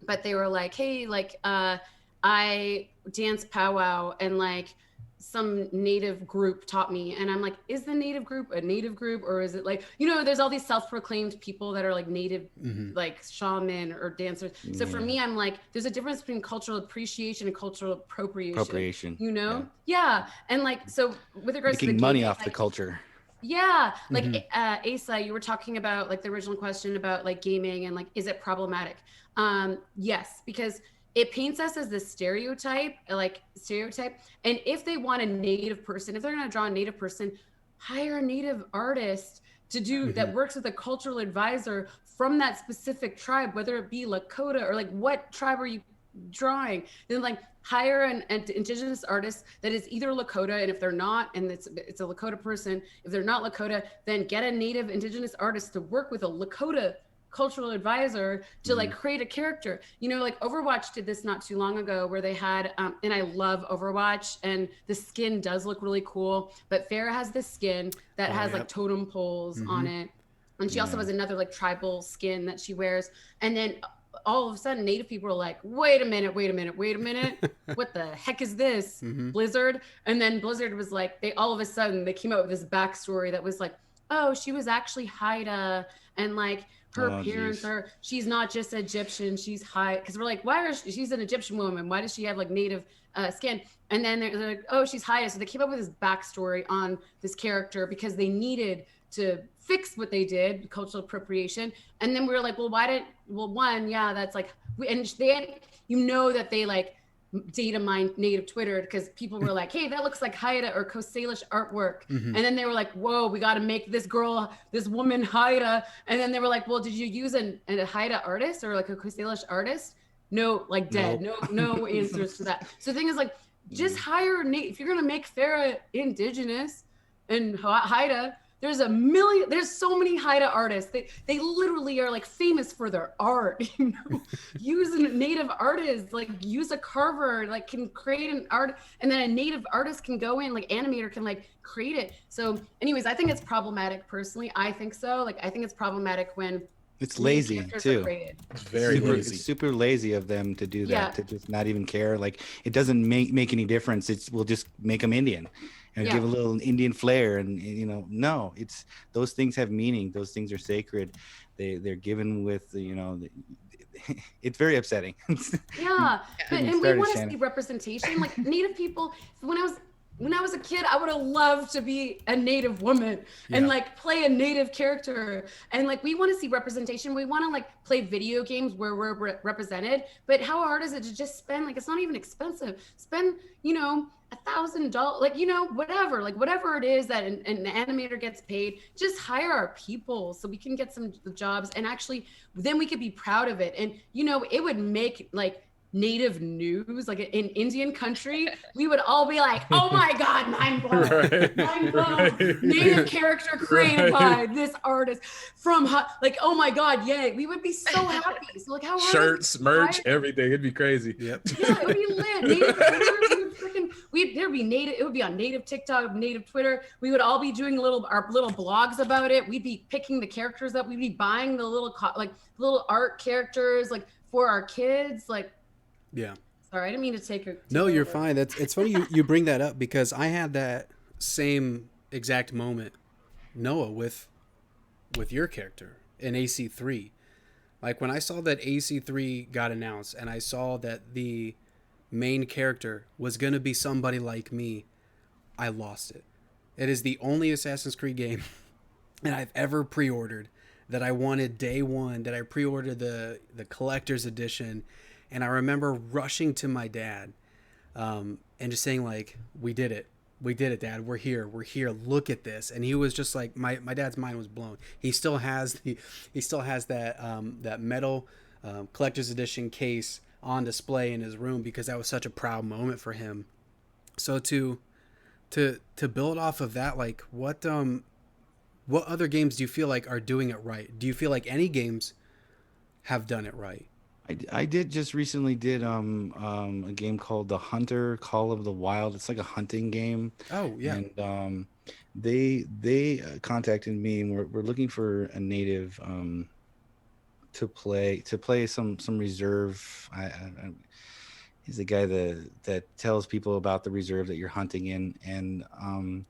but they were like, hey, like I dance powwow, and like some native group taught me, and I'm like, is the native group a native group, or is it like, you know, there's all these self-proclaimed people that are like native like shaman or dancers. So for me, I'm like, there's a difference between cultural appreciation and cultural appropriation, you know? Yeah. And like, so with regards to making the money gaming, off the culture. yeah, like Asa, you were talking about like the original question about like gaming and like, is it problematic? Yes, because it paints us as this stereotype. And if they want a native person, if they're going to draw a native person, hire a native artist to do that works with a cultural advisor from that specific tribe, whether it be Lakota or like what tribe are you drawing? Then like hire an indigenous artist that is either Lakota, and if they're not, and it's a Lakota person, if they're not Lakota, then get a native indigenous artist to work with a Lakota cultural advisor to like create a character. You know, like Overwatch did this not too long ago, where they had and I love Overwatch, and the skin does look really cool, but Farrah has this skin that has like totem poles on it, and she also has another like tribal skin that she wears, and then all of a sudden native people are like, wait a minute, what the heck is this? Blizzard? And then Blizzard was like, they all of a sudden they came out with this backstory that was like, oh, she was actually Haida, and like her parents are, she's not just Egyptian, she's Haida. Because we're like, she's an Egyptian woman, why does she have like native skin? And then they're like, oh, she's Haida. So they came up with this backstory on this character because they needed to fix what they did, cultural appropriation. And then we were like, well, one, yeah, that's like, that they like data mine native Twitter because people were like, hey, that looks like Haida or Coast Salish artwork. And then they were like, whoa, we got to make this woman Haida. And then they were like, well, did you use a Haida artist or like a Coast Salish artist? No, like dead. Nope. No answers to that. So the thing is like, just hire if you're gonna make Farah indigenous and Haida. There's so many Haida artists. They literally are like famous for their art. You know, use a native artist, like use a carver, like can create an art, and then a native artist can go in, like animator can like create it. So, anyways, I think it's problematic personally. I think so. Like I think it's problematic when it's lazy too. It's very lazy. It's super lazy of them to do that, to just not even care. Like it doesn't make any difference. We'll just make them Indian and give a little Indian flair. And no, it's those things have meaning. Those things are sacred. They're given with it's very upsetting. Yeah, and we want to see representation. Like Native people, when I was a kid, I would have loved to be a Native woman and like play a Native character. And like, we want to see representation. We want to like play video games where we're represented, but how hard is it to just spend, like, it's not even expensive. Spend, $1,000, like, whatever it is that an animator gets paid, just hire our people so we can get some jobs. And actually, then we could be proud of it. And, it would make like Native news, like in Indian country, we would all be like, oh my God, mind blown. Right. Mind blown. Right. Native character created by this artist from, like, oh my God, yay. We would be so happy. So like how shirts, merch, everything. It'd be crazy. Yep. Yeah, it would be lit. Native there'd be Native, it would be on Native TikTok, Native Twitter. We would all be doing our little blogs about it. We'd be picking the characters up. We'd be buying the little art characters like for our kids. Like, yeah. Sorry, I didn't mean to take it. No, you're fine. It's funny you bring that up because I had that same exact moment, Noah, with your character in AC3. Like when I saw that AC3 got announced and I saw that the main character was going to be somebody like me, I lost it. It is the only Assassin's Creed game that I've ever pre-ordered that I wanted day one, that I pre-ordered the collector's edition. And I remember rushing to my dad and just saying like, we did it, Dad. We're here. Look at this. And he was just like, my dad's mind was blown. He still has that metal collector's edition case on display in his room because that was such a proud moment for him. So to build off of that, like what other games do you feel like are doing it right? Do you feel like any games have done it right? I did just recently did a game called The Hunter Call of the Wild. It's like a hunting game. Oh yeah. And they contacted me and we're looking for a native to play some reserve. He's the guy that tells people about the reserve that you're hunting in. And I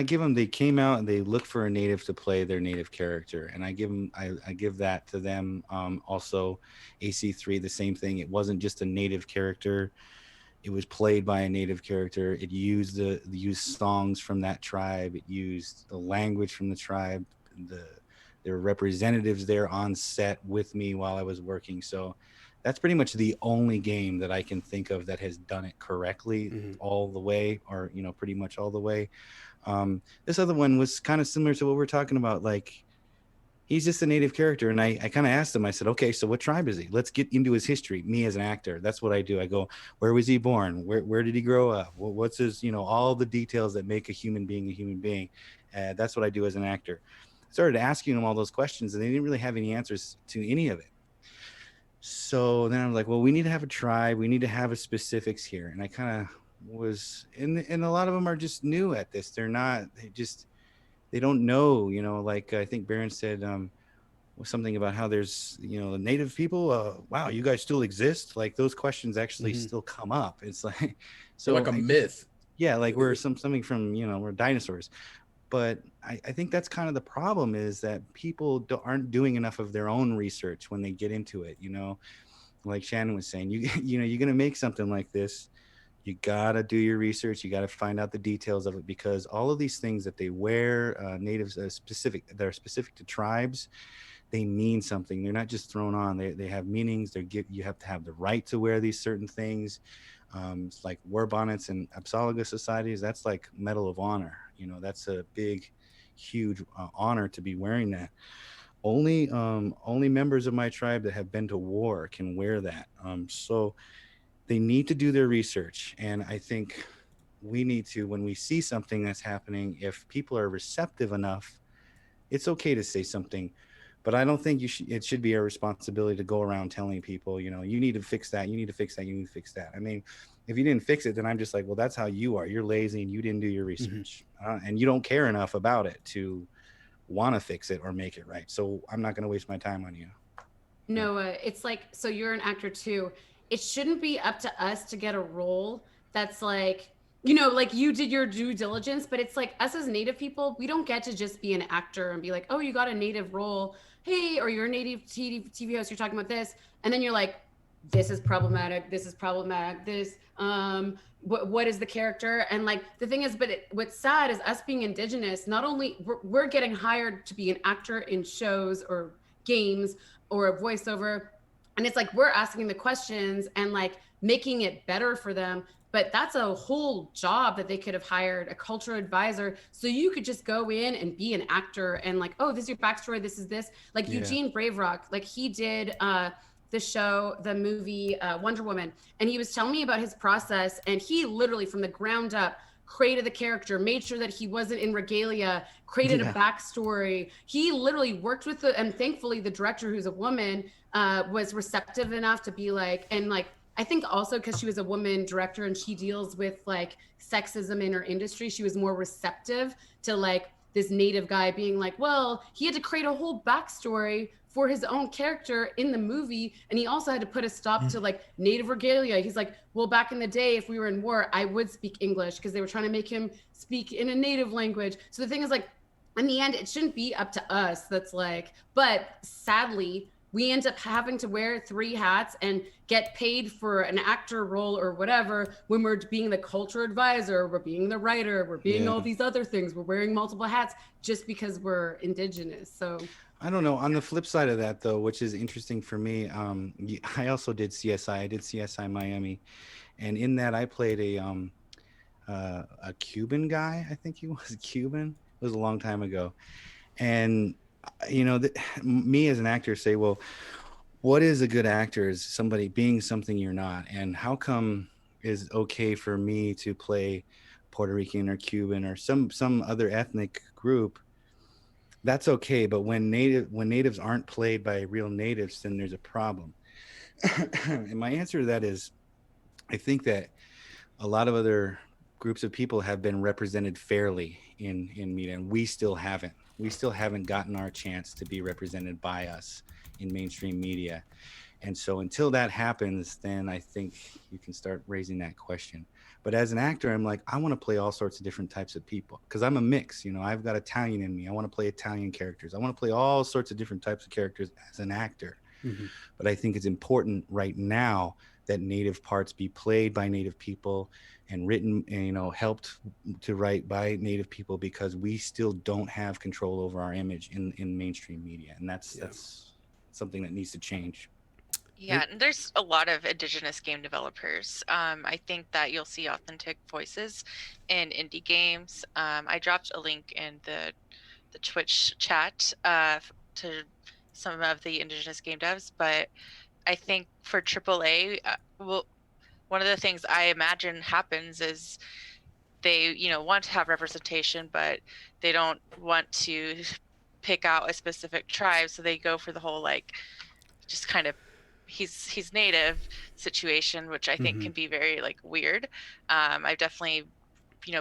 give them, they came out and they looked for a native to play their native character. And I give that to them. Also AC3, the same thing. It wasn't just a native character. It was played by a native character. It used songs from that tribe. It used the language from the tribe. There were representatives there on set with me while I was working. So that's pretty much the only game that I can think of that has done it correctly all the way, or, pretty much all the way. This other one was kind of similar to what we're talking about. Like, he's just a native character. And I kind of asked him, I said, okay, so what tribe is he? Let's get into his history. Me as an actor, that's what I do. I go, where was he born? Where did he grow up? What's his, all the details that make a human being a human being. That's what I do as an actor. I started asking him all those questions and they didn't really have any answers to any of it. So then I was like, well, we need to have a tribe. We need to have a specifics here. And I kind of was, and a lot of them are just new at this. They don't know, like I think Baron said something about how there's, the native people, wow, you guys still exist? Like those questions actually still come up. It's like, so like a myth. Yeah. Like we're something from, we're dinosaurs. But I think that's kind of the problem, is that people aren't doing enough of their own research when they get into it. Like Shannon was saying, you're going to make something like this. You gotta do your research. You gotta find out the details of it, because all of these things that they wear, natives they're specific to tribes. They mean something. They're not just thrown on. They have meanings. You have to have the right to wear these certain things. It's like war bonnets and Apsalaga societies. That's like Medal of Honor. That's a big, huge honor to be wearing that. Only members of my tribe that have been to war can wear that. So they need to do their research, and I think we need to, when we see something that's happening, if people are receptive enough, it's okay to say something. But I don't think it should be our responsibility to go around telling people, you need to fix that, you need to fix that, you need to fix that. I mean, if you didn't fix it, then I'm just like, well, that's how you are. You're lazy and you didn't do your research, and you don't care enough about it to want to fix it or make it right. So I'm not going to waste my time on you. No, it's like, so you're an actor too. It shouldn't be up to us to get a role that's like, like you did your due diligence, but it's like us as Native people, we don't get to just be an actor and be like, oh, you got a Native role. Hey, or you're a Native TV host, you're talking about this. And then you're like, this is problematic. This is problematic. What is the character? And like, the thing is, but what's sad is us being Indigenous, not only we're getting hired to be an actor in shows or games or a voiceover, and it's like we're asking the questions and like making it better for them, but that's a whole job that they could have hired a cultural advisor, so you could just go in and be an actor and like, oh, this is your backstory, this is this, like Eugene Brave Rock, like he did the movie Wonder Woman, and he was telling me about his process, and he literally from the ground up created the character, made sure that he wasn't in regalia, created a backstory. He literally worked with and thankfully the director, who's a woman, was receptive enough to be like, and like, I think also because she was a woman director and she deals with like sexism in her industry, she was more receptive to like this Native guy being like, well, he had to create a whole backstory for his own character in the movie, and he also had to put a stop to like Native regalia. He's like, well, back in the day, if we were in war, I would speak English, because they were trying to make him speak in a Native language. So the thing is, like, in the end, it shouldn't be up to us. That's like, but sadly, we end up having to wear 3 hats and get paid for an actor role or whatever when we're being the culture advisor, we're being the writer, we're being all these other things, we're wearing multiple hats just because we're Indigenous. So I don't know. On the flip side of that, though, which is interesting for me, I also did CSI. I did CSI Miami, and in that I played a Cuban guy. I think he was Cuban. It was a long time ago, and me as an actor say, well, what is a good actor? Is somebody being something you're not, and how come is okay for me to play Puerto Rican or Cuban or some other ethnic group? That's okay, but when natives aren't played by real natives, then there's a problem. And my answer to that is, I think that a lot of other groups of people have been represented fairly in media, and we still haven't. We still haven't gotten our chance to be represented by us in mainstream media. And so until that happens, then I think you can start raising that question. But as an actor, I'm like, I want to play all sorts of different types of people, because I'm a mix. I've got Italian in me. I want to play Italian characters. I want to play all sorts of different types of characters as an actor. But I think it's important right now that Native parts be played by Native people and written and, helped to write by Native people, because we still don't have control over our image in mainstream media. And that's something that needs to change. Yeah, and there's a lot of Indigenous game developers. I think that you'll see authentic voices in indie games. I dropped a link in the Twitch chat to some of the Indigenous game devs, but I think for AAA, one of the things I imagine happens is they, want to have representation, but they don't want to pick out a specific tribe, so they go for the whole like just kind of he's Native situation, which I think can be very like weird. I've definitely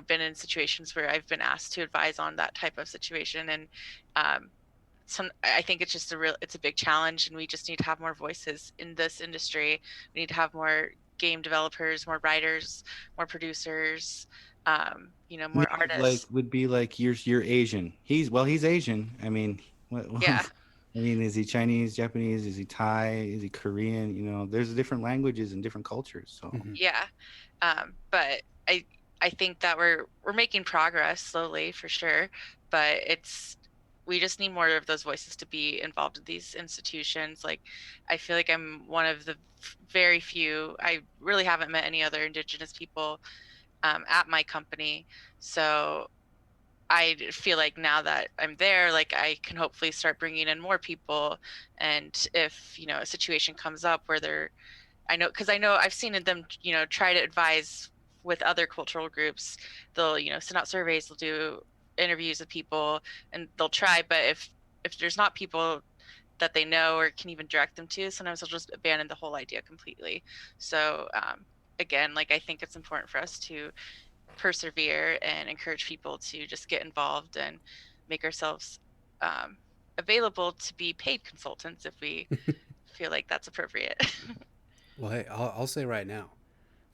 been in situations where I've been asked to advise on that type of situation, and I think it's just it's a big challenge, and we just need to have more voices in this industry. We need to have more game developers, more writers, more producers, more artists. Would be like you're Asian. He's Asian. I mean, Yeah. I mean, is he Chinese, Japanese? Is he Thai? Is he Korean? You know, there's different languages and different cultures. So Mhm. Yeah. But I think that we're making progress slowly for sure, but we just need more of those voices to be involved in these institutions. Like, I feel like I'm one of the very few. I really haven't met any other Indigenous people at my company, so I feel like now that I'm there, like I can hopefully start bringing in more people. And if a situation comes up where I know, because I know I've seen them, try to advise with other cultural groups. They'll, send out surveys, they'll do interviews with people, and they'll try. But if there's not people that they know or can even direct them to, sometimes they'll just abandon the whole idea completely. So again, like I think it's important for us to persevere and encourage people to just get involved and make ourselves available to be paid consultants if we feel like that's appropriate. Well, hey, I'll say right now,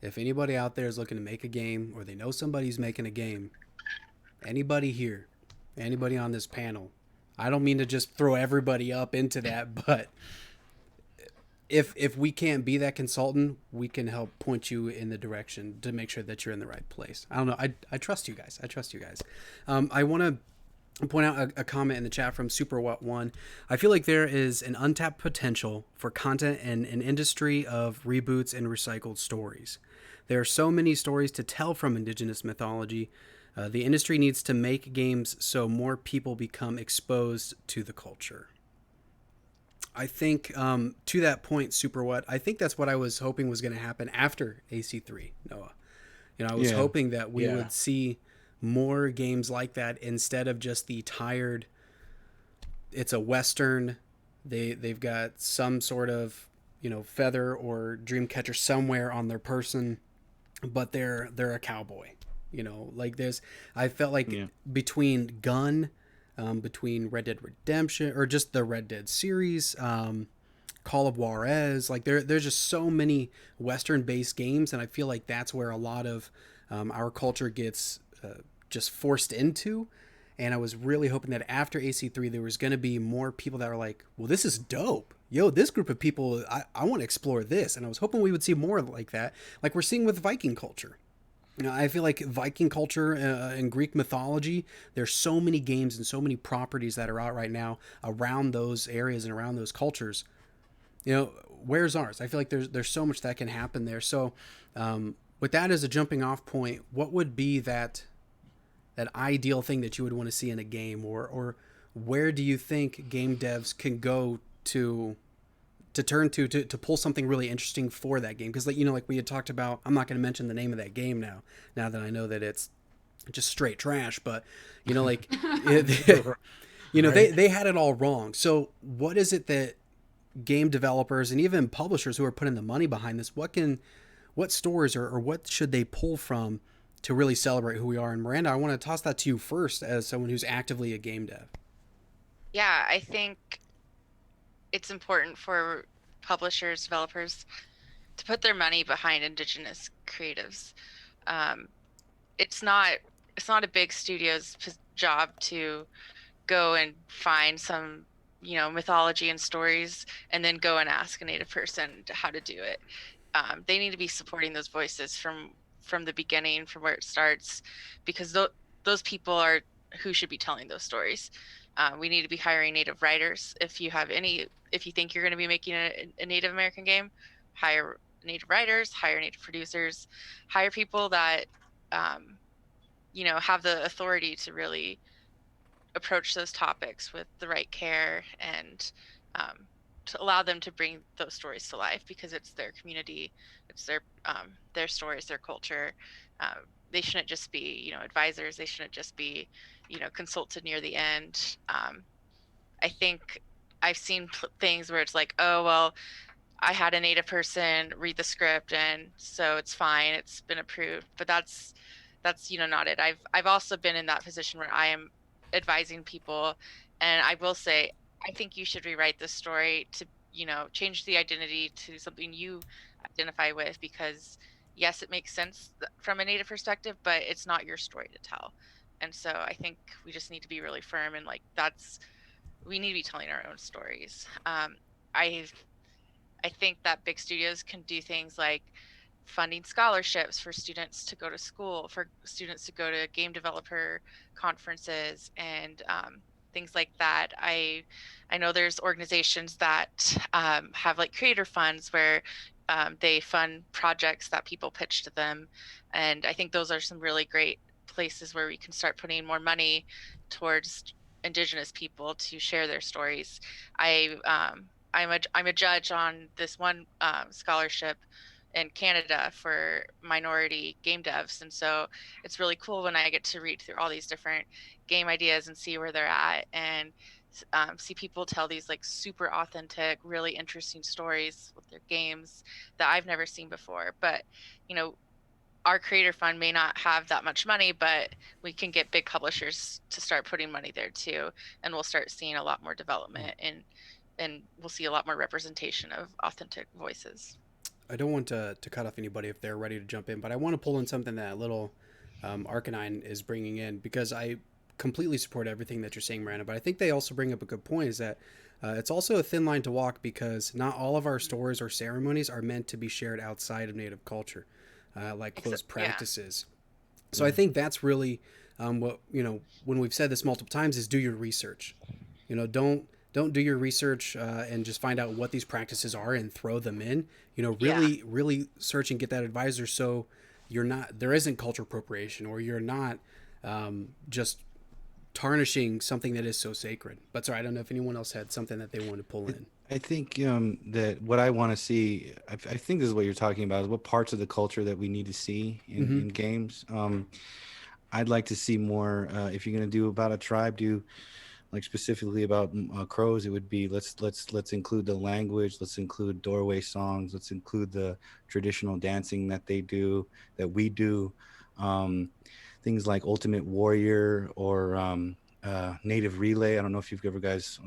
if anybody out there is looking to make a game or they know somebody's making a game, anybody here, anybody on this panel, I don't mean to just throw everybody up into that, but if we can't be that consultant, we can help point you in the direction to make sure that you're in the right place. I don't know. I trust you guys. I trust you guys. I want to point out a comment in the chat from Super What One. I feel like there is an untapped potential for content and an industry of reboots and recycled stories. There are so many stories to tell from Indigenous mythology. The industry needs to make games so more people become exposed to the culture. I think to that point, Super What, I think that's what I was hoping was going to happen after AC3, Noah. I was yeah, hoping that we Yeah. would see more games like that instead of just the tired, it's a Western, they've got some sort of, feather or dream catcher somewhere on their person, but they're a cowboy. Like I felt like yeah, between Gun, between Red Dead Redemption or just the Red Dead series, Call of Juarez, like there's just so many Western based games, and I feel like that's where a lot of our culture gets just forced into. And I was really hoping that after AC3, there was going to be more people that were like, well, this is dope. Yo, this group of people, I want to explore this. And I was hoping we would see more like that, like we're seeing with Viking culture. I feel like Viking culture and Greek mythology, there's so many games and so many properties that are out right now around those areas and around those cultures. Where's ours? I feel like there's so much that can happen there. So with that as a jumping off point, what would be that ideal thing that you would want to see in a game, or where do you think game devs can go to turn to pull something really interesting for that game? Because like we had talked about, I'm not going to mention the name of that game now that I know that it's just straight trash, but like Right. they had it all wrong. So what is it that game developers and even publishers who are putting the money behind this, what stories or what should they pull from to really celebrate who we are? And Miranda, I want to toss that to you first as someone who's actively a game dev. Yeah, I think it's important for publishers, developers to put their money behind Indigenous creatives. Um, it's not a big studio's job to go and find some mythology and stories and then go and ask a native person how to do it. They need to be supporting those voices from the beginning, from where it starts, because those people are who should be telling those stories. We need to be hiring native writers. If you think you're going to be making a Native American game, hire native writers, hire native producers, hire people that have the authority to really approach those topics with the right care, and to allow them to bring those stories to life, because it's their community, it's their stories, their culture. They shouldn't just be advisors. They shouldn't just be consulted near the end. I think I've seen things where it's like, oh well, I had a native person read the script and so it's fine, it's been approved. But that's not it. I've also been in that position where I am advising people, and I will say, I think you should rewrite this story to change the identity to something you identify with, because yes, it makes sense from a native perspective, but it's not your story to tell. And so I think we just need to be really firm, and like we need to be telling our own stories. I I think that big studios can do things like funding scholarships for students to go to school, for students to go to game developer conferences, and things like that. I know there's organizations that have like creator funds where they fund projects that people pitch to them, and I think those are some really great places where we can start putting more money towards Indigenous people to share their stories. I'm a judge on this one scholarship in Canada for minority game devs, and so it's really cool when I get to read through all these different game ideas and see where they're at, and see people tell these like super authentic, really interesting stories with their games that I've never seen before. But you know, our creator fund may not have that much money, but we can get big publishers to start putting money there too, and we'll start seeing a lot more development and we'll see a lot more representation of authentic voices. I don't want to cut off anybody if they're ready to jump in, but I want to pull in something that little Arcanine is bringing in, because I completely support everything that you're saying, Miranda. But I think they also bring up a good point, is that it's also a thin line to walk, because not all of our stories or ceremonies are meant to be shared outside of Native culture, like closed practices. Yeah. So I think that's really what, when we've said this multiple times, is do your research. Don't do your research and just find out what these practices are and throw them in. Really search and get that advisor, so there isn't cultural appropriation, or you're not just tarnishing something that is so sacred. But sorry, I don't know if anyone else had something that they wanted to pull in. I think that what I want to see, I think this is what you're talking about, is what parts of the culture that we need to see in games. I'd like to see more. If you're going to do about a tribe, do like specifically about crows, it would be let's include the language, let's include doorway songs, let's include the traditional dancing that they do, that we do, things like Ultimate Warrior or Native Relay. I don't know if you've ever guys,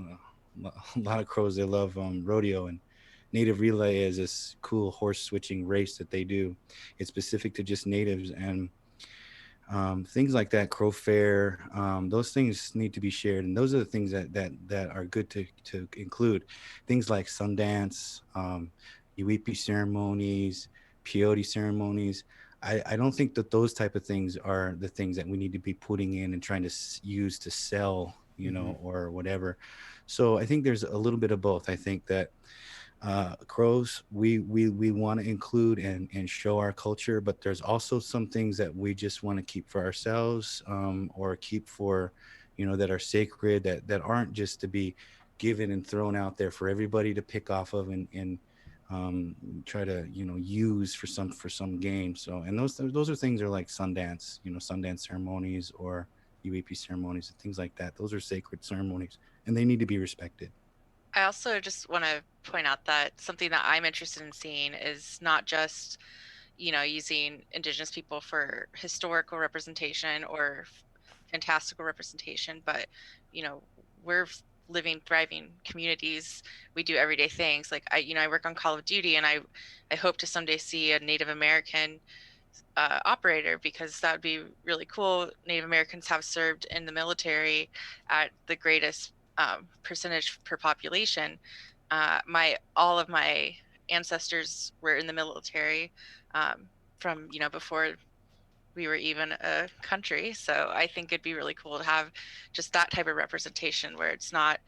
a lot of crows, they love rodeo, and Native Relay is this cool horse switching race that they do. It's specific to just natives, and things like that, Crow Fair, those things need to be shared, and those are the things that are good to include. Things like Sundance, Iwipi ceremonies, peyote ceremonies. I don't think that those type of things are the things that we need to be putting in and trying to use to sell, or whatever. So I think there's a little bit of both. I think that crows, we want to include and show our culture, but there's also some things that we just want to keep for ourselves, or keep for, that are sacred, that aren't just to be given and thrown out there for everybody to pick off of and try to use for some game. So, and those are things are like Sundance, Sundance ceremonies or UAP ceremonies and things like that. Those are sacred ceremonies, and they need to be respected. I also just want to point out that something that I'm interested in seeing is not just, using Indigenous people for historical representation or fantastical representation, but, we're living, thriving communities. We do everyday things. Like I work on Call of Duty, and I hope to someday see a Native American operator, because that would be really cool. Native Americans have served in the military at the greatest percentage per population. All of my ancestors were in the military from before we were even a country. So I think it'd be really cool to have just that type of representation, where it's not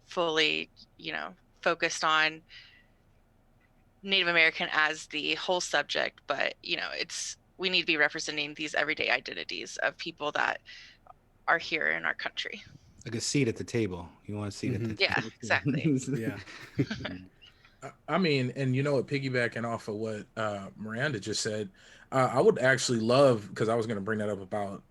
fully focused on Native American as the whole subject, but we need to be representing these everyday identities of people that are here in our country. Like a seat at the table. You want a seat at the table. Yeah, exactly. Yeah. I mean, and piggybacking off of what Miranda just said, I would actually love, because I was going to bring that up about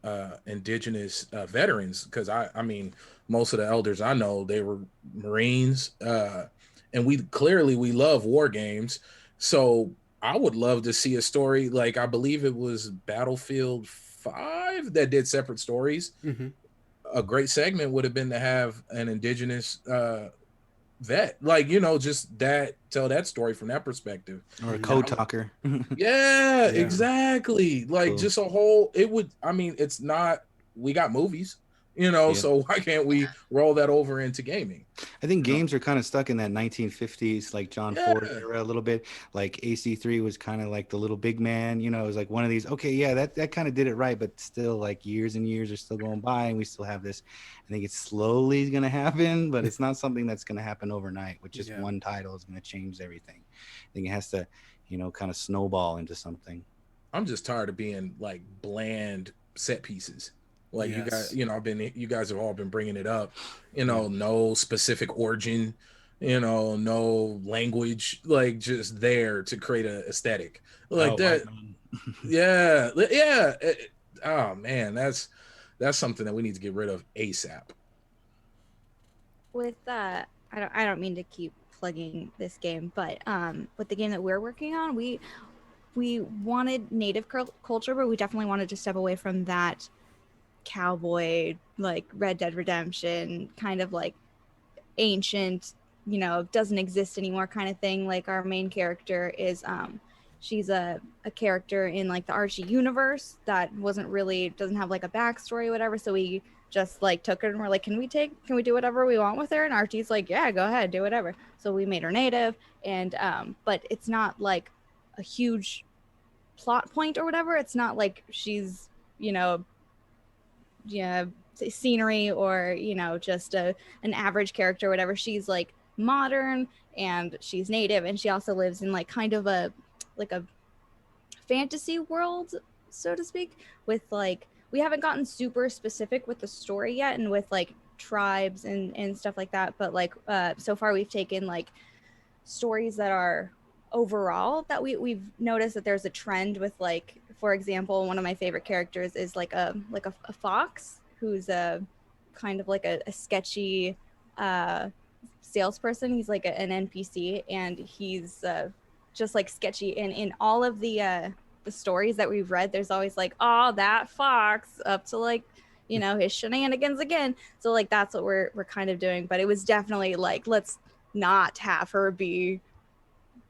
Indigenous veterans, because I mean, most of the elders I know, they were Marines, and we love war games. So I would love to see a story, like I believe it was Battlefield 5 that did separate stories. Mm-hmm. A great segment would have been to have an Indigenous vet, like just tell that story from that perspective, or a code talker. yeah, exactly, like cool. Just a whole, it would, I mean, it's not, we got movies, You know, Yeah. so why can't we roll that over into gaming? I think You know? games are kind of stuck in that 1950s, like John Ford Yeah. era a little bit. Like AC3 was kind of like the little big man, you know, it was like one of these, okay, yeah, that kind of did it right, but still like years and years are still going by and we still have this. I think it's slowly going to happen, but it's not something that's going to happen overnight with just Yeah. one title is going to change everything. I think it has to, you know, kind of snowball into something. I'm just tired of being like bland set pieces. Like you guys, Yes. you know, you guys have all been bringing it up. You know, Yeah. no specific origin. You know, no language. Like just there to create a aesthetic. Like Oh, that. white man. Yeah, yeah. Oh man, that's something that we need to get rid of ASAP. With I don't mean to keep plugging this game, but with the game that we're working on, we wanted native culture, but we definitely wanted to step away from that cowboy, like Red Dead Redemption kind of like ancient, you know, doesn't exist anymore kind of thing. Like our main character is she's a character in like the Archie universe that wasn't really doesn't have like a backstory or whatever, so we just like took her and we're like, can we do whatever we want with her? And Archie's like, yeah, go ahead, do whatever. So we made her native, and but it's not like a huge plot point or whatever. It's not like she's, you know, yeah, scenery or, you know, just an average character or whatever. She's like modern and she's native, and she also lives in like kind of a like a fantasy world, so to speak, with like we haven't gotten super specific with the story yet and with like tribes and stuff like that, but like so far we've taken like stories that are overall that we've noticed that there's a trend with, like, for example, one of my favorite characters is like a fox who's a kind of like a sketchy salesperson. He's like an NPC, and he's just like sketchy, and in all of the stories that we've read, there's always like, oh, that fox up to like, you know, his shenanigans again. So like that's what we're kind of doing. But it was definitely like, let's not have her be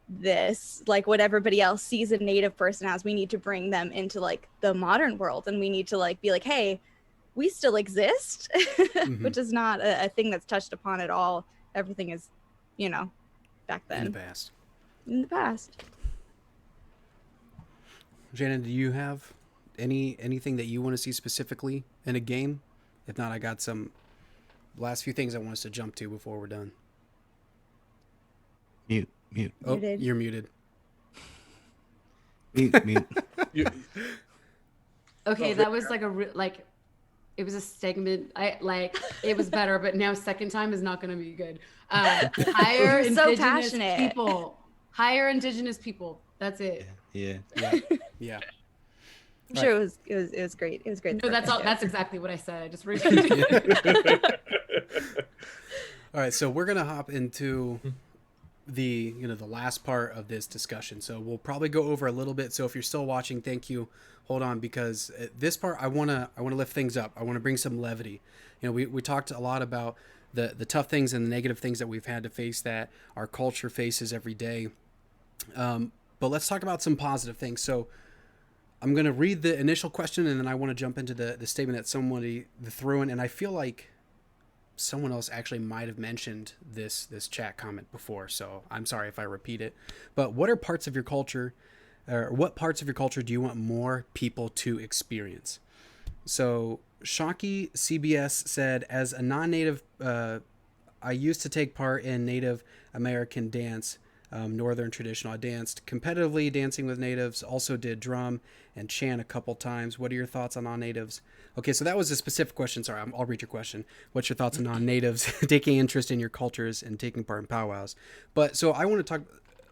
this like what everybody else sees a native person as. We need to bring them into like the modern world, and we need to like be like, hey, we still exist. Which is not a thing that's touched upon at all. Everything is, you know, back then In the past. in the past. Shannon, do you have anything that you want to see specifically in a game? If not, I got some last few things I want us to jump to before we're done. Mute. Oh, Muted. you're muted. Mute. You, Okay, Oh, that was like like it was a segment. I like it was better, but now second time is not going to be good. Hire You're so indigenous passionate. people. Hire indigenous people. That's it. Yeah. Yeah. I'm sure it was great. It was great. No, that's all. That's exactly what I said. I just repeated. All right, so we're gonna hop into the last part of this discussion. So we'll probably go over a little bit. So if you're still watching, thank you. Hold on, because at this part I wanna lift things up. I wanna bring some levity. We talked a lot about the tough things and the negative things that we've had to face, that our culture faces every day. But let's talk about some positive things. So I'm going to read the initial question, and then I want to jump into the statement that somebody threw in. And I feel like someone else actually might have mentioned this chat comment before, so I'm sorry if I repeat it. But what parts of your culture do you want more people to experience? So Shocky CBS said, as a non-native, I used to take part in Native American dance, Northern traditional. I danced competitively, dancing with natives, also did drum and chant a couple times. What are your thoughts on non-natives? Okay, so that was a specific question. Sorry, I'll read your question. What's your thoughts on non-natives taking interest in your cultures and taking part in powwows? But so I want to talk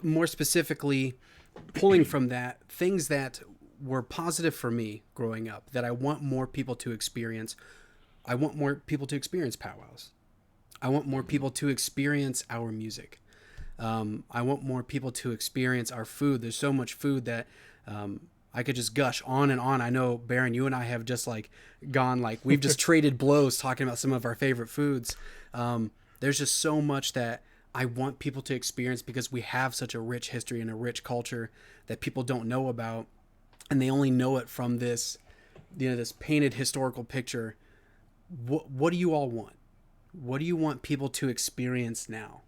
more specifically, pulling from that, things that were positive for me growing up that I want more people to experience. I want more people to experience powwows. I want more people to experience our music. I want more people to experience our food. There's so much food that I could just gush on and on. I know, Baron, you and I have just like gone, like we've just traded blows talking about some of our favorite foods. There's just so much that I want people to experience, because we have such a rich history and a rich culture that people don't know about, and they only know it from this, this painted historical picture. what do you all want? What do you want people to experience now?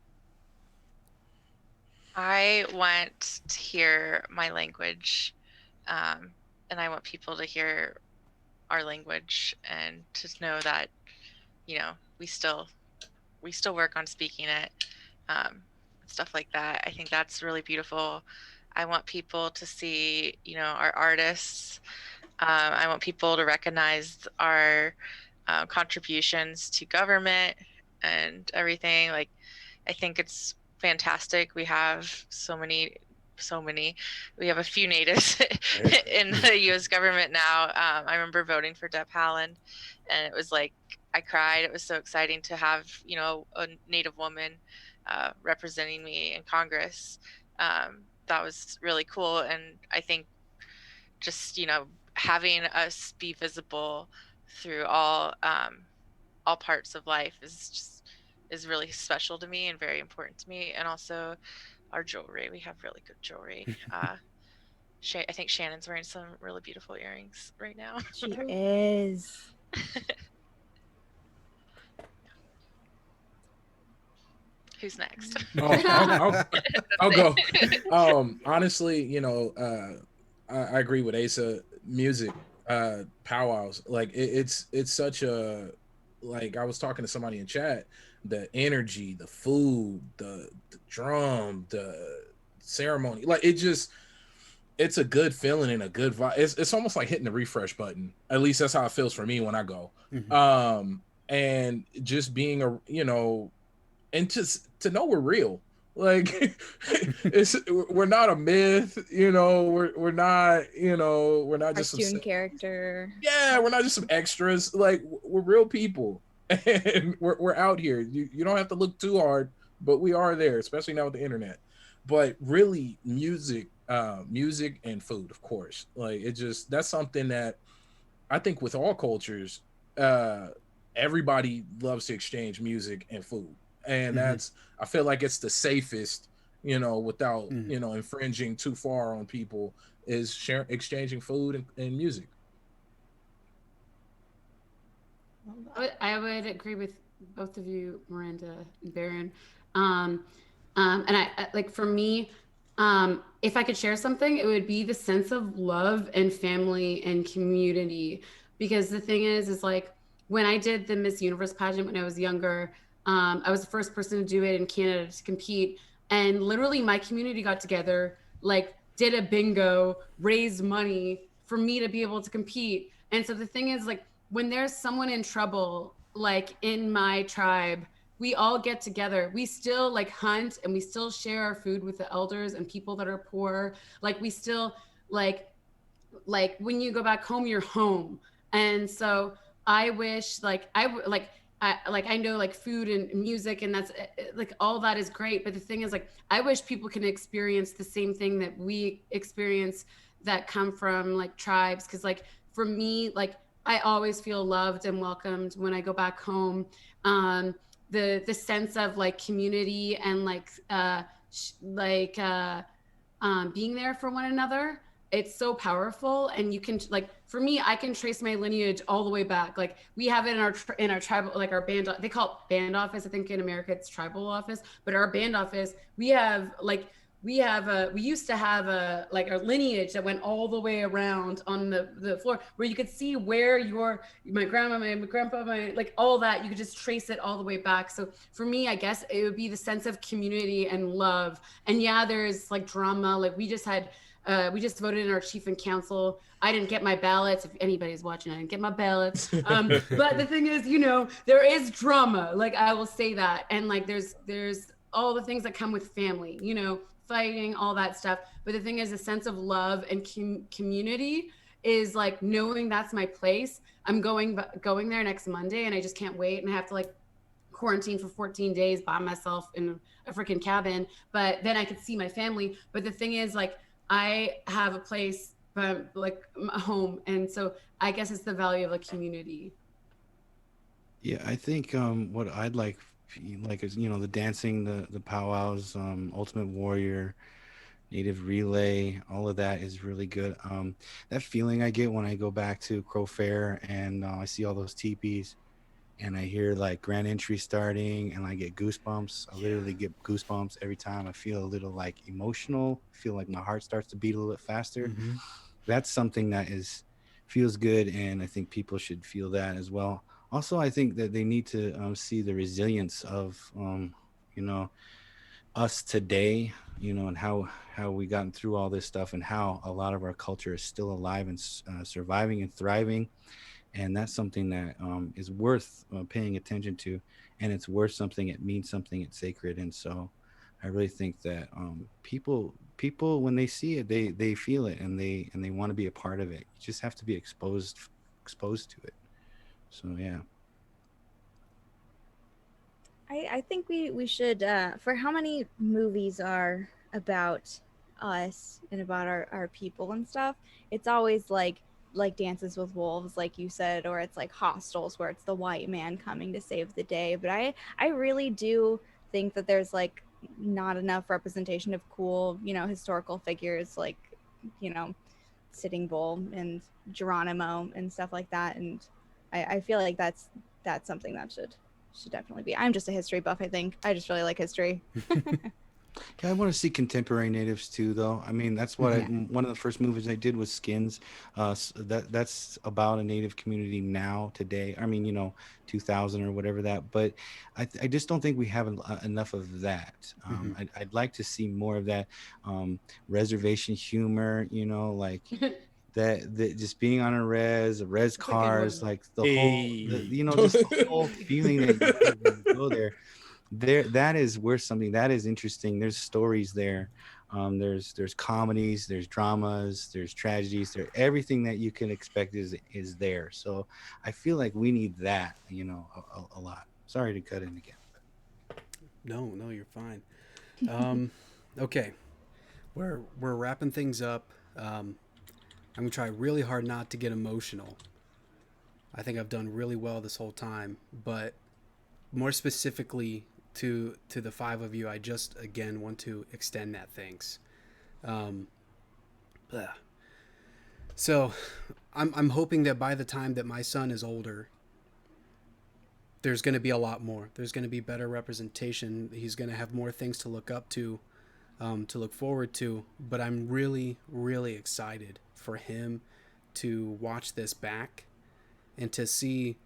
I want to hear my language, and I want people to hear our language and to know that, you know, we still work on speaking it, stuff like that. I think that's really beautiful. I want people to see, you know, our artists. I want people to recognize our contributions to government and everything. Like, I think it's fantastic. We have so many. We have a few natives in the U.S. government now. I remember voting for Deb Haaland, and it was like I cried. It was so exciting to have, you know, a Native woman representing me in Congress. That was really cool, and I think just, you know, having us be visible through all parts of life is really special to me and very important to me. And also our jewelry, we have really good jewelry. I think Shannon's wearing some really beautiful earrings right now. She is. Who's next? I'll go. Honestly, you know, I agree with Asa. Music, powwows, like it's such a, like I was talking to somebody in chat, the energy, the food, the drum, the ceremony, like it's a good feeling and a good vibe. It's almost like hitting the refresh button. At least that's how it feels for me when I go. And just being a, you know, and just to know we're real, like we're not a myth, you know, we're not, you know, we're not just Cartoon character. yeah, we're not just some extras, like we're real people. And we're out here. You don't have to look too hard, but we are there, especially now with the internet. But really, music and food, of course, like it just, that's something that I think with all cultures, uh everybody loves to exchange music and food, and that's, I feel like it's the safest, you know, without, you know, infringing too far on people, is exchanging food and music. I would agree with both of you, Miranda and Baron. Um, and like for me, if I could share something, it would be the sense of love and family and community. Because the thing is like when I did the Miss Universe pageant when I was younger, I was the first person to do it in Canada to compete, and literally my community got together, like did a bingo, raised money for me to be able to compete. And so the thing is like when there's someone in trouble, like in my tribe, we all get together. We still like hunt and we still share our food with the elders and people that are poor. Like we still like when you go back home, you're home. And so I wish like I know like food and music and that's like all that is great, but the thing is like I wish people can experience the same thing that we experience that come from like tribes, because like for me like I always feel loved and welcomed when I go back home. The sense of like community and like being there for one another, it's so powerful. And you can like for me I can trace my lineage all the way back. Like we have it in our tribal, like our band, they call it band office, I think in America it's tribal office, but our band office we have like we used to have a like a lineage that went all the way around on the floor where you could see where my grandma, my grandpa, my like all that, you could just trace it all the way back. So for me I guess it would be the sense of community and love. And yeah, there's like drama, like we just voted in our chief and council. I didn't get my ballots. If anybody's watching, I didn't get my ballots. But the thing is, you know, there is drama. Like I will say that, and like there's all the things that come with family. You know, fighting, all that stuff. But the thing is, a sense of love and community is like knowing that's my place. I'm going there next Monday, and I just can't wait. And I have to like quarantine for 14 days by myself in a freaking cabin. But then I could see my family. But the thing is, like I have a place, like a home, and so I guess it's the value of a community. Yeah, I think what I'd like is, you know, the dancing, the powwows, Ultimate Warrior, Native Relay, all of that is really good. That feeling I get when I go back to Crow Fair and I see all those teepees, and I hear like grand entry starting, and I get goosebumps. I literally get goosebumps every time. I feel a little like emotional. I feel like my heart starts to beat a little bit faster. Mm-hmm. That's something that feels good, and I think people should feel that as well. Also, I think that they need to see the resilience of you know, us today, and how we gotten through all this stuff, and how a lot of our culture is still alive and surviving and thriving. And that's something that is worth paying attention to, and it's worth something. It means something. It's sacred. And so I really think that people when they see it, they feel it, and they want to be a part of it. You just have to be exposed to it. So yeah. I think we should, for how many movies are about us and about our people and stuff, it's always like Dances with Wolves, like you said, or it's like Hostels, where it's the white man coming to save the day. But I really do think that there's like not enough representation of cool, historical figures like, you know, Sitting Bull and Geronimo and stuff like that. And I feel like that's something that should definitely be. I'm just a history buff, I think. I just really like history. Yeah, I want to see contemporary natives too, though. I mean, that's what one of the first movies I did was Skins. That's about a native community now today. I mean, 2000 or whatever that. But I just don't think we have enough of that. I'd like to see more of that reservation humor. Like that just being on a res cars, like the whole, just the whole feeling that you get when you go there. That is worth something. That is interesting. There's stories there. There's comedies, there's dramas, there's tragedies, there everything that you can expect is there. So I feel like we need that, a lot. Sorry to cut in again. No, you're fine. Okay, we're wrapping things up. I'm gonna try really hard not to get emotional. I think I've done really well this whole time, but more specifically to the five of you, I just again want to extend that thanks. So I'm hoping that by the time that my son is older, there's going to be a lot more. There's going to be better representation. He's going to have more things to look up to look forward to. But I'm really, really excited for him to watch this back and to see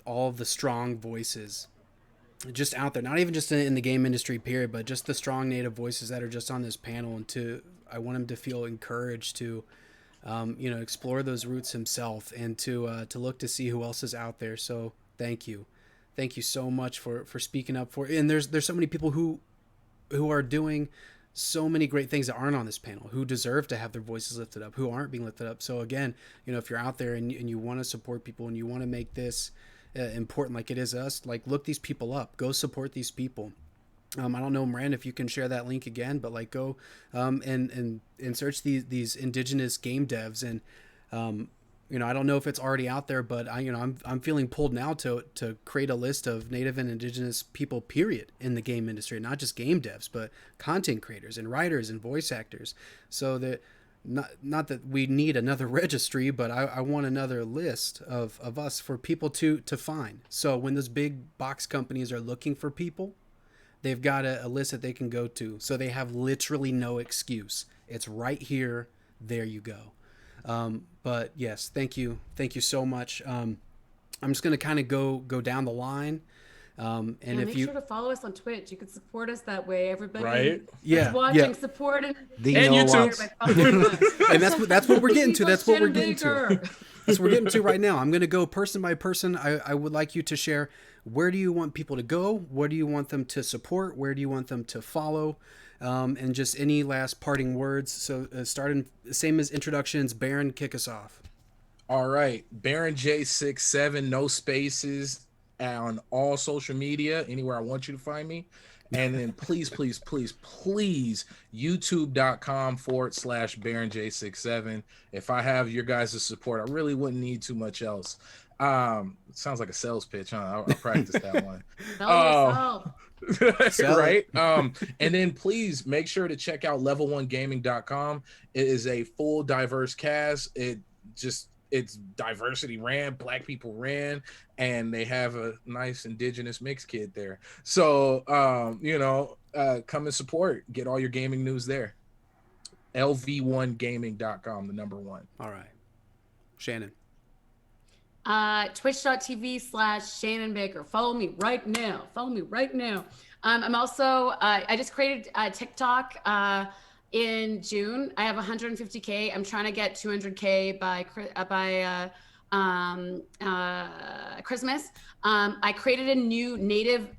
all of the strong voices just out there, not even just in the game industry period, but just the strong native voices that are just on this panel. And I want him to feel encouraged to, explore those roots himself, and to look to see who else is out there. So thank you so much for speaking up for. And there's so many people who are doing so many great things that aren't on this panel, who deserve to have their voices lifted up, who aren't being lifted up. So again, if you're out there and you want to support people and you want to make this important like it is us, like look these people up, go support these people. I don't know, Miranda, if you can share that link again, but like go and search these indigenous game devs. And I don't know if it's already out there, but I'm feeling pulled now to create a list of native and indigenous people period in the game industry, not just game devs, but content creators and writers and voice actors. So that not that we need another registry, but I want another list of us for people to find. So when those big box companies are looking for people, they've got a list that they can go to. So they have literally no excuse. It's right here. There you go. But yes, thank you so much. I'm just going to kind of go down the line. And if make you sure to follow us on Twitch, you can support us that way. Everybody Right? who's watching, support and YouTube. And that's what we're getting to. That's what we're getting Baker. to. That's what we're getting to right now. I'm going to go person by person. I would like you to share, where do you want people to go? What do you want them to support? Where do you want them to follow? And just any last parting words. So starting same as introductions. Baron, kick us off. All right. Baron J67, no spaces, on all social media, anywhere I want you to find me. And then please, youtube.com/Baron J67. If I have your guys' support, I really wouldn't need too much else. It sounds like a sales pitch, huh? I'll practice that one. Right. And then please make sure to check out level1gaming.com. It is a full diverse cast. it's diversity ran, Black people ran, and they have a nice indigenous mixed kid there. So come and support. Get all your gaming news there. LV1gaming.com, the number one. All right. Shannon. Twitch.tv/Shannon Baker. Follow me right now. I'm also, I just created TikTok in June. I have 150K. I'm trying to get 200K by Christmas. I created a new native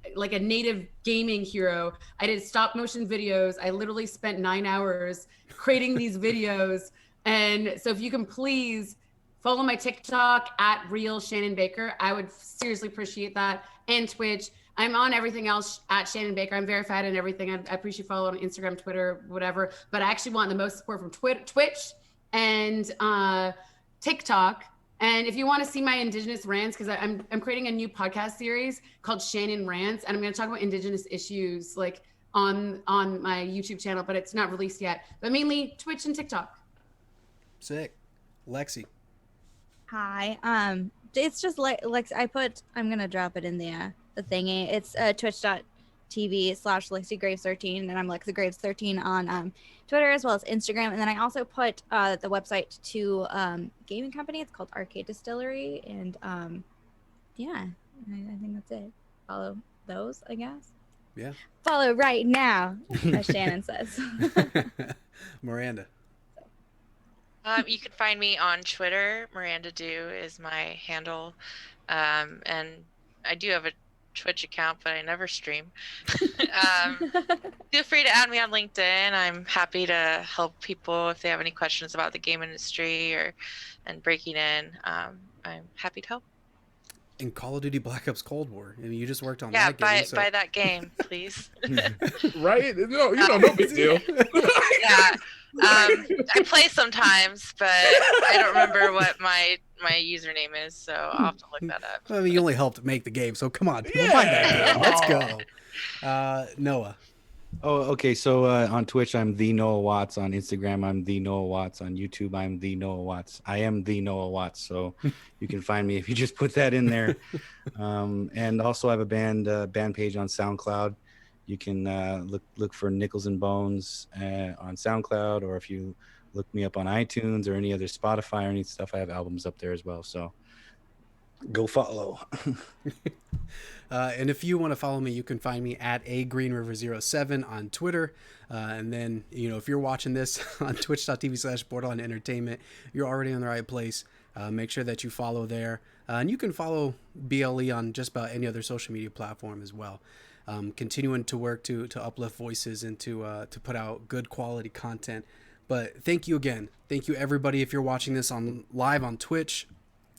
gaming hero. I did stop motion videos. I literally spent 9 hours creating these videos. And so if you can please follow my TikTok at Real Shannon Baker, I would seriously appreciate that. And Twitch. I'm on everything else at Shannon Baker. I'm verified and everything. I appreciate following on Instagram, Twitter, whatever. But I actually want the most support from Twitch and TikTok. And if you want to see my Indigenous rants, because I'm creating a new podcast series called Shannon Rants, and I'm going to talk about Indigenous issues like on my YouTube channel, but it's not released yet. But mainly Twitch and TikTok. Sick. Lexi. Hi. It's just like I'm gonna drop it in the thingy. It's twitch.tv/LexiGraves13, and I'm LexiGraves13 on Twitter as well as Instagram. And then I also put the website to gaming company. It's called Arcade Distillery, and I think that's it. Follow those, I guess. Yeah. Follow right now, as Shannon says. Miranda. You can find me on Twitter. Miranda Do is my handle. And I do have a Twitch account, but I never stream. Feel free to add me on LinkedIn. I'm happy to help people if they have any questions about the game industry and breaking in. I'm happy to help. In Call of Duty Black Ops Cold War. I mean, you just worked on Yeah, that game. buy that game, please. Right? No, no big deal. Yeah. I play sometimes, but I don't remember what my username is, so I'll have to look that up. I mean, you only helped make the game, so come on, people, buy that game. Let's go. Noah. Oh, okay. So on Twitch, I'm the Noah Watts. On Instagram, I'm the Noah Watts. On YouTube, I'm the Noah Watts. I am the Noah Watts. So you can find me if you just put that in there. And also, I have a band page on SoundCloud. You can look for Nickels and Bones on SoundCloud, or if you look me up on iTunes or any other Spotify or any stuff, I have albums up there as well. So go follow. And if you want to follow me, you can find me at agreenriver07 on Twitter. And then, if you're watching this on twitch.tv/Borderline Entertainment, you're already in the right place. Make sure that you follow there. And you can follow BLE on just about any other social media platform as well. Continuing to work to uplift voices and to put out good quality content. But thank you again. Thank you, everybody. If you're watching this live on Twitch,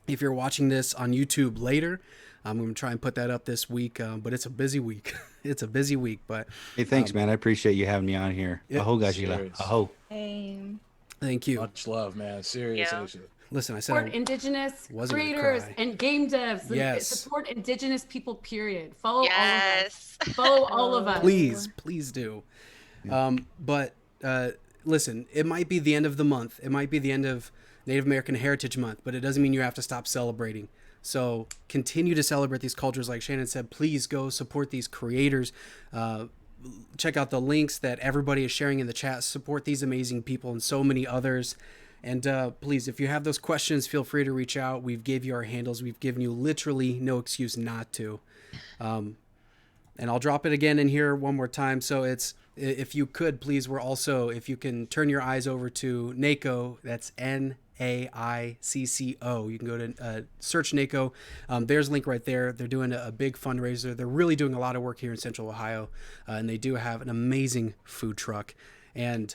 if you're watching this on YouTube later, I'm going to try and put that up this week, but it's a busy week. It's a busy week, but... Hey, thanks, man. I appreciate you having me on here. Yeah. Aho, Gajila. Aho. Thank you. Much love, man. Seriously. Listen, I said... Support Indigenous creators and game devs. Yes. Support Indigenous people, period. Follow all of Yes. us. Follow all of us. Please do. But listen, it might be the end of the month. It might be the end of Native American Heritage Month, but it doesn't mean you have to stop celebrating. So continue to celebrate these cultures. Like Shannon said, please go support these creators. Check out the links that everybody is sharing in the chat. Support these amazing people and so many others. And please, if you have those questions, feel free to reach out. We've gave you our handles. We've given you literally no excuse not to. And I'll drop it again in here one more time. So it's, if you could, please, if you can turn your eyes over to NAICCO, that's NAICCO. You can go to search NAICCO. There's a link right there. They're doing a big fundraiser. They're really doing a lot of work here in Central Ohio. And they do have an amazing food truck. And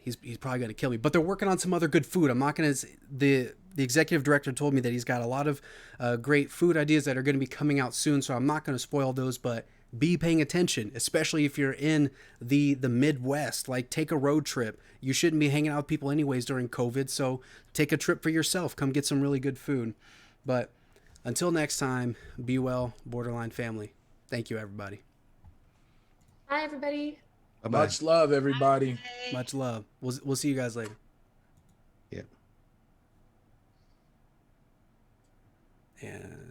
he's probably going to kill me, but they're working on some other good food. I'm not going to, the executive director told me that he's got a lot of great food ideas that are going to be coming out soon. So I'm not going to spoil those, but be paying attention, especially if you're in the Midwest. Like, take a road trip. You shouldn't be hanging out with people anyways during COVID. So take a trip for yourself. Come get some really good food. But until next time, be well, Borderline family. Thank you, everybody. Bye, everybody. Bye-bye. Much love, everybody. Bye. Much love. We'll see you guys later. Yeah. And